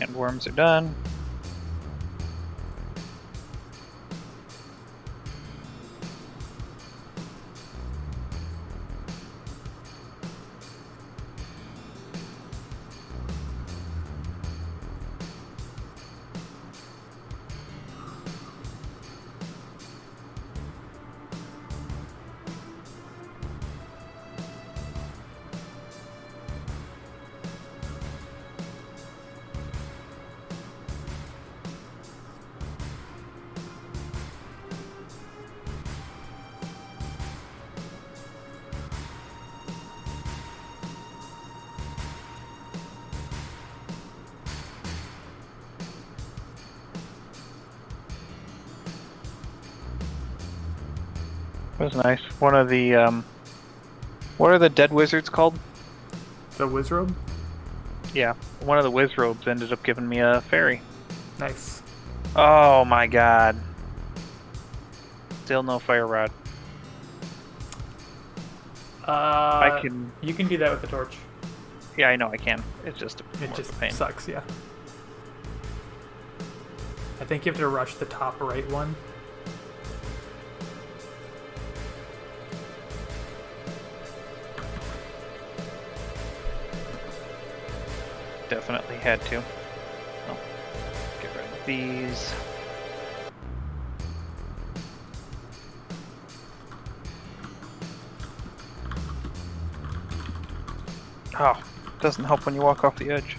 And worms are done. That was nice. One of the, what are the dead wizards called? The Wizrobe? Yeah, one of the wizrobes ended up giving me a fairy. Nice. Oh my god. Still no fire rod. I can. You can do that with the torch. Yeah, I know I can. It's just It more just of a pain. sucks, yeah. I think you have to rush the top right one. Definitely had to. Oh, get rid of these. Oh, doesn't help when you walk off the edge.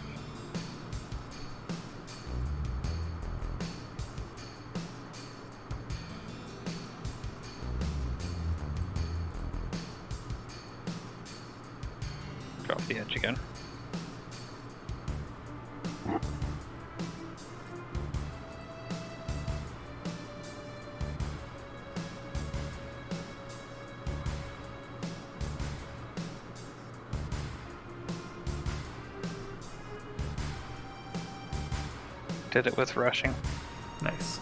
Go off the edge again. Did it with rushing. Nice.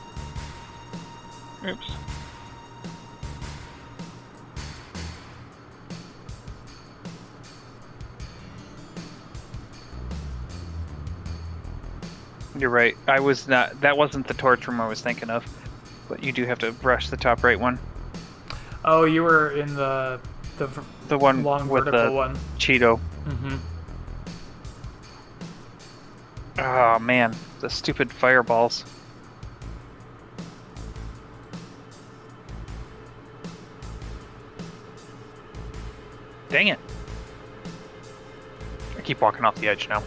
Oops. You're right. I was not. That wasn't the torch room I was thinking of. But you do have to rush the top right one. Oh, you were in the one long with vertical the one. Cheeto. Mm-hmm. Oh man, the stupid fireballs. Dang it. keep walking off the edge now.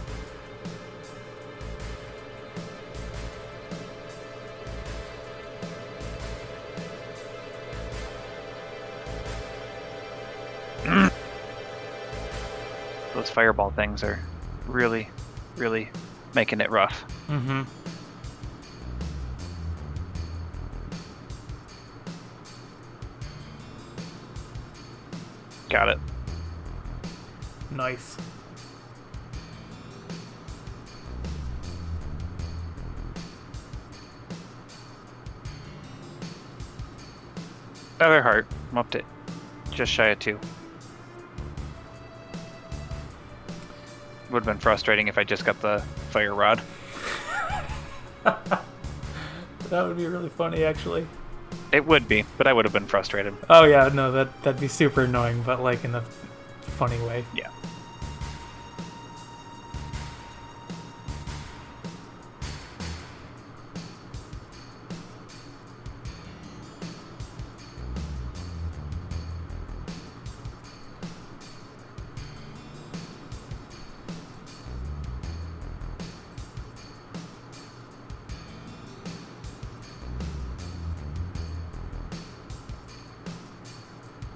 Those fireball things are really, really making it rough. Mm-hmm. Got it. Nice. Other heart. I'm up to just shy of 2. Would have been frustrating if I just got the fire rod. That would be really funny, actually. It would be, but I would have been frustrated. Oh yeah, no, that'd be super annoying, but like in a funny way. Yeah.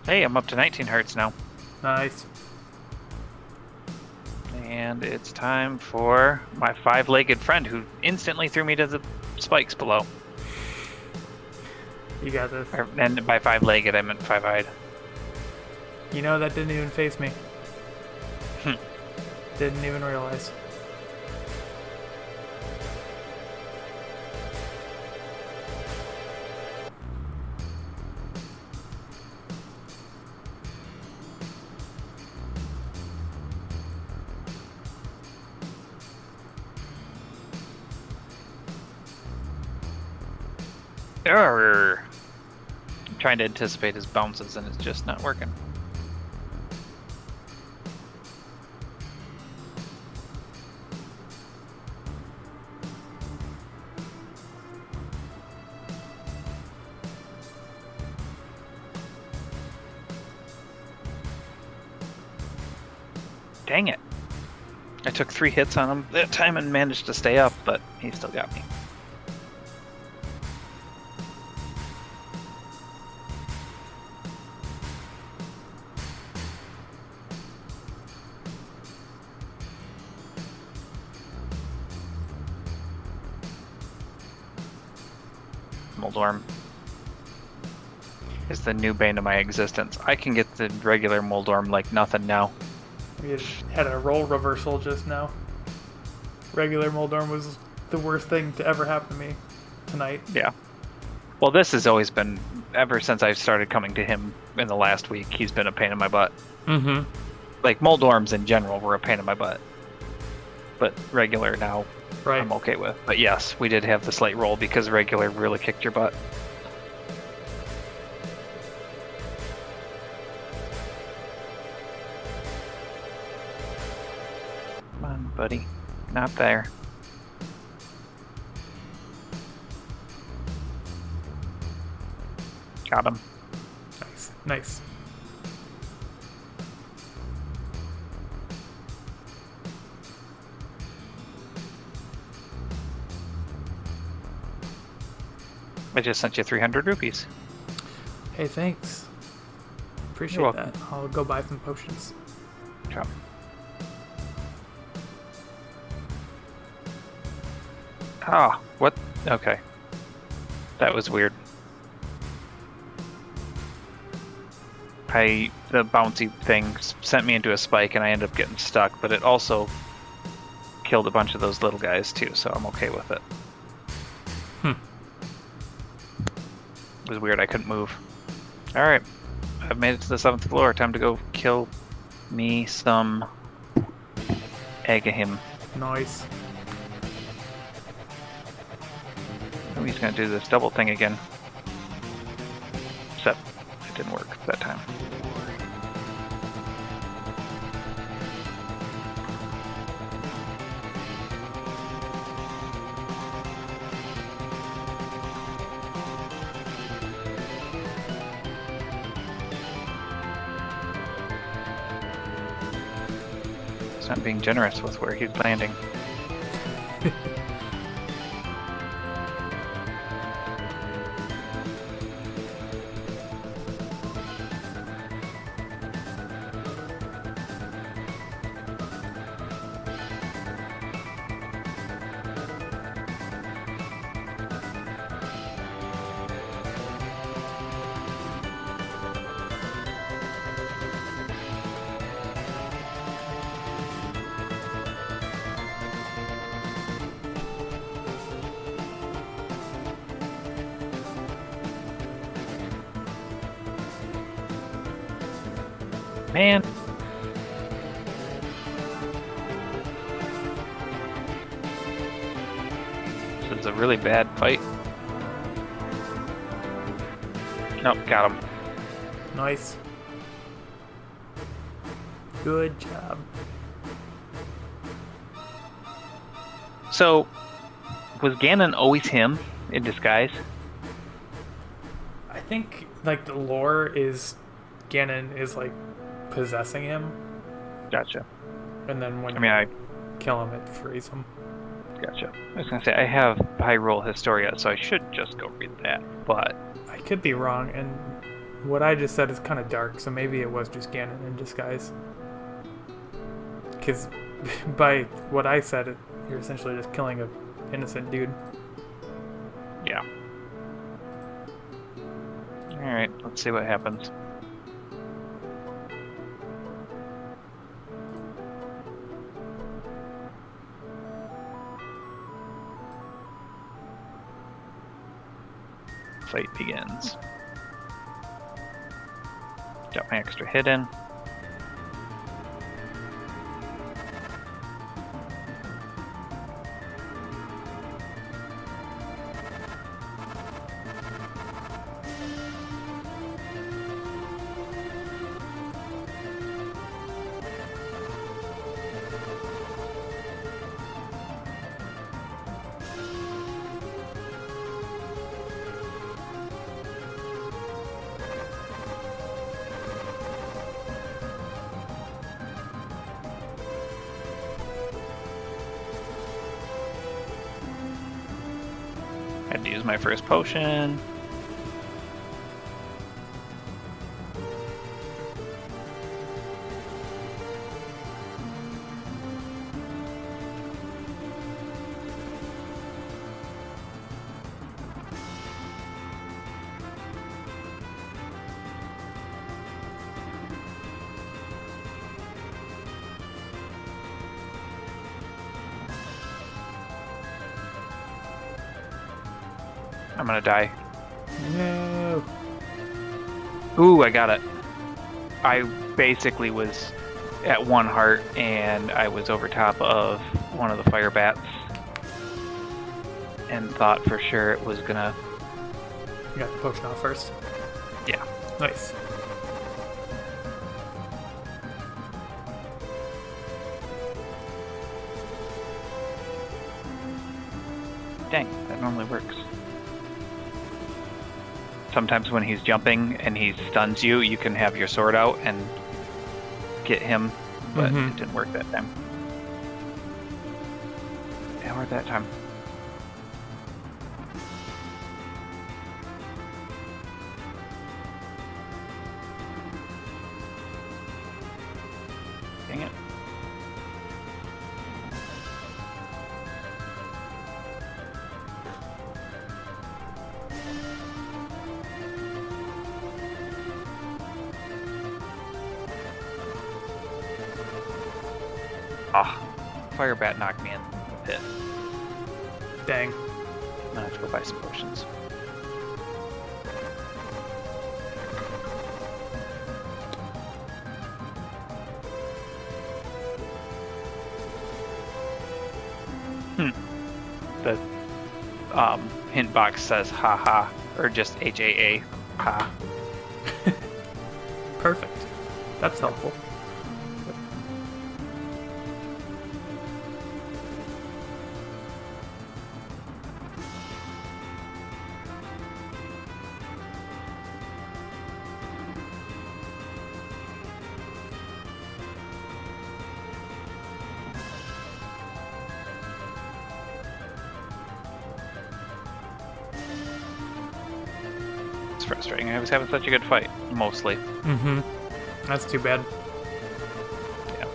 Hey, I'm up to 19 hearts now. Nice. And it's time for my 5-legged friend who instantly threw me to the spikes below. You got this. And by 5-legged, I meant 5-eyed. You know, that didn't even faze me. Didn't even realize. Arrgh. I'm trying to anticipate his bounces and it's just not working. Dang it. I took 3 hits on him that time and managed to stay up, but he still got me. Moldorm is the new bane of my existence. I can get the regular Moldorm like nothing now. We had a role reversal just now. Regular Moldorm was the worst thing to ever happen to me tonight. Yeah. Well, this has always been, ever since I started coming to him in the last week, he's been a pain in my butt. Mm-hmm. Like, Moldorms in general were a pain in my butt. But regular now, right. I'm okay with. But yes, we did have the slight roll because regular really kicked your butt. Come on, buddy. Not there. Got him. Nice. Nice. I just sent you 300 rupees. Hey, thanks. Appreciate You're that. I'll go buy some potions. Ciao. Ah, what? Okay. That was weird. The bouncy thing sent me into a spike and I ended up getting stuck, but it also killed a bunch of those little guys too, so I'm okay with it. It was weird, I couldn't move. Alright, I've made it to the 7th floor. Time to go kill me some Agahim. Nice. Oh, he's gonna do this double thing again. Except it didn't work that time. 100% being generous with where he's landing. Man. This is a really bad fight. Nope, got him. Nice. Good job. So, was Ganon always him in disguise? I think, like, the lore is Ganon is, like, possessing him. Gotcha. And then when I you kill him, it frees him. Gotcha. I was gonna say, I have Hyrule Historia, so I should just go read that, but... I could be wrong, and what I just said is kind of dark, so maybe it was just Ganon in disguise. Because by what I said, you're essentially just killing an innocent dude. Yeah. Alright, let's see what happens. Fight begins. Got my extra hit in. Had to use my first potion. I'm gonna die. No. Ooh, I got it. I basically was at 1 heart and I was over top of one of the fire bats and thought for sure it was gonna... You got the potion off first? Yeah. Nice. Dang, that normally works. Sometimes when he's jumping and he stuns you, you can have your sword out and get him, but it didn't work that time. It worked that time. Dang it. Ah, fire bat knocked me in the pit. Dang. I have to go buy some potions. The hint box says ha ha, or just HAA, ha. Perfect. That's helpful. frustrating. I was having such a good fight, mostly. Mm-hmm. That's too bad. Yeah.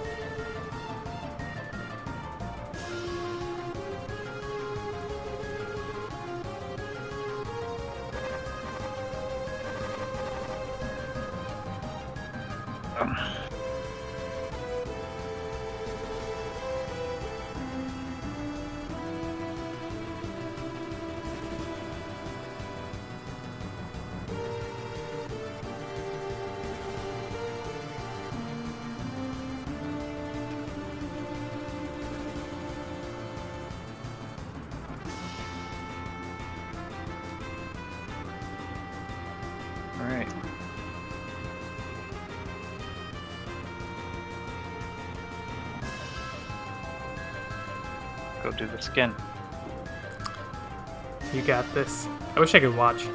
Alright. Go do the skin. You got this. I wish I could watch.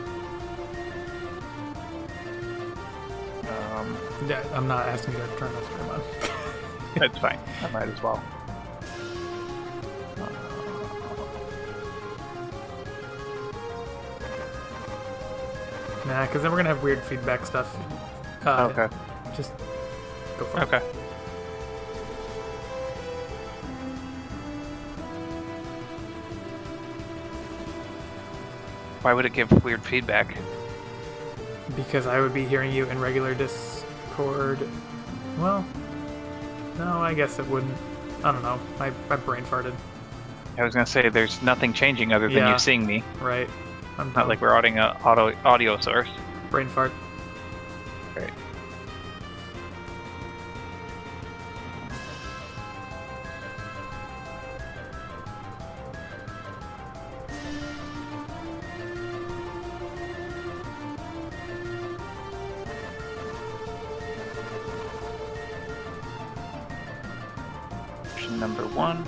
Yeah, I'm not asking you to turn the stream on. That's fine. I might as well. Nah, because then we're gonna have weird feedback stuff. Okay. Just go for it. Okay. Why would it give weird feedback? Because I would be hearing you in regular Discord. Well, no, I guess it wouldn't. I don't know. My brain farted. I was gonna say there's nothing changing other than you seeing me. Right. I'm Not like we're adding a audio source. brain fart. Right. Option number 1.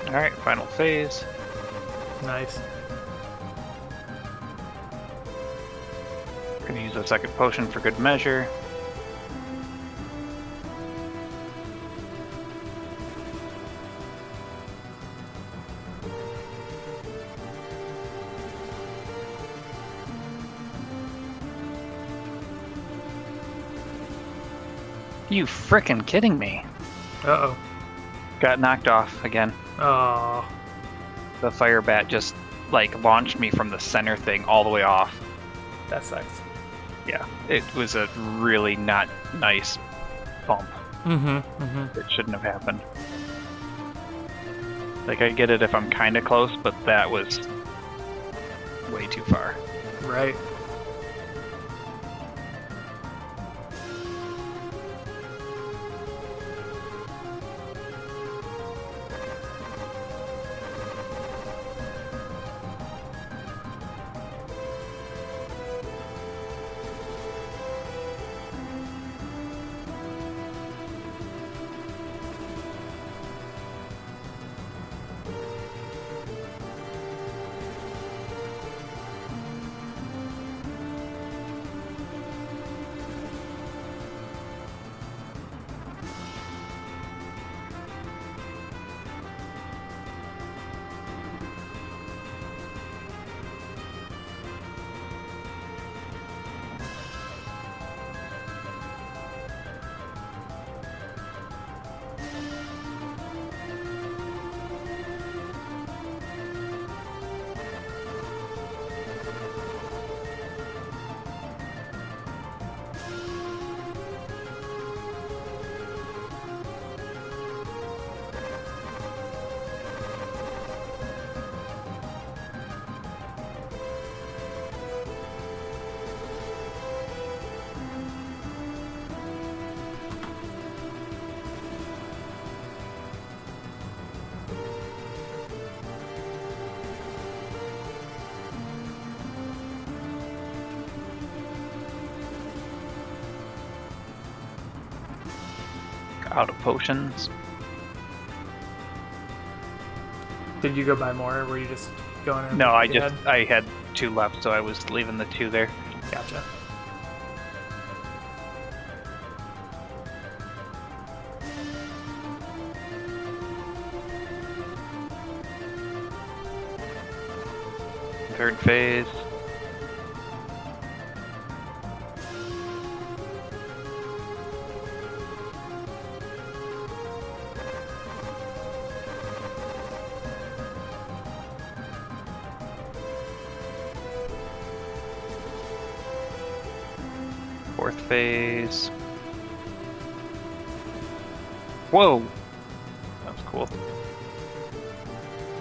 Alright, final phase. Nice. Gonna use a second potion for good measure. You frickin' kidding me? Uh-oh. Got knocked off again. Oh. The fire bat just, like, launched me from the center thing all the way off. That sucks. Yeah, it was a really not nice bump. It shouldn't have happened. Like, I get it if I'm kind of close, but that was way too far. Right. Out of potions. Did you go buy more, or were you just going in? No, I had 2 left, so I was leaving the 2 there. Gotcha. Third phase. Fourth phase. Whoa! That was cool.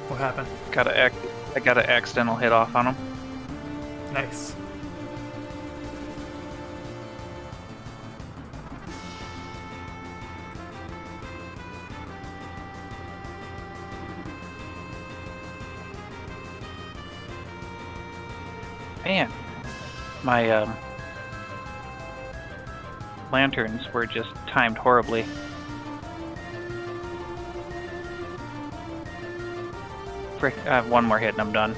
What happened? I got an accidental hit off on him. Nice. Man, my lanterns were just timed horribly. Frick, I have 1 more hit and I'm done.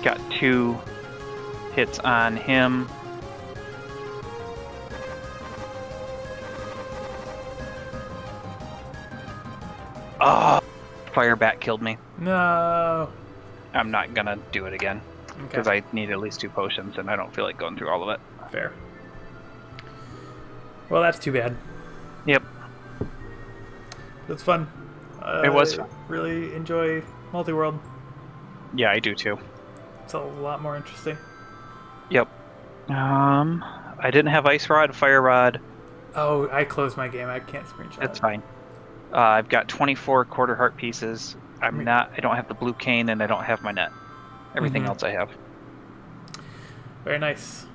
Got 2 hits on him. Oh, fire bat killed me. No. I'm not gonna do it again because I need at least 2 potions and I don't feel like going through all of it. Fair. Well, that's too bad. Yep. It's fun. It was fun. Really enjoy Multiworld. Yeah, I do too. It's a lot more interesting. Yep. I didn't have Ice Rod, Fire Rod. Oh, I closed my game. I can't screenshot. That's fine. I've got 24 quarter heart pieces. I don't have the blue cane and I don't have my net. Everything else I have. Very nice.